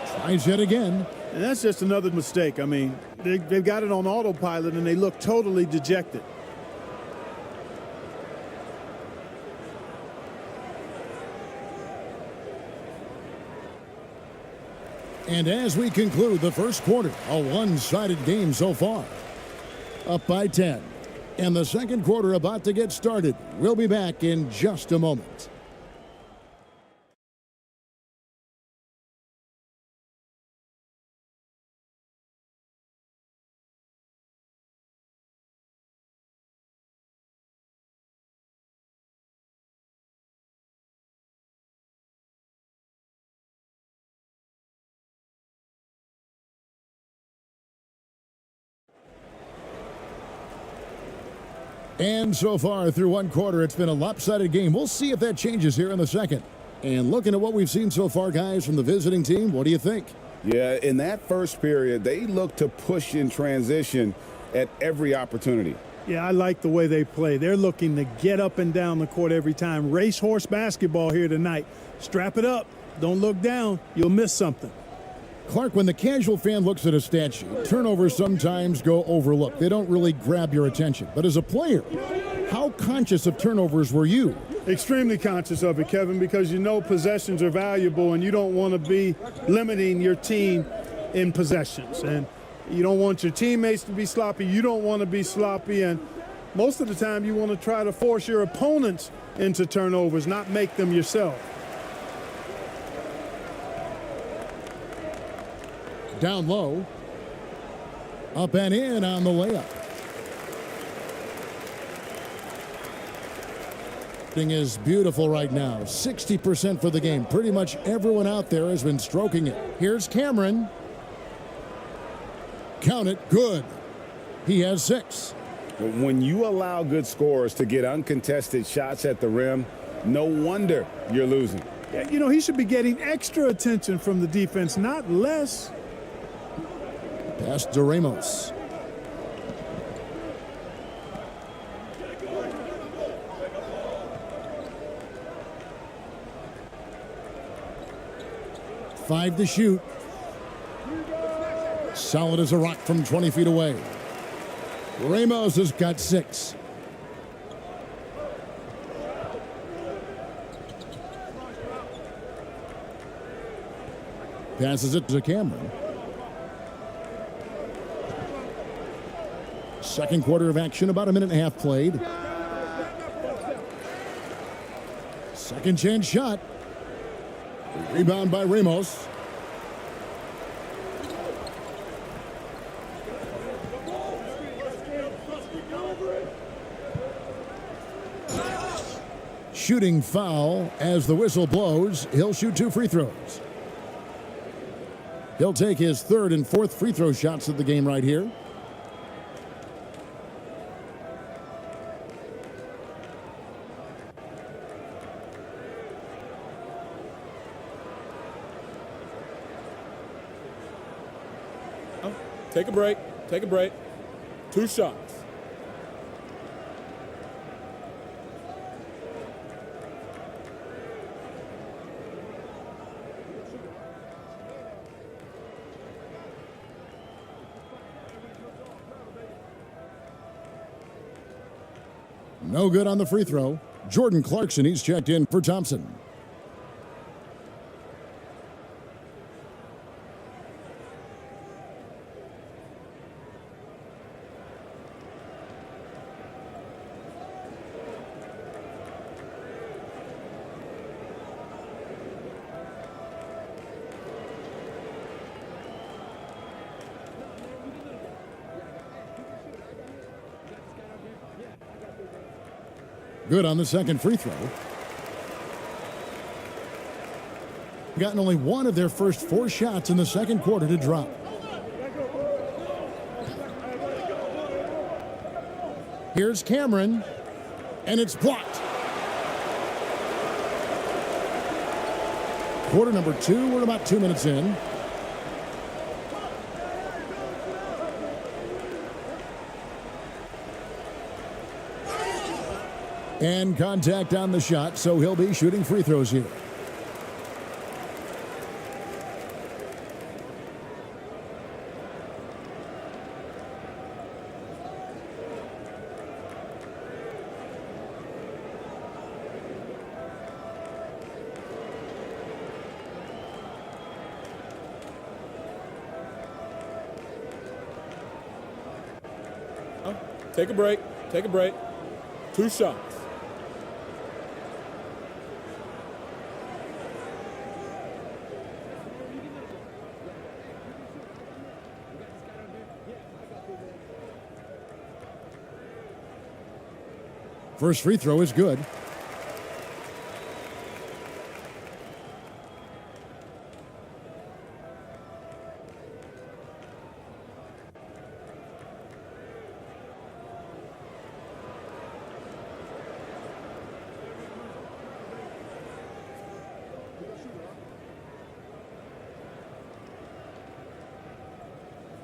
J: Tries yet again.
I: And that's just another mistake. I mean, they've got it on autopilot, and they look totally dejected.
J: And as we conclude the first quarter, a one-sided game so far. Up by 10. And the second quarter about to get started. We'll be back in just a moment. And so far through one quarter, it's been a lopsided game. We'll see if that changes here in the second. And looking at what we've seen so far, guys, from the visiting team, what do you think?
L: Yeah, in that first period, they look to push in transition at every opportunity.
I: Yeah, I like the way they play. They're looking to get up and down the court every time. Racehorse basketball here tonight. Strap it up. Don't look down. You'll miss something.
J: Clark, when the casual fan looks at a stat sheet, turnovers sometimes go overlooked. They don't really grab your attention. But as a player, how conscious of turnovers were you?
I: Extremely conscious of it, Kevin, because you know possessions are valuable and you don't want to be limiting your team in possessions. And you don't want your teammates to be sloppy. You don't want to be sloppy. And most of the time you want to try to force your opponents into turnovers, not make them yourself.
J: Down low. Up and in on the layup. Thing is beautiful right now. 60% for the game. Pretty much everyone out there has been stroking it. Here's Cameron. Count it. Good. He has 6.
L: When you allow good scorers to get uncontested shots at the rim, no wonder you're losing.
I: Yeah, you know, he should be getting extra attention from the defense, not less.
J: Pass to Ramos. Five to shoot. Solid as a rock from 20 feet away. Ramos has got 6. Passes it to Cameron. Second quarter of action, about a minute and a half played. Second chance shot. Rebound by Ramos. Shooting foul as the whistle blows. He'll shoot 2 free throws. He'll take his 3rd and 4th free throw shots of the game right here.
C: Take a break. Take a break. 2 shots.
J: No good on the free throw. Jordan Clarkson, he's checked in for Thompson. Good on the second free throw. Gotten only one of their first 4 shots in the second quarter to drop. Here's Cameron, and it's blocked. Quarter number 2, we're about 2 minutes in. And contact on the shot, so he'll be shooting free throws here.
C: Take a break. Take a break. 2 shots.
J: First free throw is good.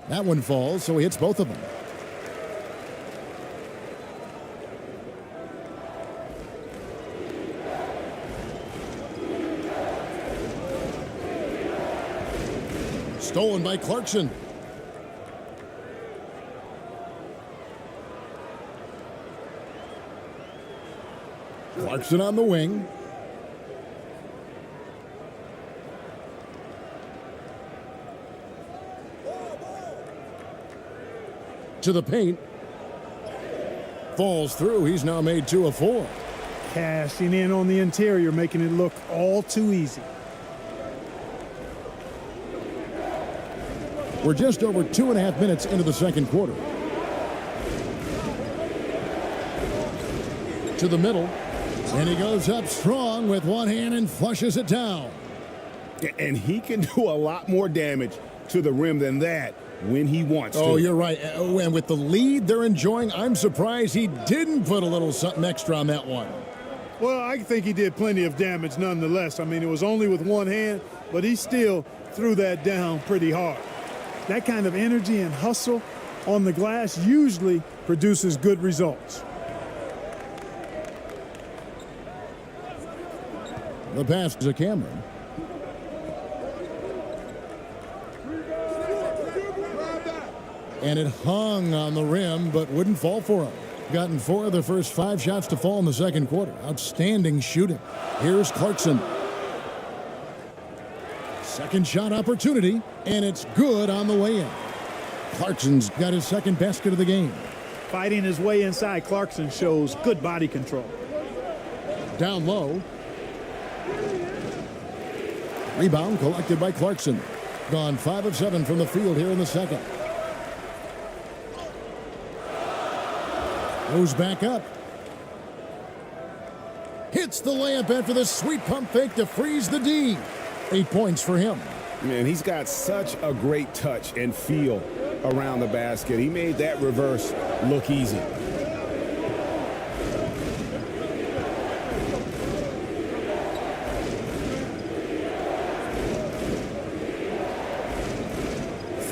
J: That one falls, so he hits both of them. Stolen by Clarkson. Clarkson on the wing. To the paint. Falls through. He's now made 2 of 4.
I: Cashing in on the interior, making it look all too easy.
J: We're just over 2.5 minutes into the second quarter. To the middle. And he goes up strong with one hand and flushes it down.
L: And he can do a lot more damage to the rim than that when he wants to.
J: Oh, you're right. And with the lead they're enjoying, I'm surprised he didn't put a little something extra on that one.
I: Well, I think he did plenty of damage nonetheless. I mean, it was only with one hand, but he still threw that down pretty hard. That kind of energy and hustle on the glass usually produces good results.
J: The pass to Cameron. And it hung on the rim, but wouldn't fall for him. Gotten 4 of the first 5 shots to fall in the second quarter. Outstanding shooting. Here's Clarkson. Second shot opportunity, and it's good on the way in. Clarkson's got his second basket of the game.
I: Fighting his way inside, Clarkson shows good body control.
J: Down low. Rebound collected by Clarkson. Gone 5 of 7 from the field here in the second. Goes back up. Hits the layup after the sweet pump fake to freeze the D. 8 points for him.
L: Man, he's got such a great touch and feel around the basket. He made that reverse look easy.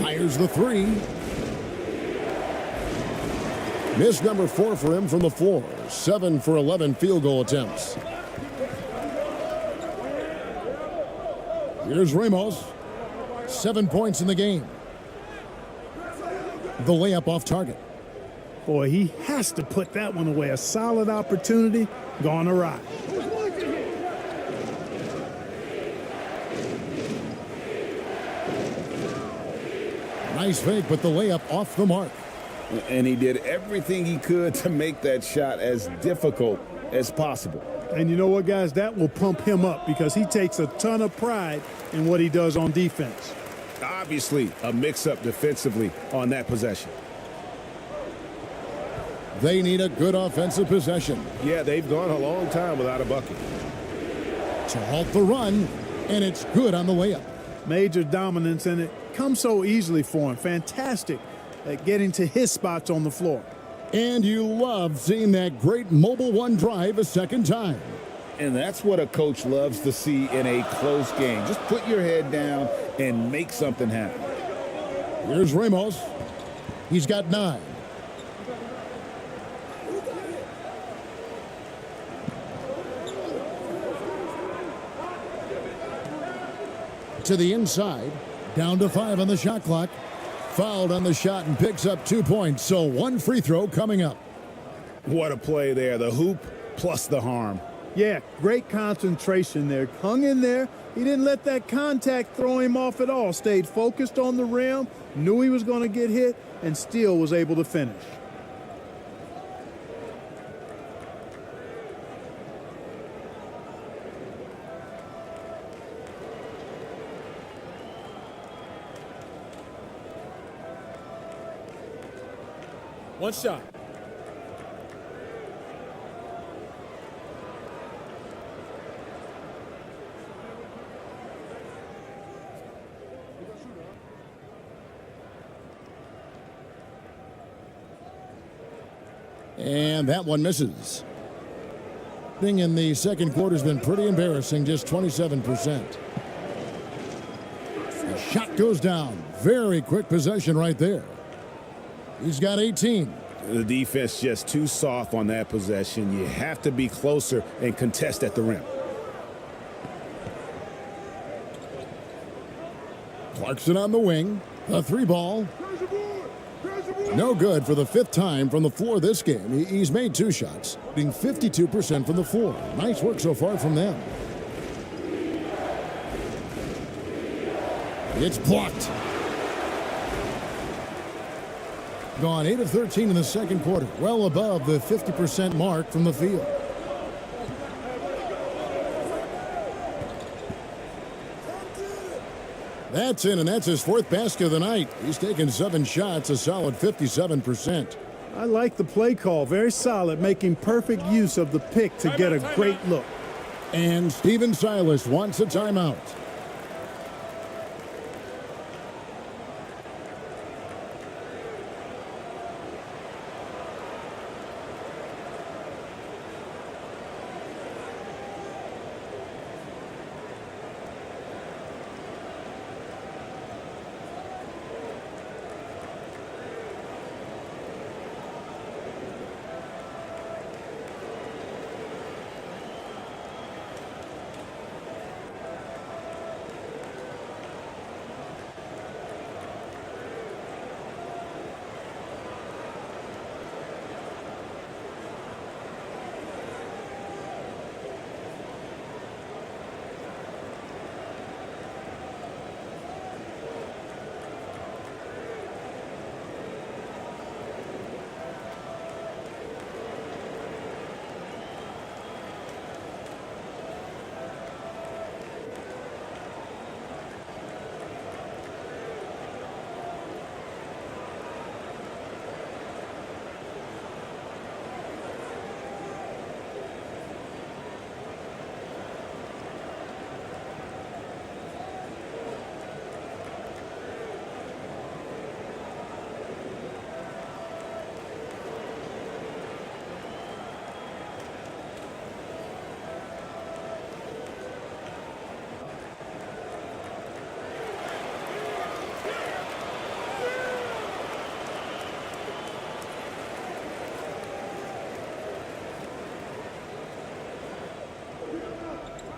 J: Fires the 3. Miss number 4 for him from the floor. 7 for 11 field goal attempts. Here's Ramos. 7 points in the game. The layup off target.
I: Boy, he has to put that one away. A solid opportunity, gone awry.
J: Nice fake, but the layup off the mark.
L: And he did everything he could to make that shot as difficult as possible.
I: And you know what, guys? That will pump him up because he takes a ton of pride in what he does on defense.
L: Obviously, a mix-up defensively on that possession.
J: They need a good offensive possession
K: Yeah, they've gone a long time without a bucket.
J: to halt the run, and it's good on the layup.
I: Major dominance, and it comes so easily for him. Fantastic at getting to his spots on the floor.
J: And you love seeing that great mobile one drive a second time.
L: And that's what a coach loves to see in a close game. Just put your head down and make something happen.
J: Here's Ramos. He's got 9. To the inside, down to 5 on the shot clock. Fouled on the shot and picks up 2 points, so 1 free throw coming up.
L: What a play there. The hoop plus the harm.
I: Yeah, great concentration there. Hung in there. He didn't let that contact throw him off at all. Stayed focused on the rim, knew he was going to get hit, and still was able to finish.
C: One shot.
J: And that one misses. Thing in the second quarter has been pretty embarrassing, just 27%. The shot goes down. Very quick possession right there. He's got 18.
L: The defense just too soft on that possession. You have to be closer and contest at the rim.
J: Clarkson on the wing. A 3 ball. No good for the 5th time from the floor this game. He's made 2 shots, being 52% from the floor. Nice work so far from them. It's blocked. Gone 8 of 13 in the second quarter, well above the 50% mark from the field. That's in, and that's his 4th basket of the night. He's taken 7 shots, a solid 57%.
I: I like the play call. Very solid, making perfect use of the pick to get a great look.
J: And Steven Silas wants a timeout.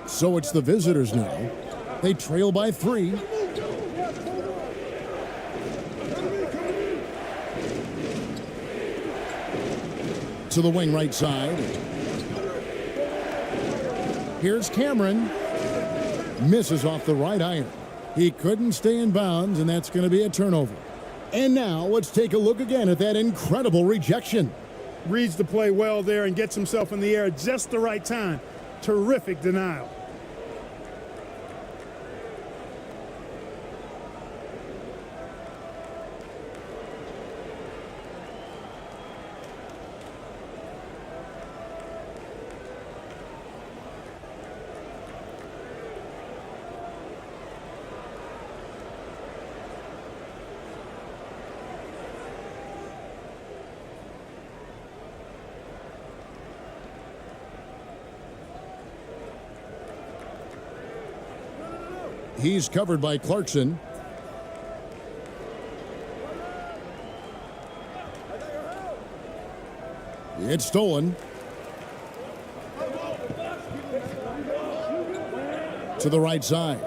J: So it's the visitors now. They trail by 3. To the wing right side. Here's Cameron. Misses off the right iron. He couldn't stay in bounds, and that's going to be a turnover. And now let's take a look again at that incredible rejection.
I: Reads the play well there and gets himself in the air at just the right time. Terrific denial.
J: He's covered by Clarkson. It's stolen. To the right side.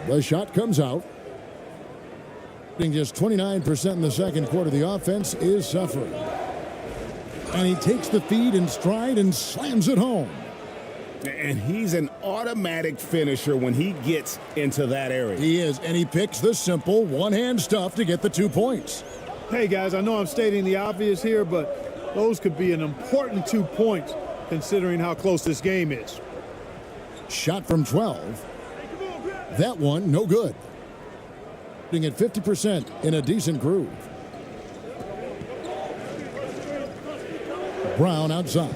J: The shot comes out. Just 29% in the second quarter. The offense is suffering. And he takes the feed in stride and slams it home.
L: And he's an automatic finisher when he gets into that area.
J: He is, and he picks the simple one-hand stuff to get the 2 points.
I: Hey, guys, I know I'm stating the obvious here, but those could be an important 2 points considering how close this game is.
J: Shot from 12. That one, no good. At 50% in a decent groove. Brown outside.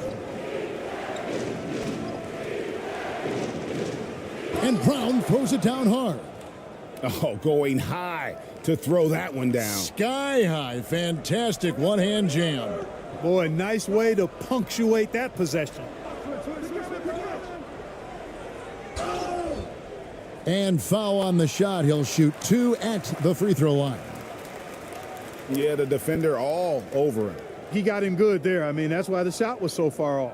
J: And Brown throws it down hard.
L: Oh, going high to throw that one down.
J: Sky high. Fantastic one-hand jam.
I: Boy, nice way to punctuate that possession.
J: And foul on the shot. He'll shoot 2 at the free throw line.
L: Yeah, the defender all over him.
I: He got him good there. I mean, that's why the shot was so far off.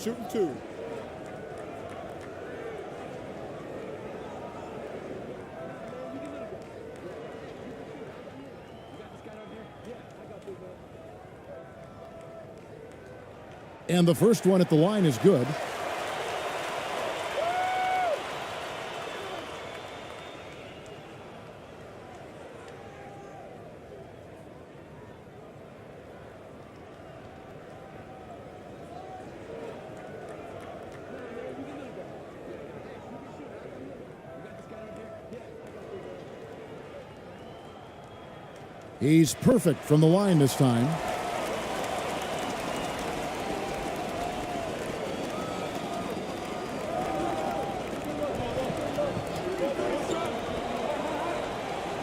D: Shooting 2.
J: And the first one at the line is good. He's perfect from the line this time.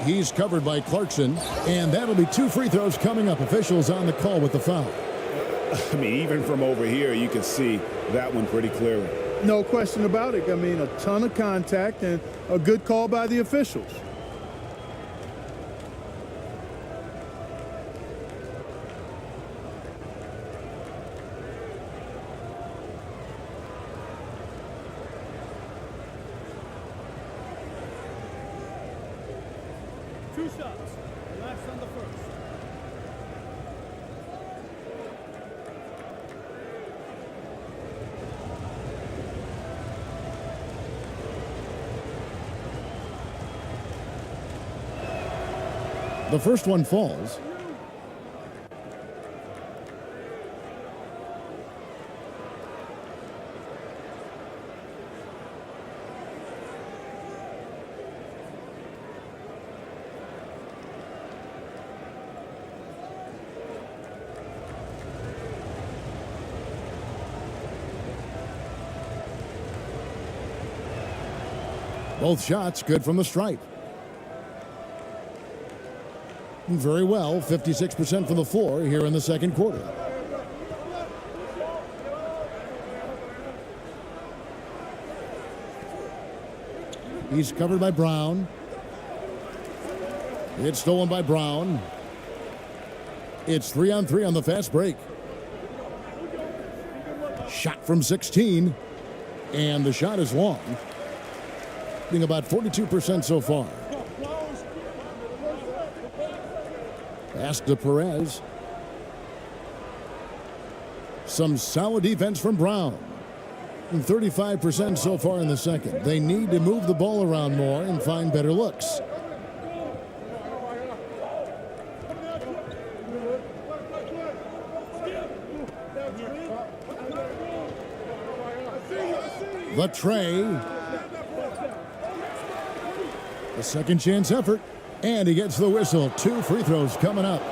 J: He's covered by Clarkson, and that'll be 2 free throws coming up. Officials on the call with the foul.
L: I mean, even from over here, you can see that one pretty clearly.
I: No question about it. I mean, a ton of contact and a good call by the officials.
J: The first one falls. Both shots good from the stripe. Very well, 56% from the floor here in the second quarter. He's covered by Brown. It's stolen by Brown. It's 3-on-3 on the fast break. Shot from 16. And the shot is long. Being about 42% so far. Pass to Perez. Some solid defense from Brown. And 35% so far in the second. They need to move the ball around more and find better looks. The tray. A second chance effort. And he gets the whistle. 2 free throws coming up.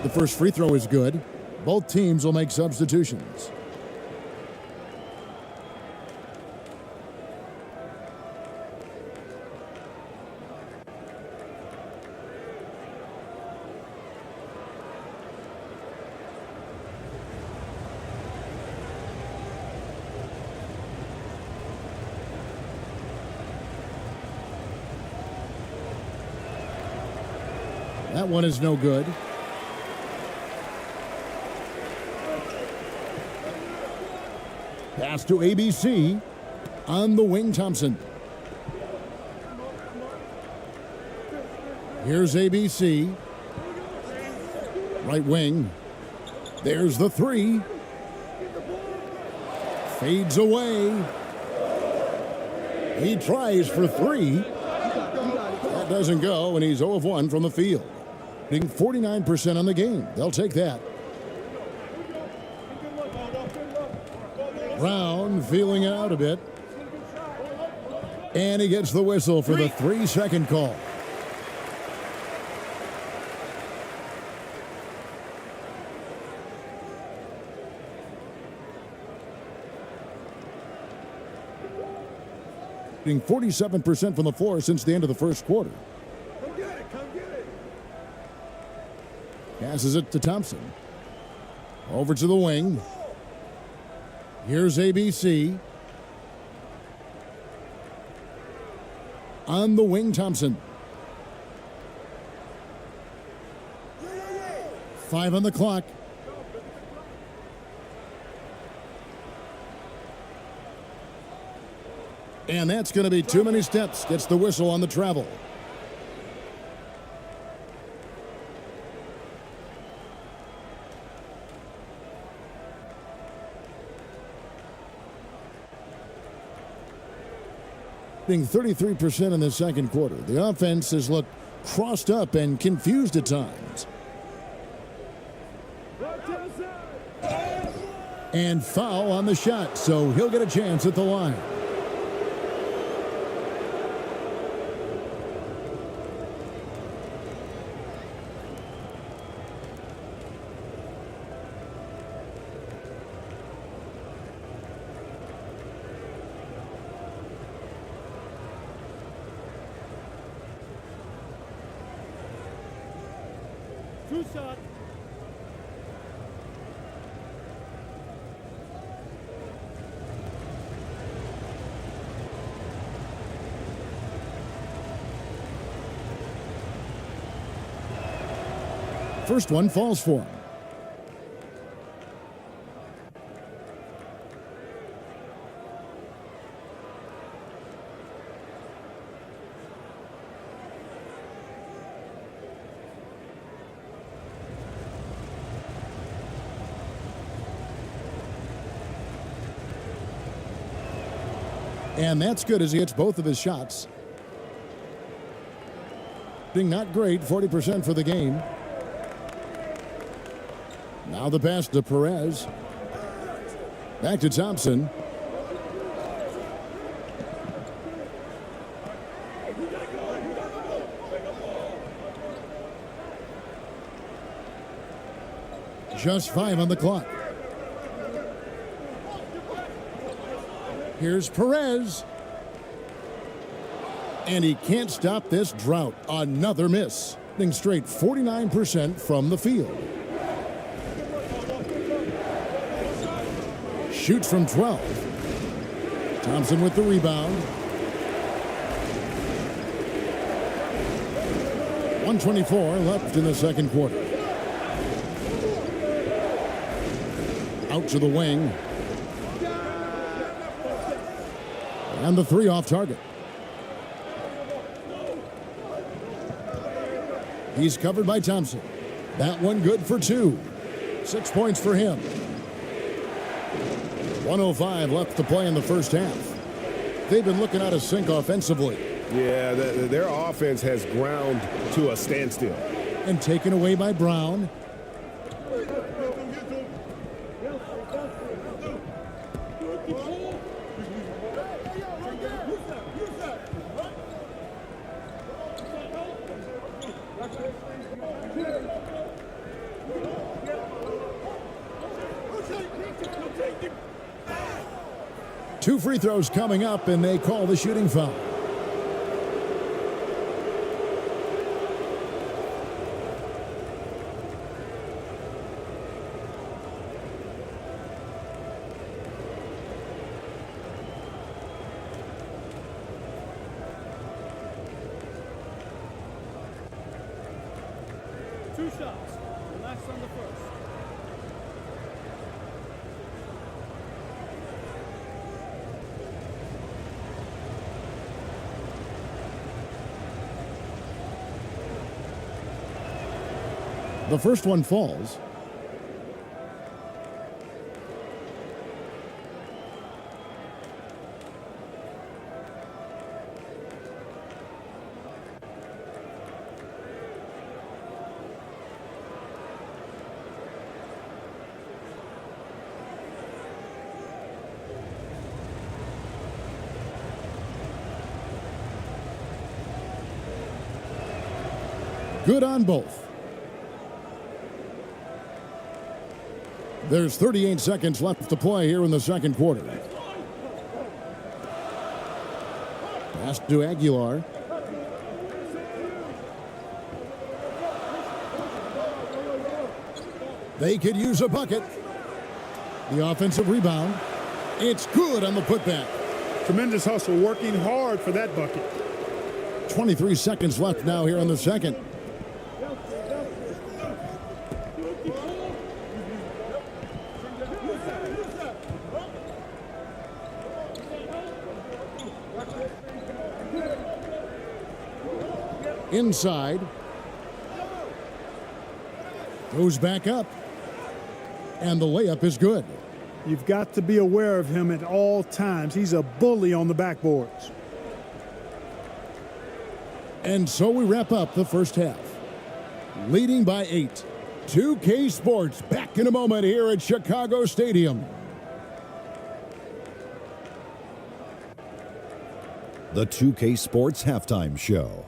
J: The first free throw is good. Both teams will make substitutions. That one is no good. Pass to ABC. On the wing, Thompson. Here's ABC. Right wing. There's the three. Fades away. He tries for three. That doesn't go, and he's 0 of 1 from the field. Being 49% on the game. They'll take that. Brown feeling it out a bit. And he gets the whistle for the 3-second call. Being 47% from the floor since the end of the first quarter.
D: Come get it, come get it.
J: Passes it to Thompson. Over to the wing. Here's ABC. On the wing, Thompson. 5 on the clock. And that's going to be too many steps. Gets the whistle on the travel. Being 33% in the second quarter. The offense has looked crossed up and confused at times. And foul on the shot, so he'll get a chance at the line. First one falls for him. And that's good as he hits both of his shots. Being not great, 40% for the game. Now the pass to Perez. Back to Thompson. Just 5 on the clock. Here's Perez. And he can't stop this drought. Another miss. Hitting straight 49% from the field. Shoots from 12. Thompson with the rebound. 1:24 left in the second quarter. Out to the wing. And the 3 off target. He's covered by Thompson. That one good for 2. 6 points for him. 1:05 left to play in the first half. They've been looking out of sync offensively.
K: Yeah, their offense has ground to a standstill.
J: And taken away by Brown. Two free throws coming up, and they call the shooting foul.
M: Two shots. Relax on the first.
J: The first one falls. Good on both. There's 38 seconds left to play here in the second quarter. Pass to Aguilar. They could use a bucket. The offensive rebound. It's good on the putback.
I: Tremendous hustle, working hard for that bucket.
J: 23 seconds left now here in the second. Inside. Goes back up. And the layup is good.
I: You've got to be aware of him at all times. He's a bully on the backboards.
J: And so we wrap up the first half. Leading by 8. 2K Sports back in a moment here at Chicago Stadium.
F: The 2K Sports Halftime Show.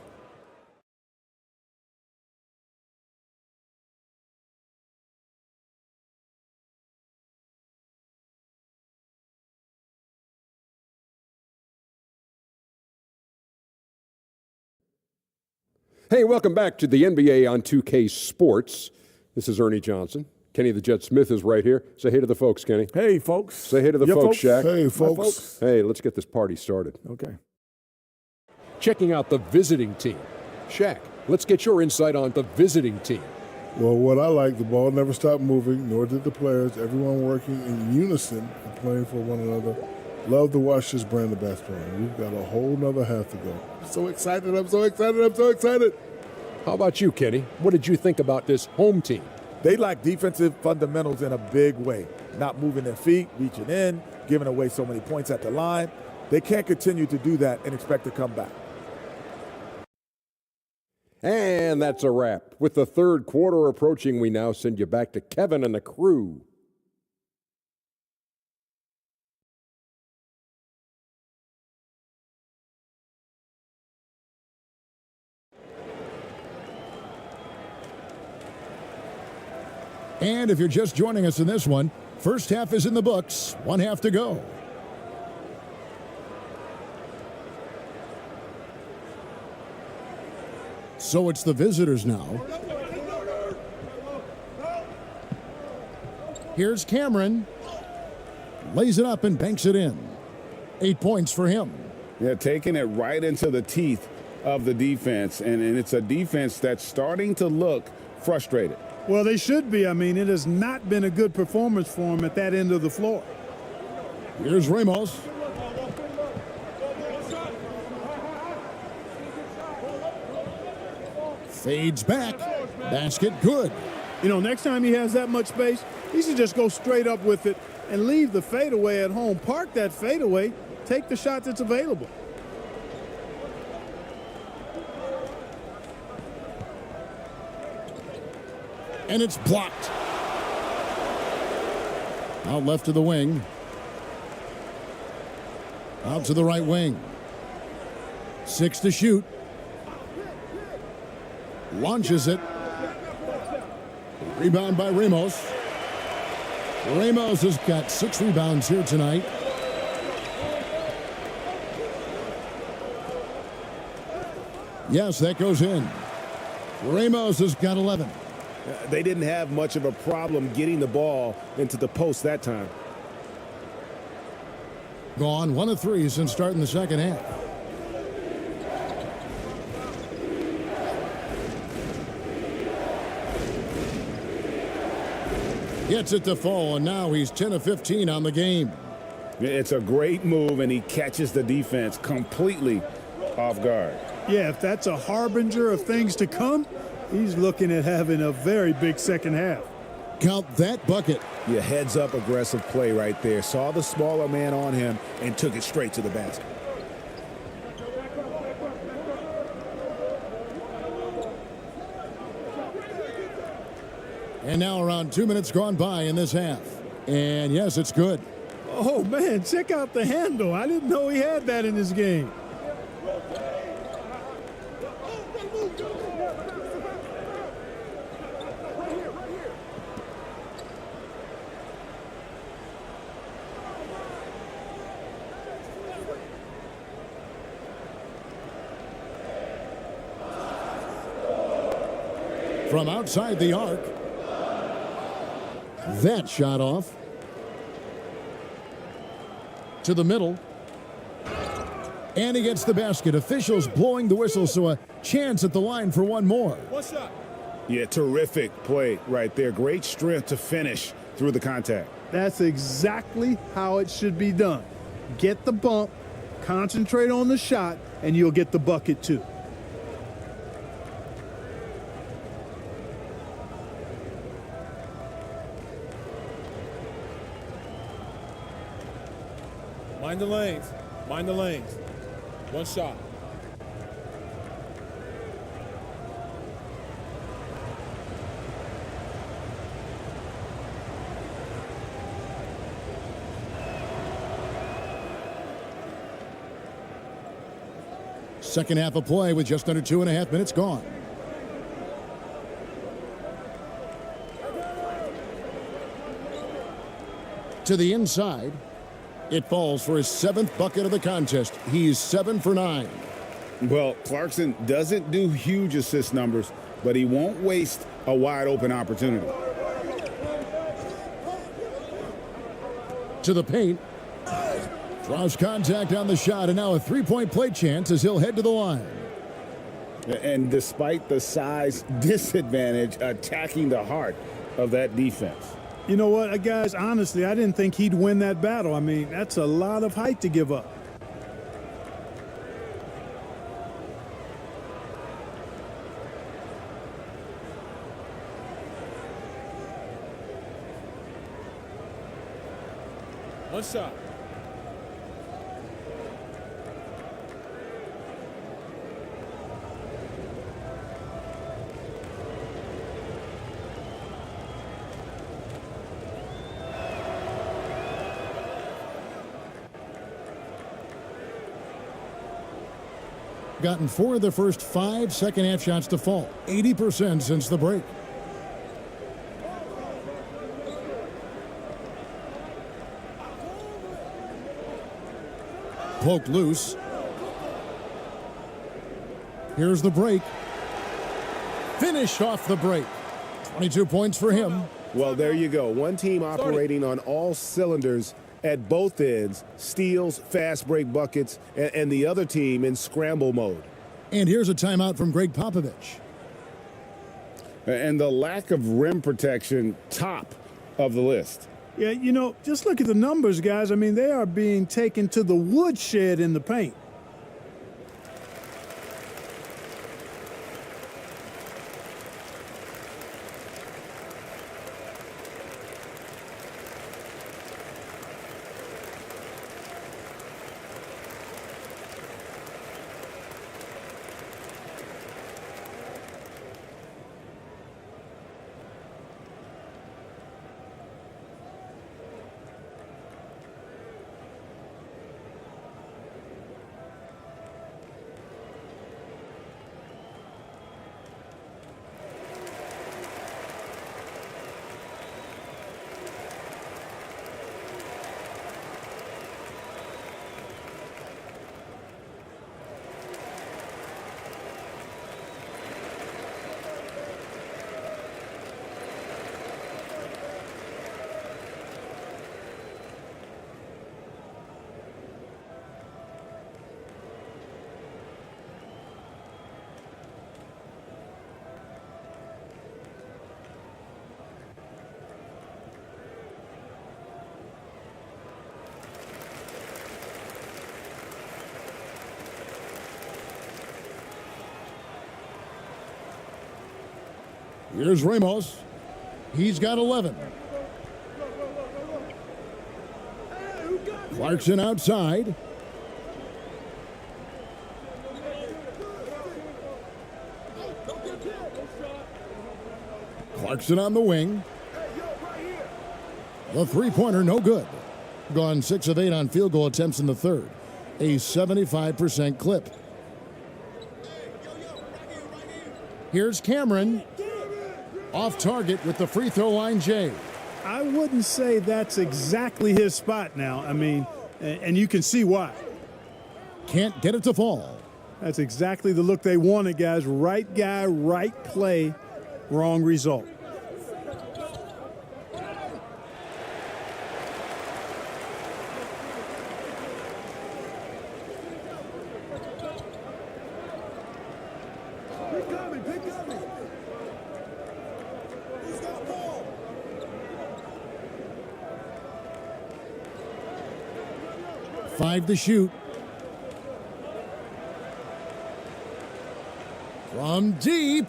G: Hey, welcome back to the NBA on 2K Sports. This is Ernie Johnson. Kenny the Jet Smith is right here. Say hey to the folks, Kenny.
D: Hey, folks.
G: Say hey to the folks, Shaq.
H: Hey,
D: Hi,
H: folks.
G: Hey, let's get this party started.
D: Okay.
G: Checking out the visiting team. Shaq, let's get your insight on the visiting team.
H: Well, what I like, the ball never stopped moving, nor did the players. Everyone working in unison and playing for one another. Love to watch this brand of basketball. We've got a whole nother half to go. I'm so excited. I'm so excited. I'm so excited.
G: How about you, Kenny? What did you think about this home team?
D: They lack defensive fundamentals in a big way. Not moving their feet, reaching in, giving away so many points at the line. They can't continue to do that and expect to come back.
G: And that's a wrap. With the third quarter approaching, we now send you back to Kevin and the crew.
J: And if you're just joining us in this one, first half is in the books, one half to go. So it's the visitors now. Here's Cameron. Lays it up and banks it in. 8 points for him.
L: Yeah, taking it right into the teeth of the defense. And it's a defense that's starting to look frustrated.
I: Well, they should be. I mean, it has not been a good performance for them at that end of the floor.
J: Here's Ramos. Fades back. Basket good.
I: You know, next time he has that much space, he should just go straight up with it and leave the fadeaway at home. Park that fadeaway. Take the shot that's available.
J: And it's blocked. Out left to the wing. Out to the right wing. 6 to shoot. Launches it. Rebound by Ramos. Ramos has got 6 rebounds here tonight. Yes, that goes in. Ramos has got 11.
K: They didn't have much of a problem getting the ball into the post that time.
J: Gone 1 of 3 since starting the second half. Gets it to fall, and now he's 10 of 15 on the game.
L: It's a great move, and he catches the defense completely off guard.
I: Yeah, if that's a harbinger of things to come, he's looking at having a very big second half.
J: Count that bucket.
K: Yeah, heads up aggressive play right there. Saw the smaller man on him and took it straight to the basket.
J: And now around 2 minutes gone by in this half. And yes, it's good.
I: Oh, man, check out the handle. I didn't know he had that in his game.
J: From outside the arc. That shot off. To the middle. And he gets the basket. Officials blowing the whistle, so a chance at the line for one more.
K: One shot.
L: Yeah, terrific play right there. Great strength to finish through the contact.
I: That's exactly how it should be done. Get the bump, concentrate on the shot, and you'll get the bucket too.
M: Mind the lanes. Mind the lanes. One shot.
J: Second half of play with just under 2.5 minutes gone. To the inside. It falls for his 7th bucket of the contest. He's 7 for 9.
L: Well, Clarkson doesn't do huge assist numbers, but he won't waste a wide open opportunity.
J: To the paint. Draws contact on the shot, and now a 3-point play chance as he'll head to the line.
L: And despite the size disadvantage, attacking the heart of that defense.
I: You know what, guys, honestly, I didn't think he'd win that battle. I mean, that's a lot of height to give up.
M: One shot.
J: gotten 4 of the first 5 second-half shots to fall, 80% since the break. Poked loose. Here's the break. Finish off the break. 22 points for him.
K: Well, there you go. One team operating on all cylinders at both ends, steals, fast break buckets, and the other team in scramble mode.
J: And here's a timeout from Greg Popovich.
L: And the lack of rim protection, top of the list.
I: Yeah, you know, just look at the numbers, guys. I mean, they are being taken to the woodshed in the paint.
J: Here's Ramos. He's got 11. Clarkson outside. Clarkson on the wing. The three-pointer, no good. Gone 6 of 8 on field goal attempts in the third. A 75% clip. Here's Cameron. Off target with the free throw line, Jay.
I: I wouldn't say that's exactly his spot now. I mean, and you can see why.
J: Can't get it to fall.
I: That's exactly the look they wanted, guys. Right guy, right play, wrong result.
J: Five to shoot. From deep.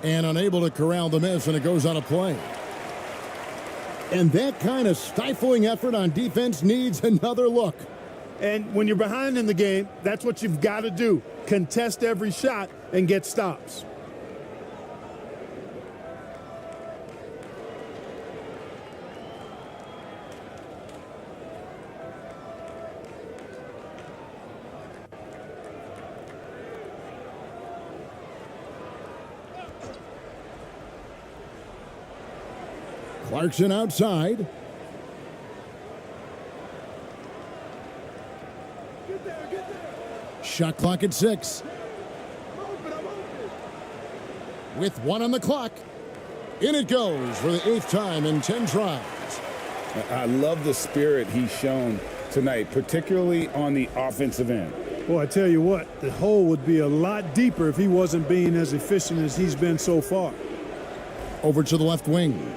J: And unable to corral the miss, and it goes on a play. And that kind of stifling effort on defense needs another look.
I: And when you're behind in the game, that's what you've got to do. Contest every shot and get stops.
J: Clarkson outside. Shot clock at 6. With 1 on the clock. In it goes for the 8th time in 10 tries.
L: I love the spirit he's shown tonight, particularly on the offensive end.
I: Well, I tell you what, the hole would be a lot deeper if he wasn't being as efficient as he's been so far.
J: Over to the left wing.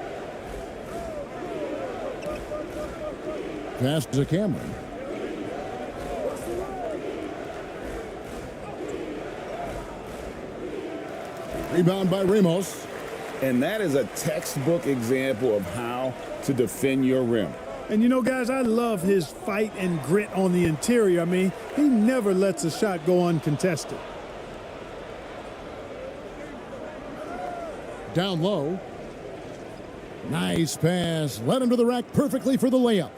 J: Pass to Cameron. Rebound by Ramos.
L: And that is a textbook example of how to defend your rim.
I: And you know, guys, I love his fight and grit on the interior. I mean, he never lets a shot go uncontested.
J: Down low. Nice pass. Led him to the rack perfectly for the layup.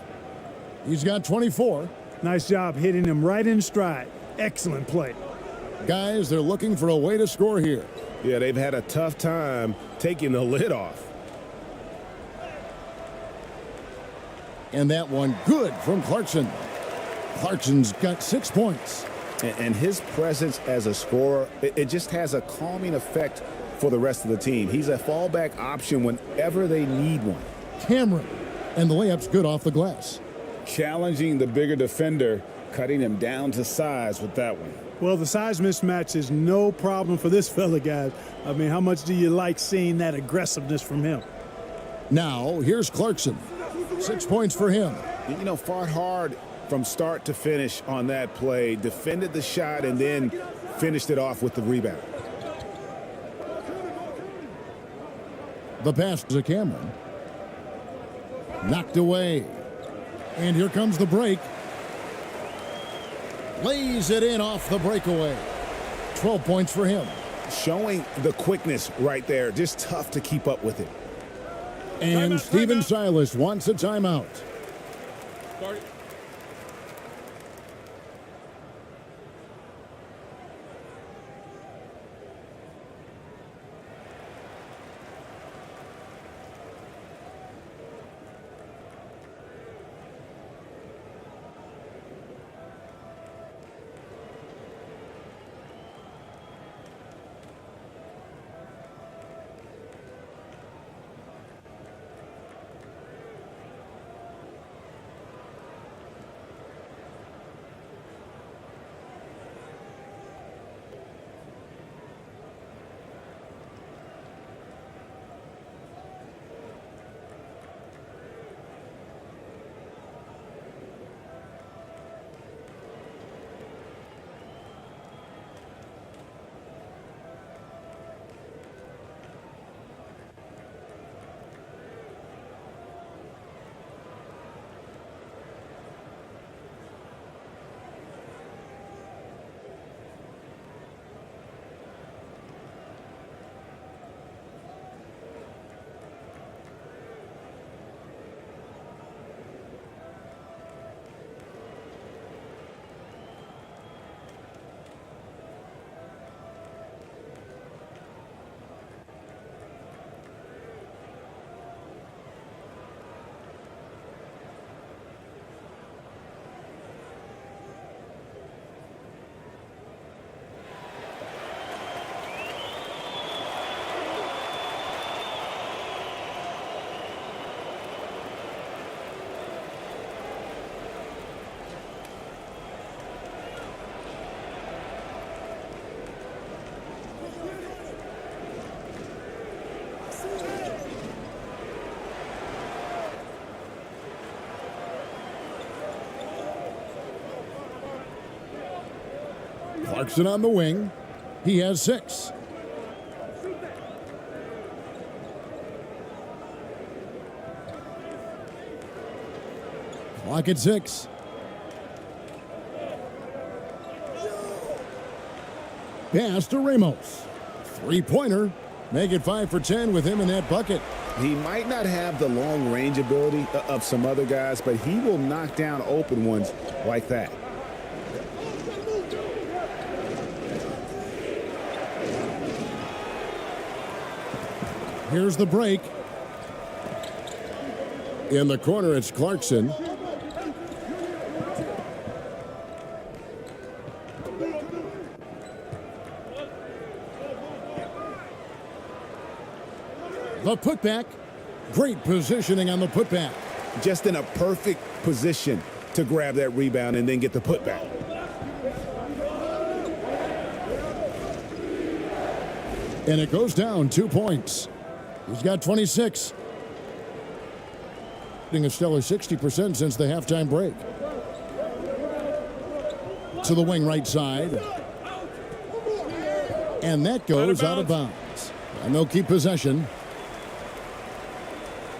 J: He's got 24.
I: Nice job hitting him right in stride. Excellent play.
J: Guys, they're looking for a way to score here.
K: Yeah, they've had a tough time taking the lid off.
J: And that one good from Clarkson. Clarkson's got 6 points.
K: And his presence as a scorer, it just has a calming effect for the rest of the team. He's a fallback option whenever they need one.
J: Cameron, and the layup's good off the glass.
L: Challenging the bigger defender, cutting him down to size with that one.
I: Well, the size mismatch is no problem for this fella, guys. I mean, how much do you like seeing that aggressiveness from him?
J: Now, here's Clarkson. 6 points for him.
K: You know, fought hard from start to finish on that play, defended the shot, and then finished it off with the rebound.
J: The pass to Cameron. Knocked away. And here comes the break. Lays it in off the breakaway. 12 points for him.
K: Showing the quickness right there. Just tough to keep up with it.
J: And Steven Silas wants a timeout. Clarkson on the wing. He has 6. Clock at 6. Pass to Ramos. 3-pointer. Make it 5 for 10 with him in that bucket.
K: He might not have the long range ability of some other guys, but he will knock down open ones like that.
J: Here's the break. In the corner, it's Clarkson. The putback. Great positioning on the putback.
K: Just in a perfect position to grab that rebound and then get the putback.
J: And it goes down 2 points. He's got 26. A stellar 60% since the halftime break. To the wing right side. And that goes out of bounds. And they'll keep possession.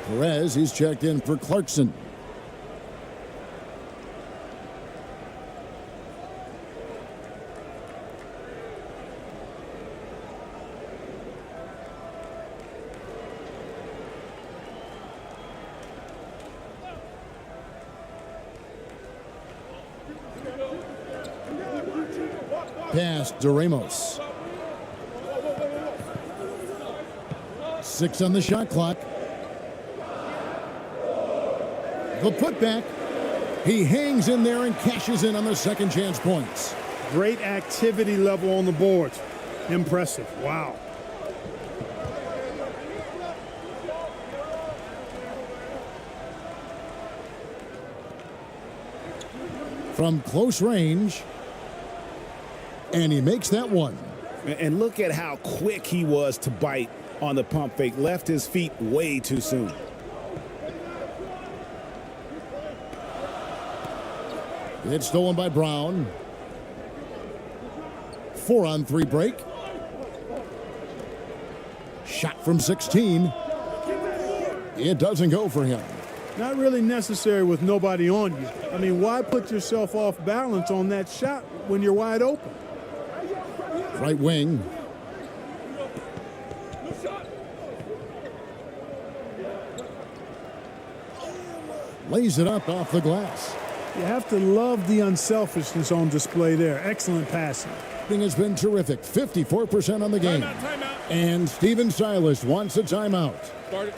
J: Perez, he's checked in for Clarkson. pass to Ramos. 6 on the shot clock. The putback. He hangs in there and cashes in on the second chance points.
I: Great activity level on the boards. Impressive. Wow.
J: From close range. And he makes that one.
K: And look at how quick he was to bite on the pump fake. Left his feet way too soon.
J: It's stolen by Brown. 4-on-3 break. Shot from 16. It doesn't go for him.
I: Not really necessary with nobody on you. I mean, why put yourself off balance on that shot when you're wide open?
J: Right wing. Lays it up off the glass.
I: You have to love the unselfishness on display there. Excellent passing.
J: Thing has been terrific. 54% on the game.
M: Timeout.
J: And Steven Silas wants a timeout.
M: Start it.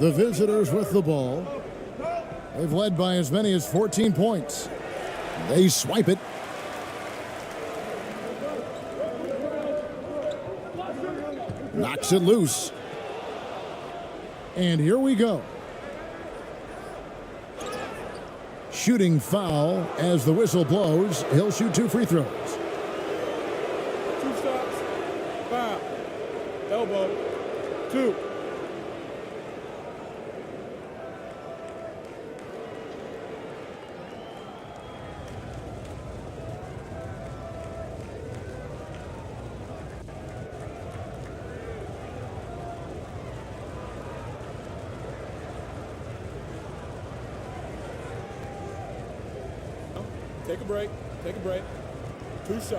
J: The visitors with the ball. They've led by as many as 14 points. They swipe it. Knocks it loose. And here we go. Shooting foul as the whistle blows. He'll shoot 2 free throws.
M: 2 shots. Foul. Elbow. 2. Take a break. Take a break. 2 shots.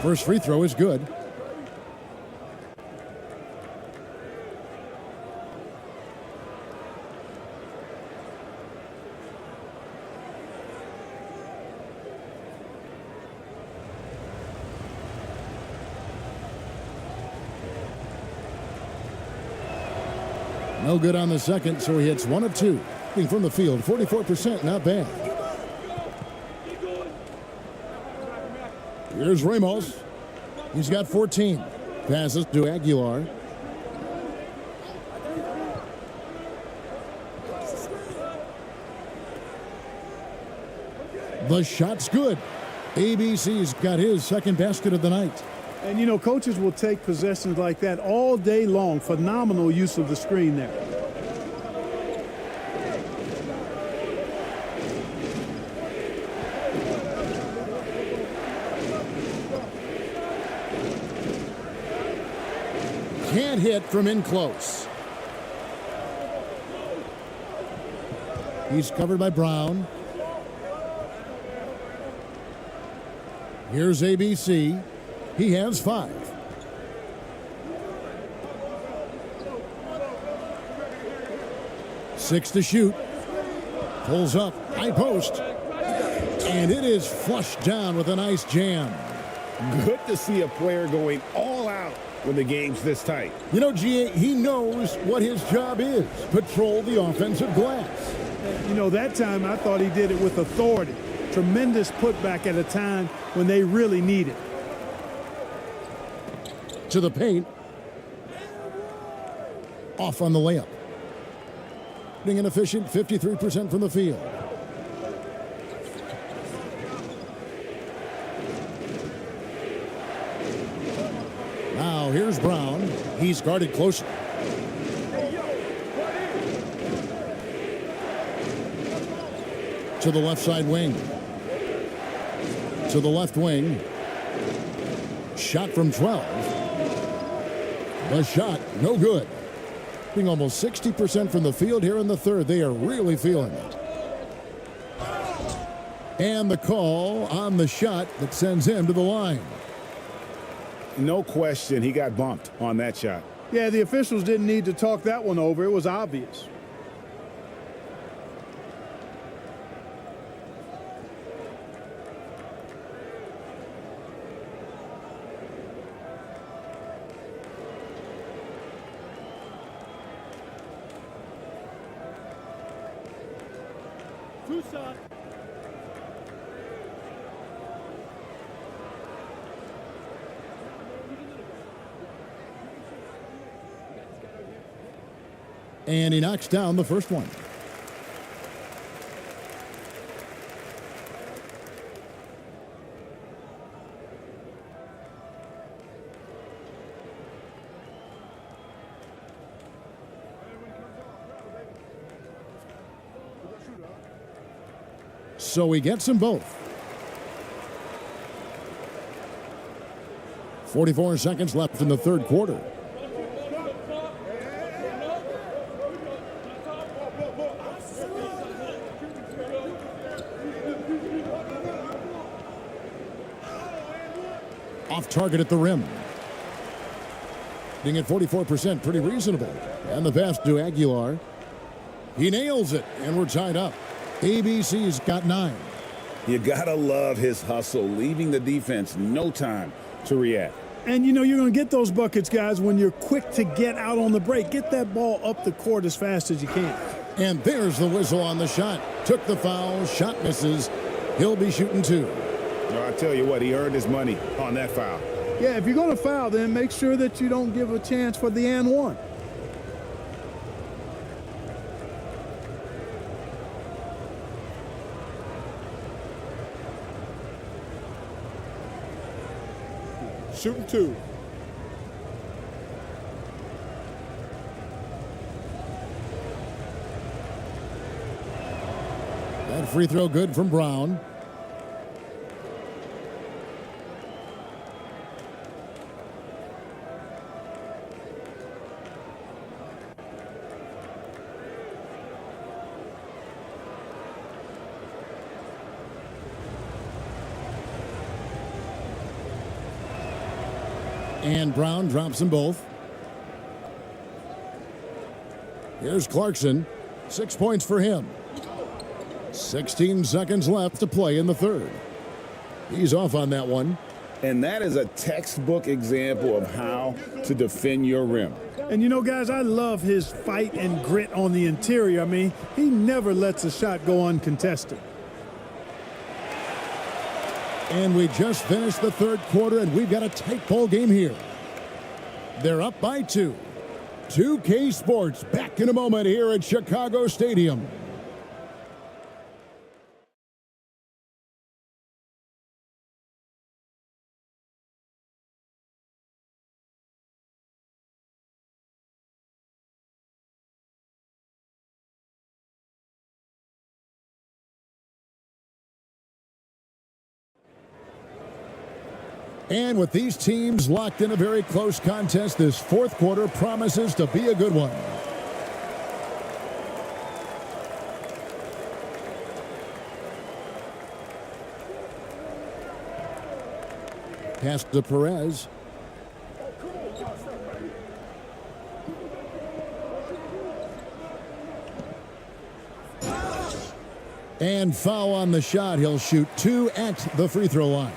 J: First free throw is good. No good on the second, so he hits 1 of 2. From the field, 44%, not bad. Here's Ramos. He's got 14. Passes to Aguilar. The shot's good. ABC's got his second basket of the night.
I: And, you know, coaches will take possessions like that all day long. Phenomenal use of the screen there.
J: Can't hit from in close. He's covered by Brown. Here's ABC. He has 5. Six to shoot. Pulls up. High post. And it is flushed down with a nice jam.
K: Good to see a player going all out when the game's this tight.
J: You know, G.A., he knows what his job is. Patrol the offensive glass.
I: You know, that time I thought he did it with authority. Tremendous putback at a time when they really need it.
J: To the paint. Off on the layup. Being an efficient 53% from the field. Now here's Brown. He's guarded close. To the left side wing. To the left wing. Shot from 12. The shot, no good. Being almost 60% from the field here in the third. They are really feeling it. And the call on the shot that sends him to the line.
K: No question, he got bumped on that shot.
I: Yeah, the officials didn't need to talk that one over. It was obvious.
J: And he knocks down the first one. So he gets them both. 44 seconds left in the third quarter. Off target at the rim. Being at 44%, pretty reasonable. And the pass to Aguilar. He nails it, and we're tied up. ABC's got 9.
L: You gotta love his hustle, leaving the defense no time to react.
I: And, you know, you're going to get those buckets, guys, when you're quick to get out on the break. Get that ball up the court as fast as you can.
J: And there's the whistle on the shot. Took the foul, shot misses. He'll be shooting 2.
K: No, I tell you what, he earned his money on that foul.
I: Yeah, if you're going to foul, then make sure that you don't give a chance for the and one.
M: Shooting 2.
J: That free throw good from Brown. And Brown drops them both. Here's Clarkson. 6 points for him. 16 seconds left to play in the third. He's off on that one.
L: And that is a textbook example of how to defend your rim.
I: And, you know, guys, I love his fight and grit on the interior. I mean, he never lets a shot go uncontested.
J: And we just finished the third quarter, and we've got a tight ball game here. They're up by 2. 2K Sports back in a moment here at Chicago Stadium. And with these teams locked in a very close contest, this fourth quarter promises to be a good one. Pass to Perez. And foul on the shot. He'll shoot 2 at the free throw line.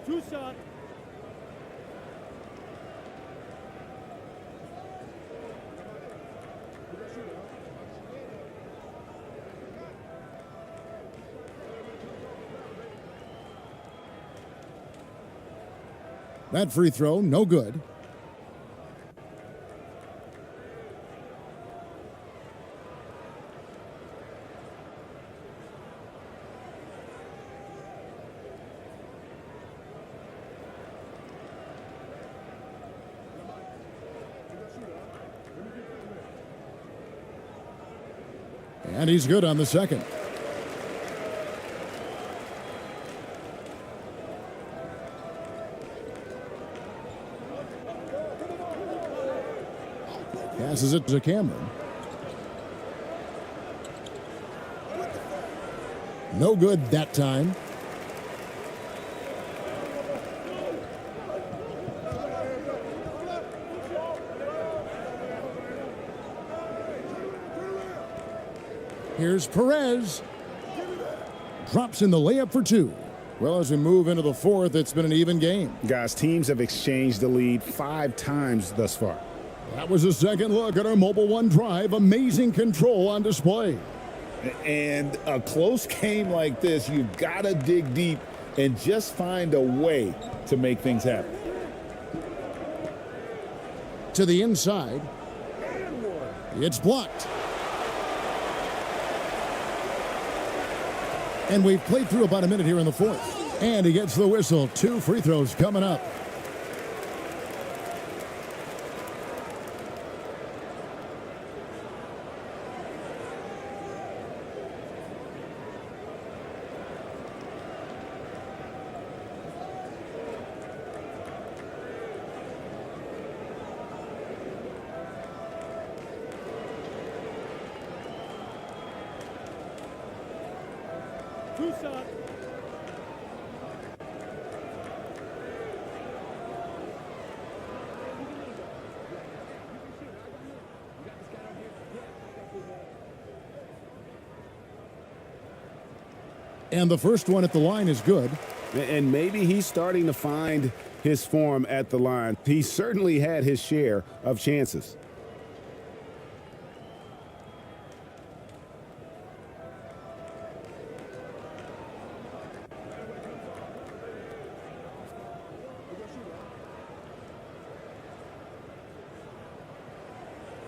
I: Two shot.
J: That free throw, no good. And he's good on the second. Passes it to Cameron. No good that time. Here's Perez. Drops in the layup for 2. Well, as we move into the fourth, it's been an even game.
K: Guys, teams have exchanged the lead 5 times thus far.
J: That was a second look at our Mobile One drive. Amazing control on display.
L: And a close game like this, you've got to dig deep and just find a way to make things happen.
J: To the inside. It's blocked. And we've played through about a minute here in the fourth. And he gets the whistle. 2 free throws coming up.
I: Two shot.
J: And the first one at the line is good.
K: And maybe he's starting to find his form at the line. He certainly had his share of chances.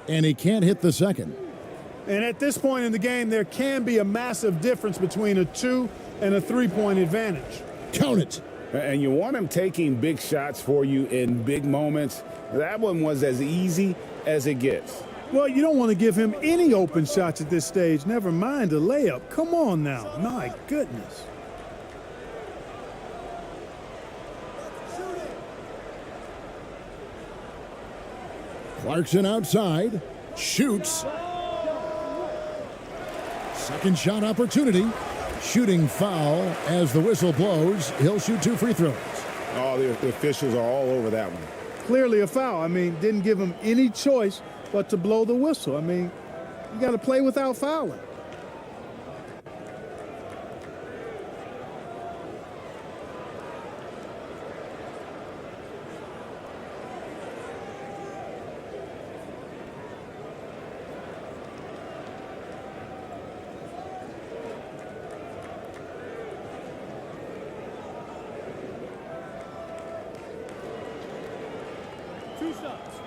J: And he can't hit the second.
I: And at this point in the game, there can be a massive difference between a 2 and a 3-point advantage.
J: Count it.
L: And you want him taking big shots for you in big moments. That one was as easy as it gets.
I: Well, you don't want to give him any open shots at this stage. Never mind a layup. Come on now. My goodness.
J: Clarkson outside. Shoots. Second shot opportunity. Shooting foul as the whistle blows. He'll shoot 2 free throws.
K: Oh, the officials are all over that one.
I: Clearly a foul. I mean, didn't give him any choice but to blow the whistle. I mean, you got to play without fouling. Two shots.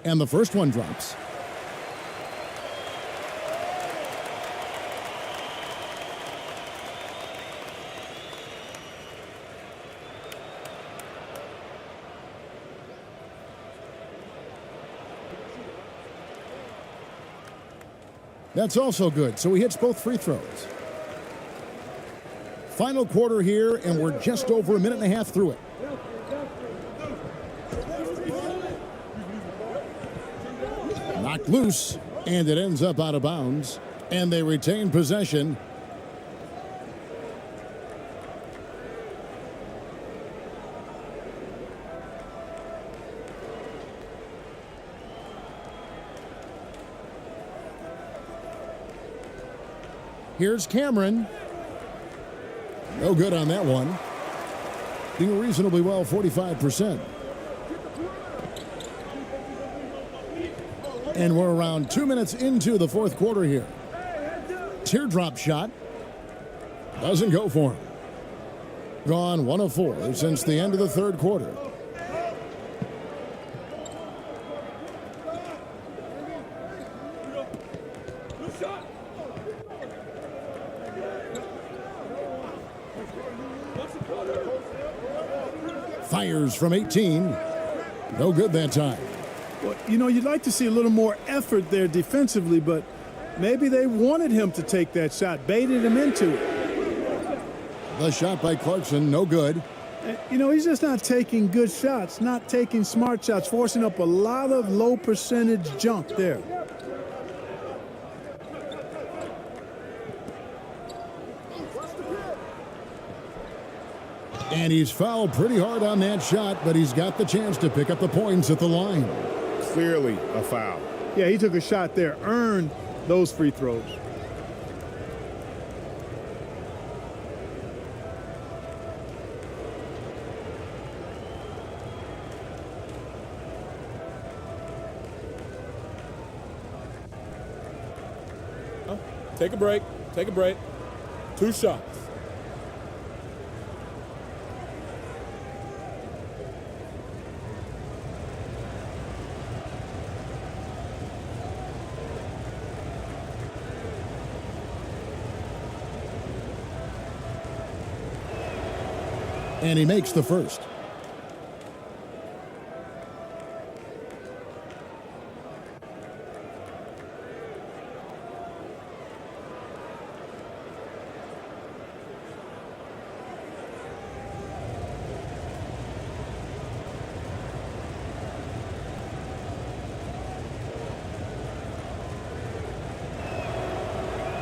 J: And the first one drops. That's also good, so he hits both free throws. Final quarter here, and we're just over a minute and a half through it. Knocked loose, and it ends up out of bounds, and they retain possession. Here's Cameron. No good on that one. Doing reasonably well, 45%. And we're around 2 minutes into the fourth quarter here. Teardrop shot. Doesn't go for him. Gone 1 of 4 since the end of the third quarter. Fires from 18. No good that time.
I: Well, you know, you'd like to see a little more effort there defensively, but maybe they wanted him to take that shot, baited him into it.
J: The shot by Clarkson, no good.
I: You know, he's just not taking good shots, not taking smart shots, forcing up a lot of low percentage junk there.
J: And he's fouled pretty hard on that shot, but he's got the chance to pick up the points at the line.
K: Clearly a foul.
I: Yeah, he took a shot there, earned those free throws.
M: Take a break. Take a break. 2 shots.
J: And he makes the first.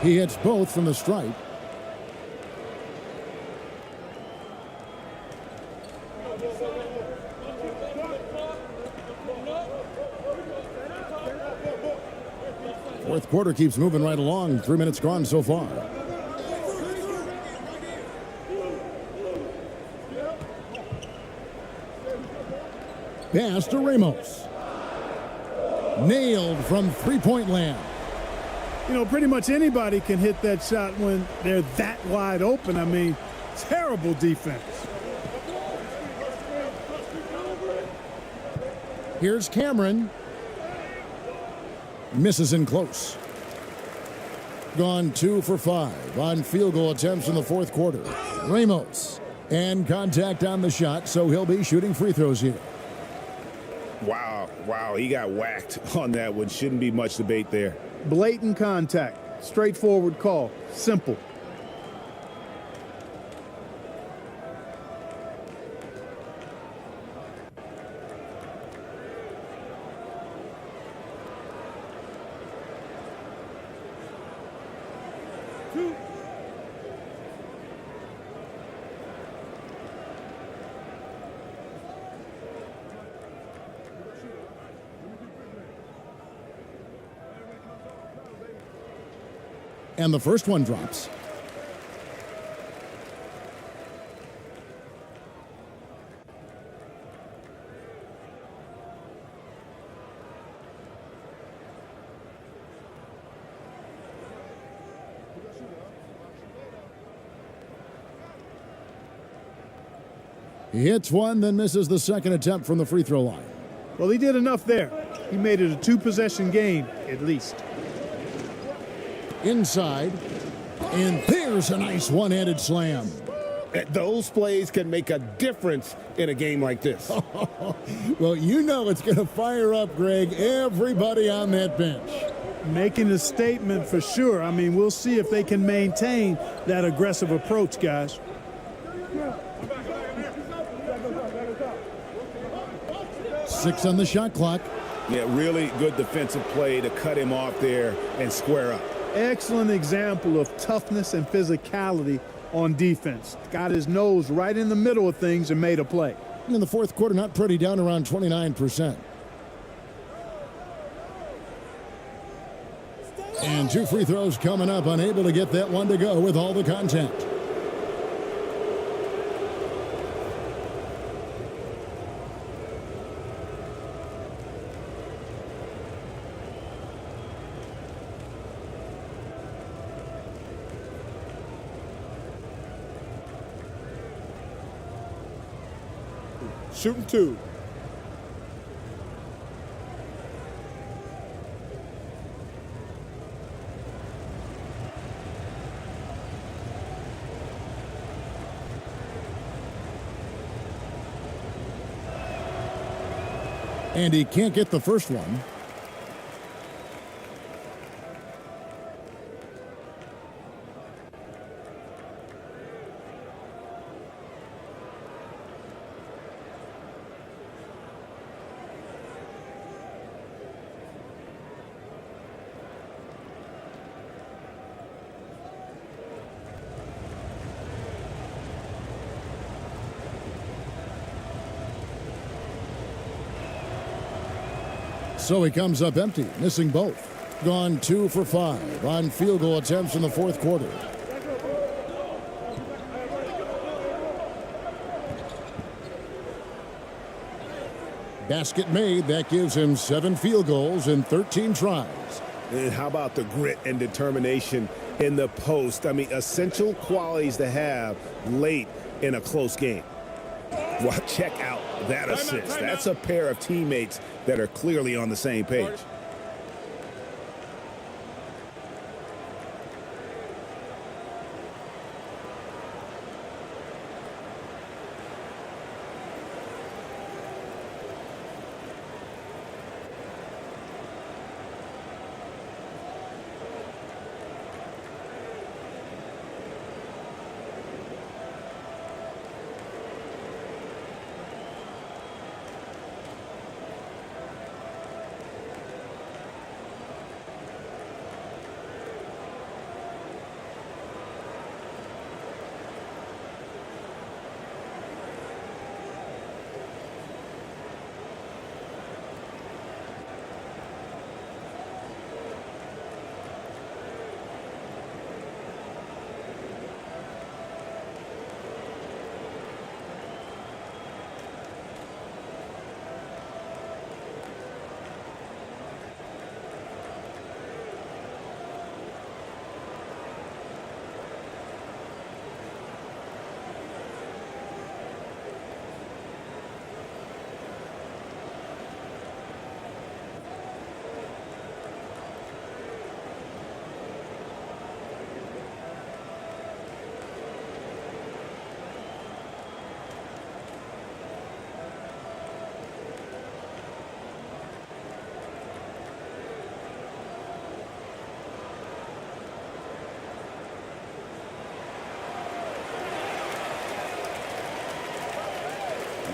J: He hits both from the stripe. Fourth quarter keeps moving right along. 3 minutes gone so far. Pass to Ramos. Nailed from three-point land.
I: You know, pretty much anybody can hit that shot when they're that wide open. I mean, terrible defense.
J: Here's Cameron. Misses in close. Gone 2 for 5 on field goal attempts in the fourth quarter. Ramos. And contact on the shot, so he'll be shooting free throws here.
K: Wow, he got whacked on that one. Shouldn't be much debate there.
I: Blatant contact. Straightforward call. Simple.
J: And the first one drops. He hits one, then misses the second attempt from the free throw line.
I: Well, he did enough there. He made it a two-possession game, at least.
J: Inside, and there's a nice one-handed slam.
K: Those plays can make a difference in a game like this.
J: Well, you know it's going to fire up, Greg, everybody on that bench.
I: Making a statement for sure. I mean, we'll see if they can maintain that aggressive approach, guys.
J: Six on the shot clock.
K: Yeah, really good defensive play to cut him off there and square up.
I: Excellent example of toughness and physicality on defense. Got his nose right in the middle of things and made a play.
J: In the fourth quarter, not pretty, down around 29%. And two free throws coming up, unable to get that one to go with all the contact.
M: Shooting two.
J: And he can't get the first one. So he comes up empty, missing both. Gone 2 for 5 on field goal attempts in the fourth quarter. Basket made. That gives him 7 field goals in 13 tries.
K: And how about the grit and determination in the post? I mean, essential qualities to have late in a close game. Well, check out that assist. That's a pair of teammates that are clearly on the same page.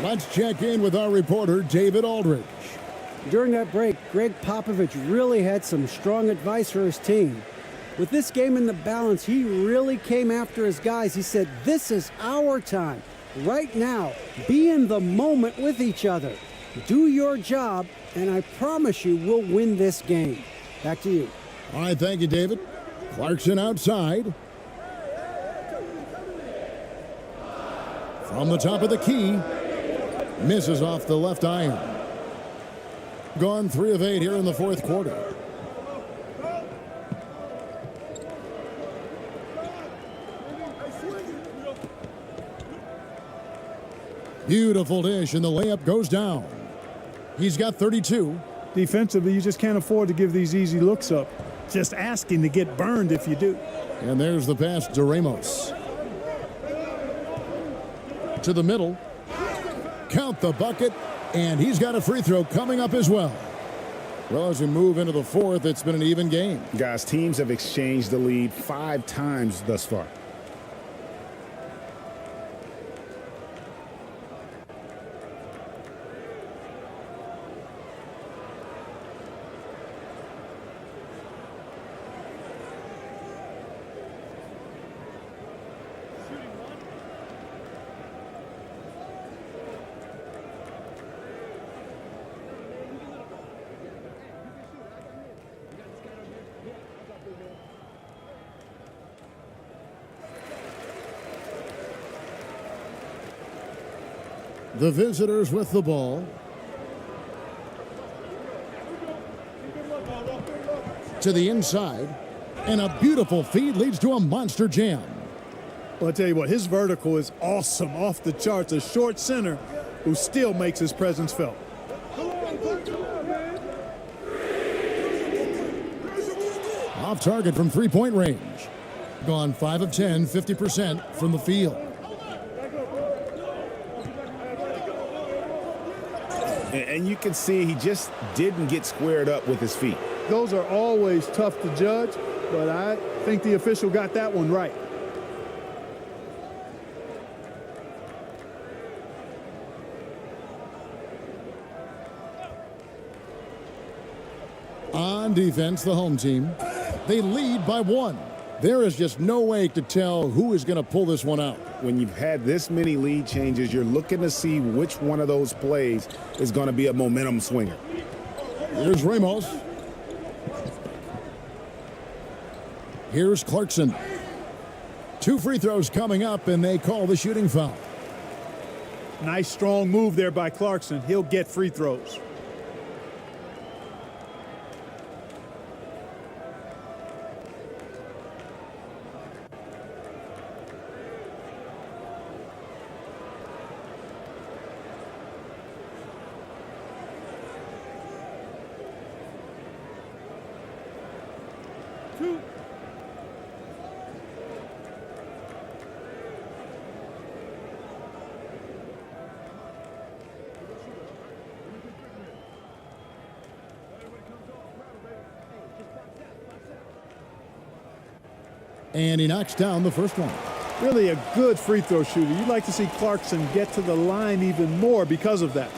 J: Let's check in with our reporter, David Aldridge.
N: During that break, Greg Popovich really had some strong advice for his team. With this game in the balance, he really came after his guys. He said, this is our time. Right now, be in the moment with each other. Do your job, and I promise you we'll win this game. Back to you.
J: All right, thank you, David. Clarkson outside. From the top of the key. Misses off the left iron. Gone 3 of 8 here in the fourth quarter. Beautiful dish, and the layup goes down. He's got 32.
I: Defensively, you just can't afford to give these easy looks up. Just asking to get burned if you do.
J: And there's the pass to Ramos. To the middle. Count the bucket, and he's got a free throw coming up as well. Well, as we move into the fourth, it's been an even game.
L: Guys, teams have exchanged the lead 5 times thus far.
J: The visitors with the ball. To the inside. And a beautiful feed leads to a monster jam.
I: Well, I tell you what, his vertical is awesome, off the charts. A short center who still makes his presence felt.
J: Off target from three-point range. Gone 5 of 10, 50% from the field.
L: And you can see he just didn't get squared up with his feet.
I: Those are always tough to judge, but I think the official got that one right.
J: On defense, the home team. They lead by 1. There is just no way to tell who is going to pull this one out.
L: When you've had this many lead changes, you're looking to see which one of those plays is going to be a momentum swinger.
J: Here's Ramos. Here's Clarkson. 2 free throws coming up, and they call the shooting foul.
I: Nice strong move there by Clarkson. He'll get free throws.
J: And he knocks down the first one.
I: Really a good free throw shooter. You'd like to see Clarkson get to the line even more because of that.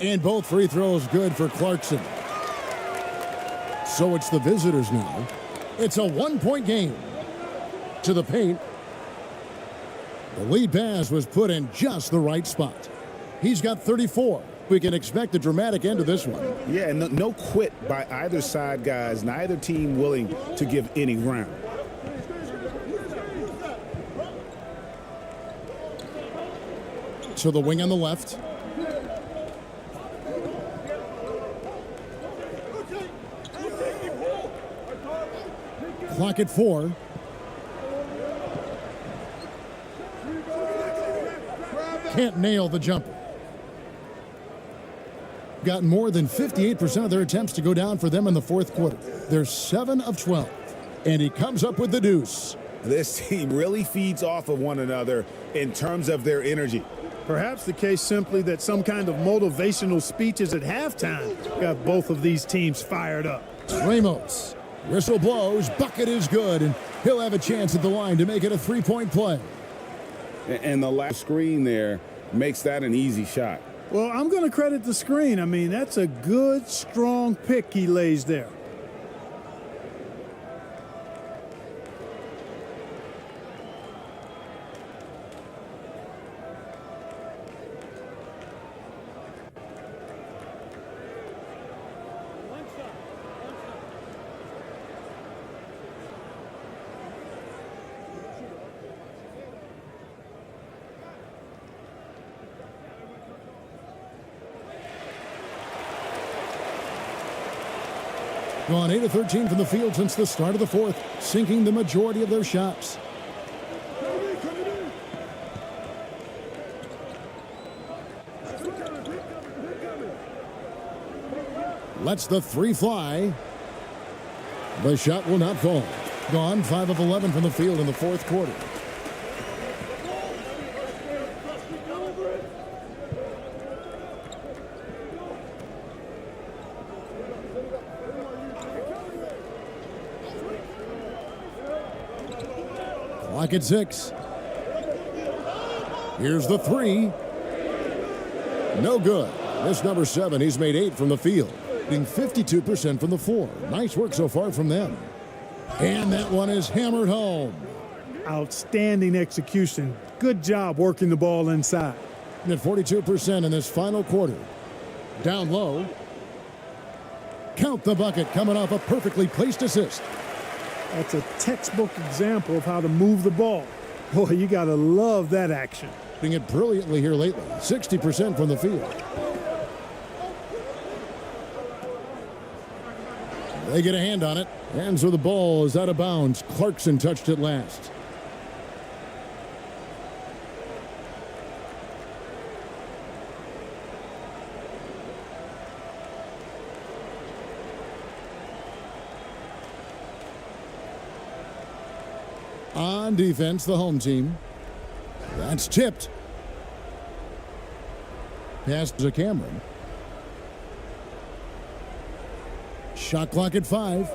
J: And both free throws good for Clarkson. So it's the visitors now. It's a 1-point game. To the paint. The lead pass was put in just the right spot. He's got 34. We can expect a dramatic end to this one.
L: Yeah, and no quit by either side, guys. Neither team willing to give any ground.
J: To the wing on the left. Clock at 4. Can't nail the jumper. Got more than 58% of their attempts to go down for them in the fourth quarter. They're 7 of 12. And he comes up with the deuce.
L: This team really feeds off of one another in terms of their energy.
I: Perhaps the case simply that some kind of motivational speeches at halftime got both of these teams fired up.
J: Ramos. Whistle blows, bucket is good, and he'll have a chance at the line to make it a 3-point play.
L: And the last screen there makes that an easy shot.
I: Well, I'm going to credit the screen. I mean, that's a good, strong pick he lays there.
J: Gone 8 of 13 from the field since the start of the fourth, sinking the majority of their shots. Lets the three fly. The shot will not fall. Gone 5 of 11 from the field in the fourth quarter. Clock at 6. Here's the three. No good. This number 7, he's made 8 from the field, being 52% from the floor. Nice work so far from them. And that one is hammered home.
I: Outstanding execution. Good job working the ball inside.
J: At 42% in this final quarter. Down low. Count the bucket, coming off a perfectly placed assist.
I: That's a textbook example of how to move the ball. Boy, you got to love that action.
J: Doing it brilliantly here lately. 60% from the field. They get a hand on it. And so the ball is out of bounds. Clarkson touched it last. On defense, the home team. That's tipped. Pass to Cameron. Shot clock at 5.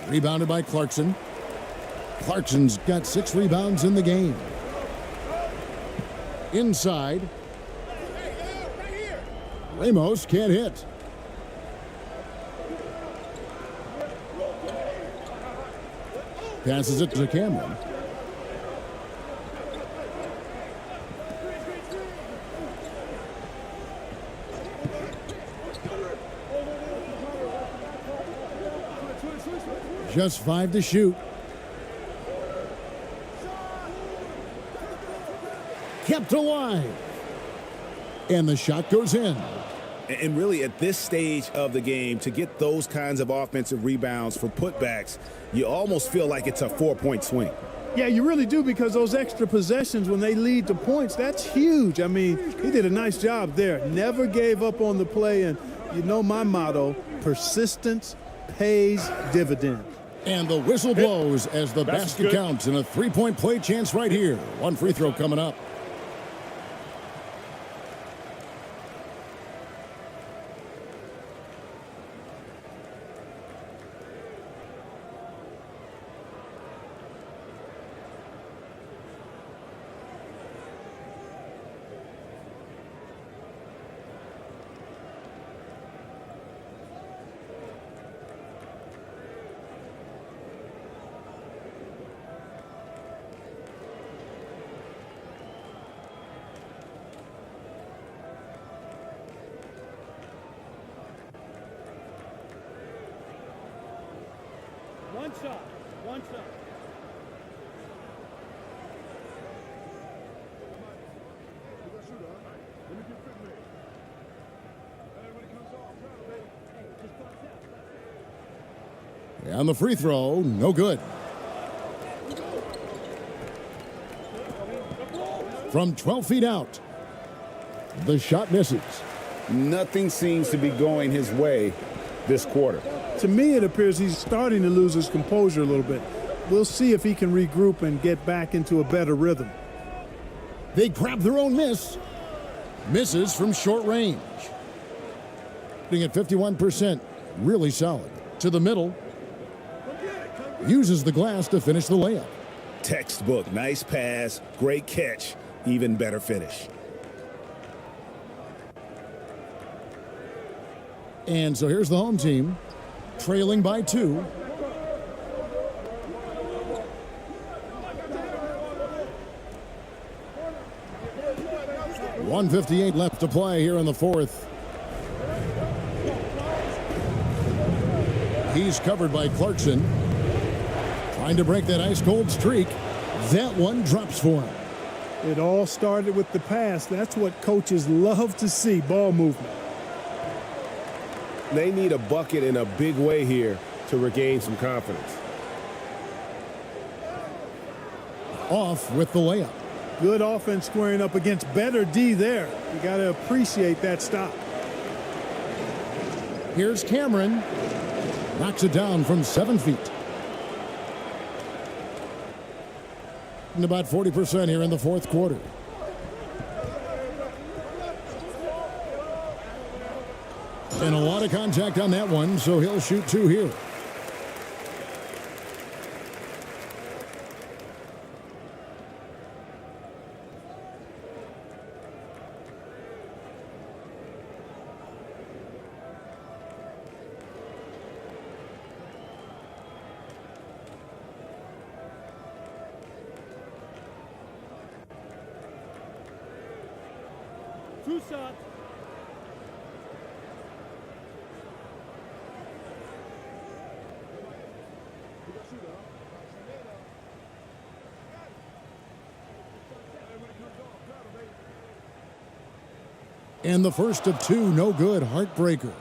J: Rebounded by Clarkson. Clarkson's got 6 rebounds in the game. Inside. Ramos can't hit. Passes it to Cameron. Just 5 to shoot. Kept alive. And the shot goes in.
K: And really, at this stage of the game, to get those kinds of offensive rebounds for putbacks, you almost feel like it's a 4-point swing.
I: Yeah, you really do, because those extra possessions, when they lead to points, that's huge. I mean, he did a nice job there. Never gave up on the play. And you know my motto, persistence pays dividends.
J: And the whistle blows as the basket counts, and a 3-point play chance right here. One free throw coming up.
I: One shot.
J: And the free throw, no good. From 12 feet out, the shot misses.
L: Nothing seems to be going his way this quarter.
I: To me, it appears he's starting to lose his composure a little bit. We'll see if he can regroup and get back into a better rhythm.
J: They grab their own miss. Misses from short range. Being at 51%, really solid. To the middle. Uses the glass to finish the layup.
K: Textbook, nice pass, great catch, even better finish.
J: And so here's the home team, trailing by 2. .158 left to play here in the fourth. He's covered by Clarkson. Trying to break that ice-cold streak. That one drops for him.
I: It all started with the pass. That's what coaches love to see, ball movement.
K: They need a bucket in a big way here to regain some confidence.
J: Off with the layup.
I: Good offense squaring up against better D there. You got to appreciate that stop.
J: Here's Cameron. Knocks it down from 7 feet. And about 40% here in the fourth quarter. And a lot of contact on that one, so he'll shoot 2 here.
I: Two shots.
J: And the first of 2, no good, heartbreaker.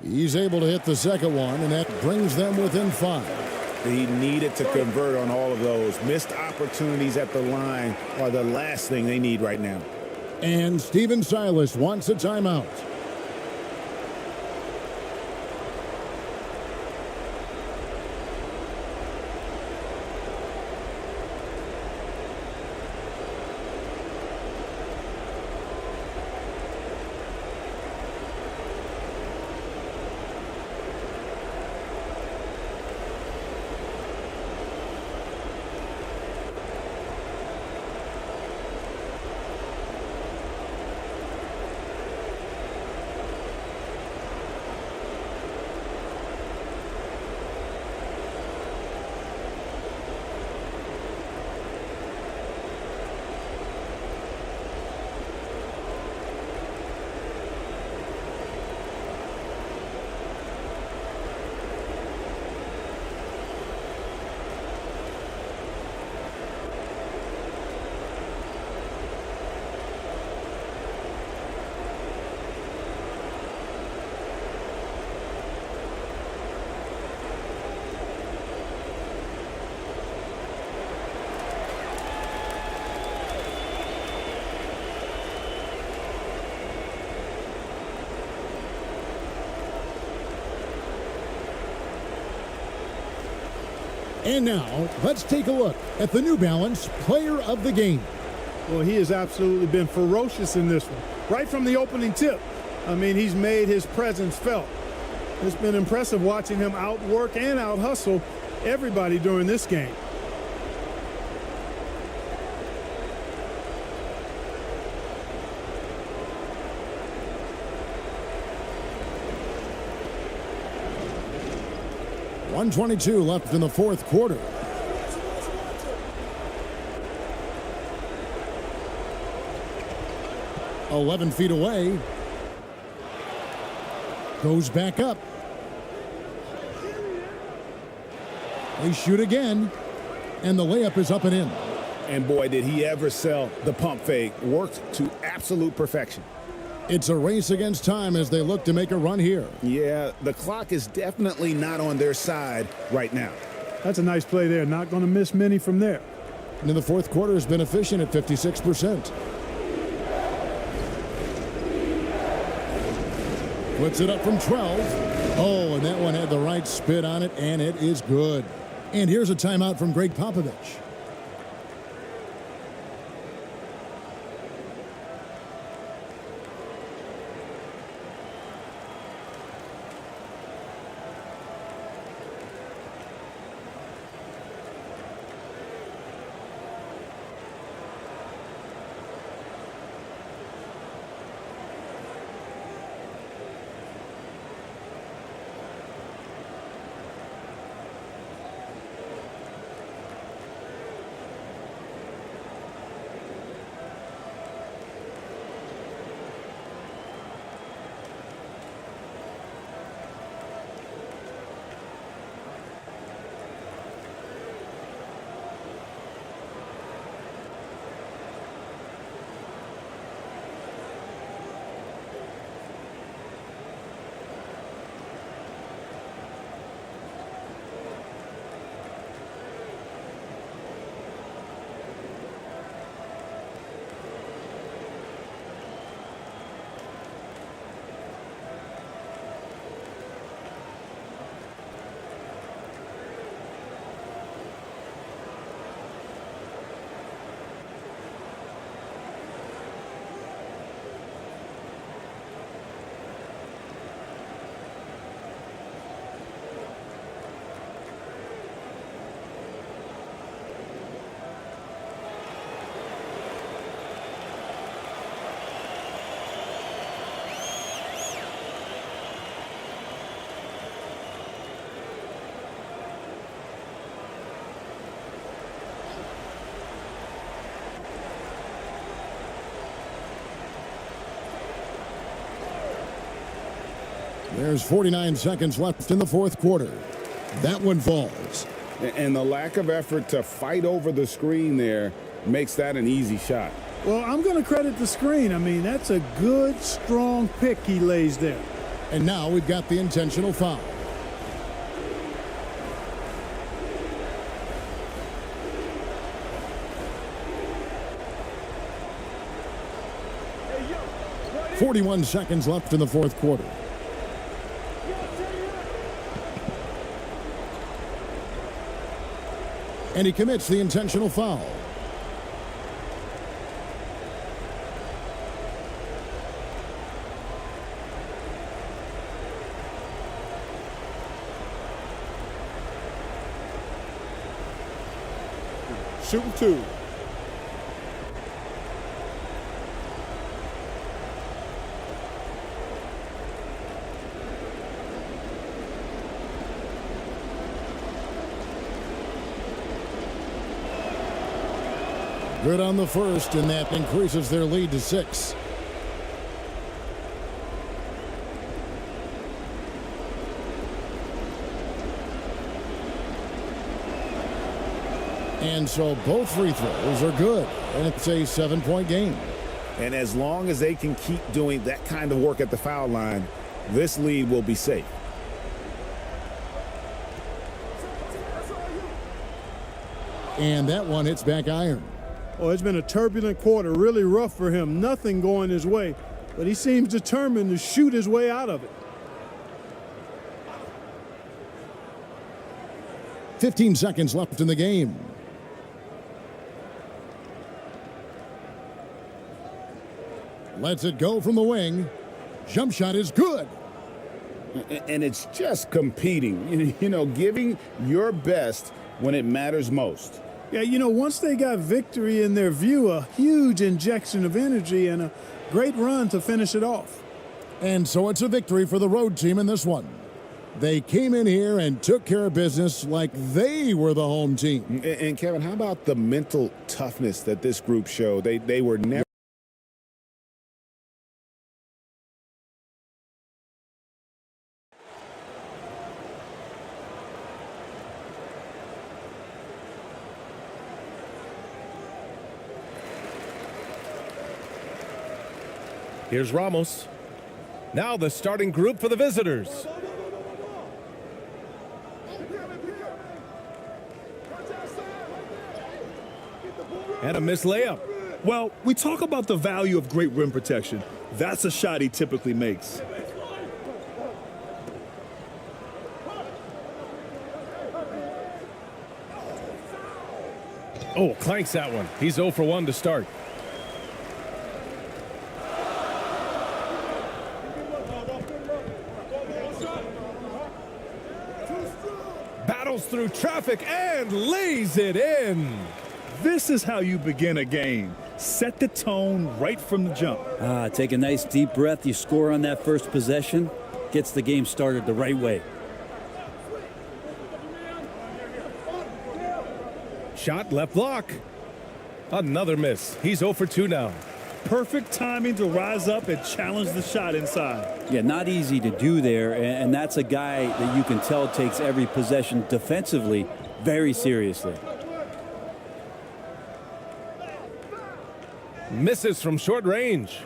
J: He's able to hit the second one, and that brings them within 5.
K: He needed to convert on all of those. Missed opportunities at the line are the last thing they need right now.
J: And Stephen Silas wants a timeout. And now, let's take a look at the New Balance Player of the Game.
I: Well, he has absolutely been ferocious in this one. Right from the opening tip. I mean, he's made his presence felt. It's been impressive watching him outwork and out-hustle everybody during this game.
J: .122 left in the fourth quarter. .11 feet away. Goes back up. They shoot again. And the layup is up and in.
K: And boy, did he ever sell the pump fake. Worked to absolute perfection.
J: It's a race against time as they look to make a run here.
K: Yeah, the clock is definitely not on their side right now.
I: That's a nice play there. Not going to miss many from there.
J: And in the fourth quarter has been efficient at 56%. Puts it up from 12. Oh, and that one had the right spit on it, and it is good. And here's a timeout from Greg Popovich. There's 49 seconds left in the fourth quarter. That one falls.
L: And the lack of effort to fight over the screen there makes that an easy shot.
I: Well, I'm going to credit the screen. I mean, that's a good, strong pick he lays there.
J: And now we've got the intentional foul. .41 seconds left in the fourth quarter. And he commits the intentional foul.
M: Shooting two.
J: Good on the first, and that increases their lead to 6. And so both free throws are good, and it's a 7-point game.
K: And as long as they can keep doing that kind of work at the foul line, this lead will be safe.
J: And that one hits back iron.
I: Oh, it's been a turbulent quarter, really rough for him. Nothing going his way, but he seems determined to shoot his way out of it.
J: 15 seconds left in the game. Lets it go from the wing. Jump shot is good.
L: And it's just competing, you know, giving your best when it matters most.
I: Yeah, you know, once they got victory in their view, a huge injection of energy and a great run to finish it off.
J: And so it's a victory for the road team in this one. They came in here and took care of business like they were the home team.
L: And Kevin, how about the mental toughness that this group showed? They were never.
A: Here's Ramos. Now the starting group for the visitors. And a missed layup.
B: Well, we talk about the value of great rim protection. That's a shot he typically makes.
A: Oh, clanks that one. He's 0 for 1 to start. Battles through traffic and lays it in.
B: This is how you begin a game. Set the tone right from the jump.
O: Take a nice deep breath. You score on that first possession. Gets the game started the right way.
A: Shot left block. Another miss. He's 0 for 2 now.
B: Perfect timing to rise up and challenge the shot inside.
O: Yeah, not easy to do there, and that's a guy that you can tell takes every possession defensively very seriously.
A: Misses from short range.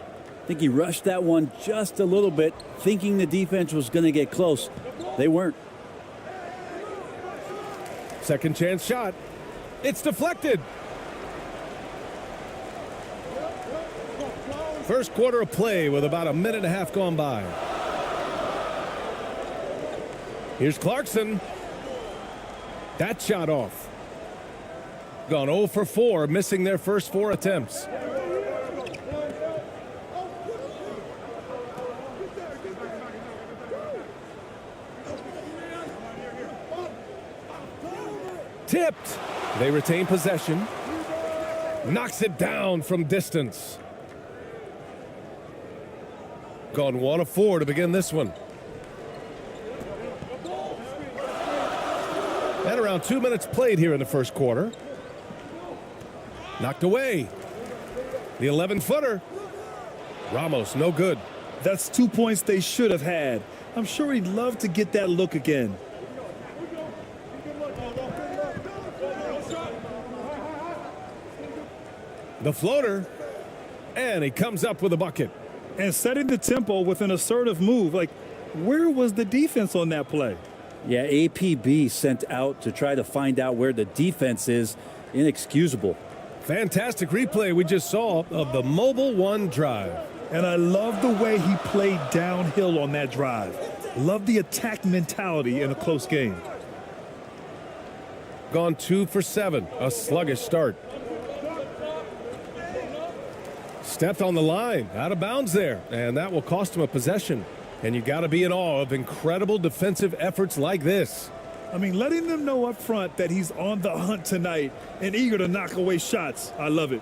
O: I think he rushed that one just a little bit, thinking the defense was going to get close. They weren't.
A: Second chance shot. It's deflected. First quarter of play with about a minute and a half gone by. Here's Clarkson. That shot off. Gone 0 for 4, missing their first 4 attempts. Tipped. They retain possession. Knocks it down from distance. Gone 1 of 4 to begin this one. And around 2 minutes played here in the first quarter. Knocked away. The 11-footer. Ramos, no good.
B: That's 2 points they should have had. I'm sure he'd love to get that look again.
A: The floater, and he comes up with a bucket.
B: And setting the tempo with an assertive move. Like, where was the defense on that play?
O: Yeah, APB sent out to try to find out where the defense is. Inexcusable.
A: Fantastic replay we just saw of the Mobile One drive.
B: And I love the way he played downhill on that drive. Love the attack mentality in a close game.
A: Gone 2 for 7, a sluggish start. Stepped on the line, out of bounds there, and that will cost him a possession. And you got to be in awe of incredible defensive efforts like this.
B: I mean, letting them know up front that he's on the hunt tonight and eager to knock away shots. I love it.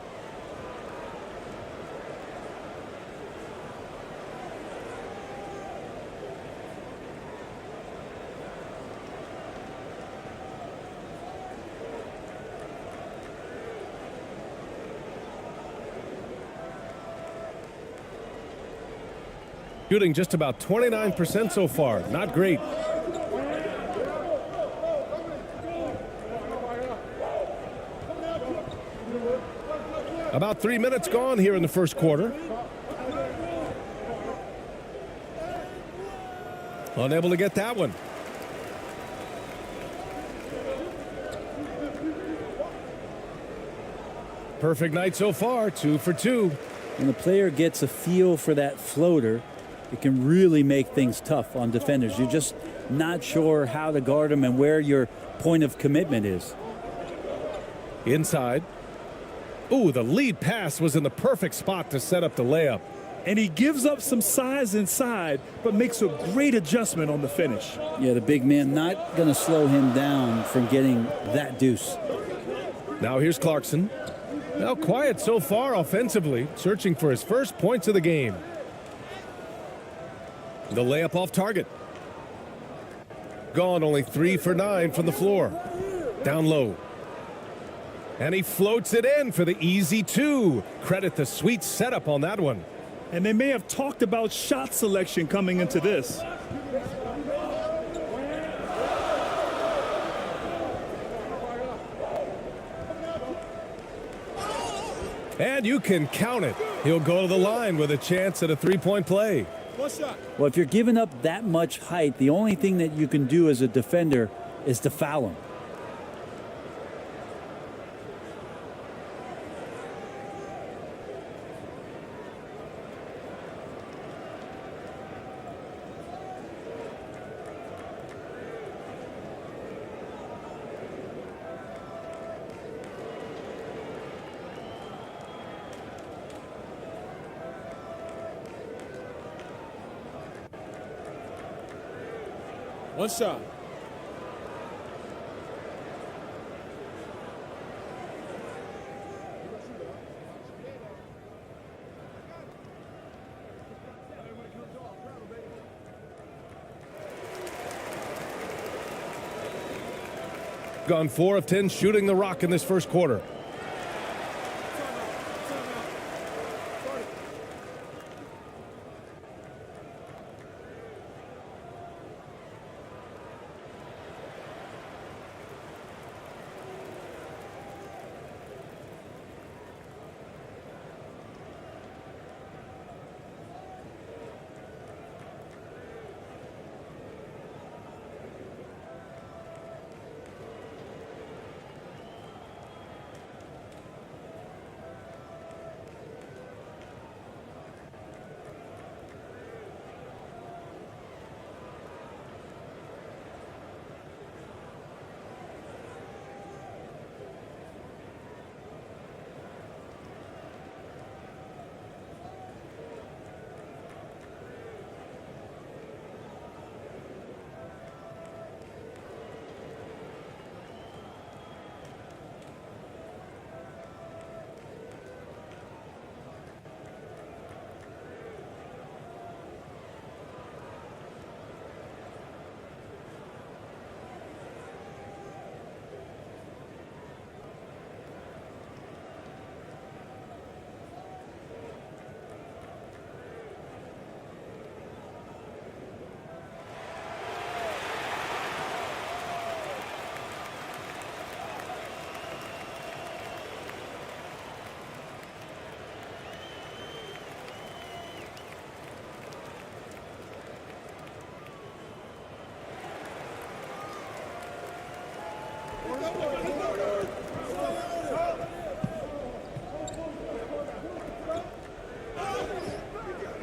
A: Shooting just about 29% so far. Not great. About 3 minutes gone here in the first quarter. Unable to get that one. Perfect night so far, 2 for 2.
O: When the player gets a feel for that floater, it can really make things tough on defenders. You're just not sure how to guard them and where your point of commitment is.
A: Inside. Ooh, the lead pass was in the perfect spot to set up the layup.
B: And he gives up some size inside, but makes a great adjustment on the finish.
O: Yeah, the big man not going to slow him down from getting that deuce.
A: Now here's Clarkson. Now quiet so far offensively, searching for his first points of the game. The layup off target. Gone only 3 for 9 from the floor. Down low. And he floats it in for the easy 2. Credit the sweet setup on that one.
B: And they may have talked about shot selection coming into this.
A: And you can count it. He'll go to the line with a chance at a three-point play.
O: Well, if you're giving up that much height, the only thing that you can do as a defender is to foul him.
M: One shot.
A: Gone 4 of 10 shooting the rock in this first quarter.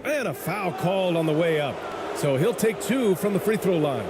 A: And a foul called on the way up. So he'll take 2 from the free throw line.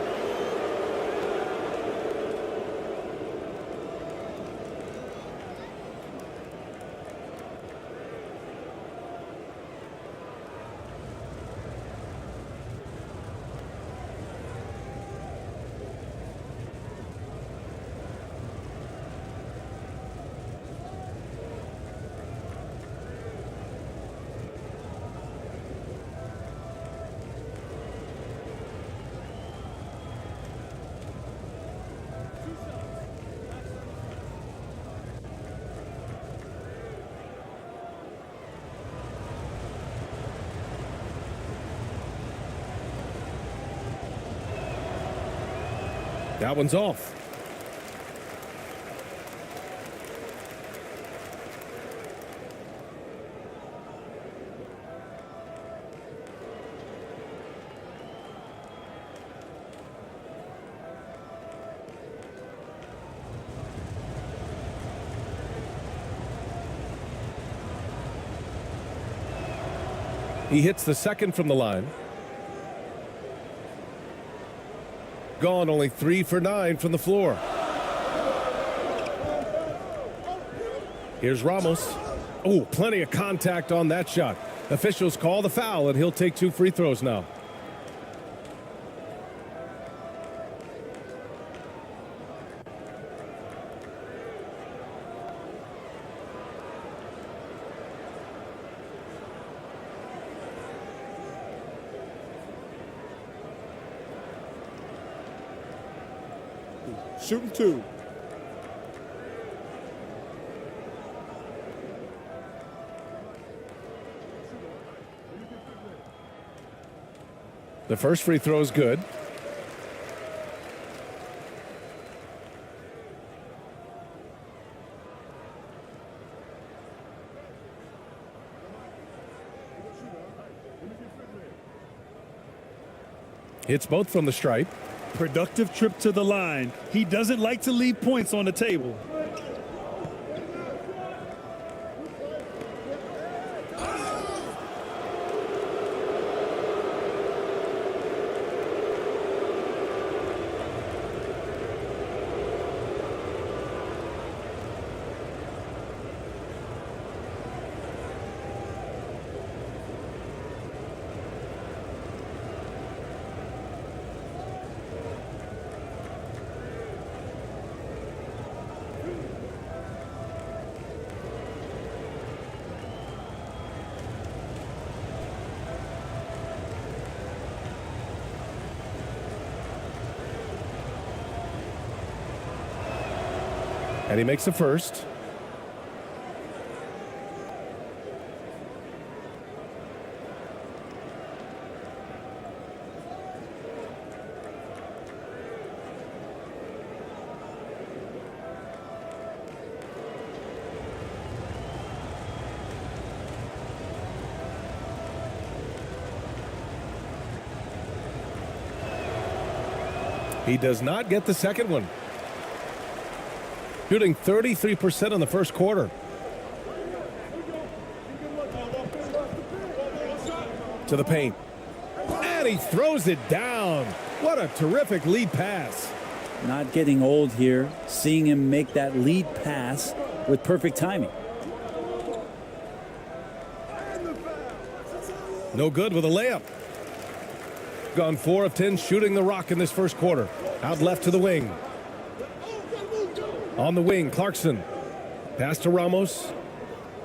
A: That one's off. He hits the second from the line. Gone only 3 for 9 from the floor. Here's Ramos. Oh, plenty of contact on that shot. Officials call the foul, and he'll take 2 free throws now.
M: Shooting 2.
A: The first free throw is good. Hits both from the stripe.
B: Productive trip to the line. He doesn't like to leave points on the table.
A: And he makes the first. He does not get the second one. Shooting 33% in the first quarter. To the paint. And he throws it down. What a terrific lead pass.
O: Not getting old here. Seeing him make that lead pass with perfect timing.
A: No good with a layup. Gone 4 of 10 shooting the rock in this first quarter. Out left to the wing. On the wing, Clarkson. Pass to Ramos.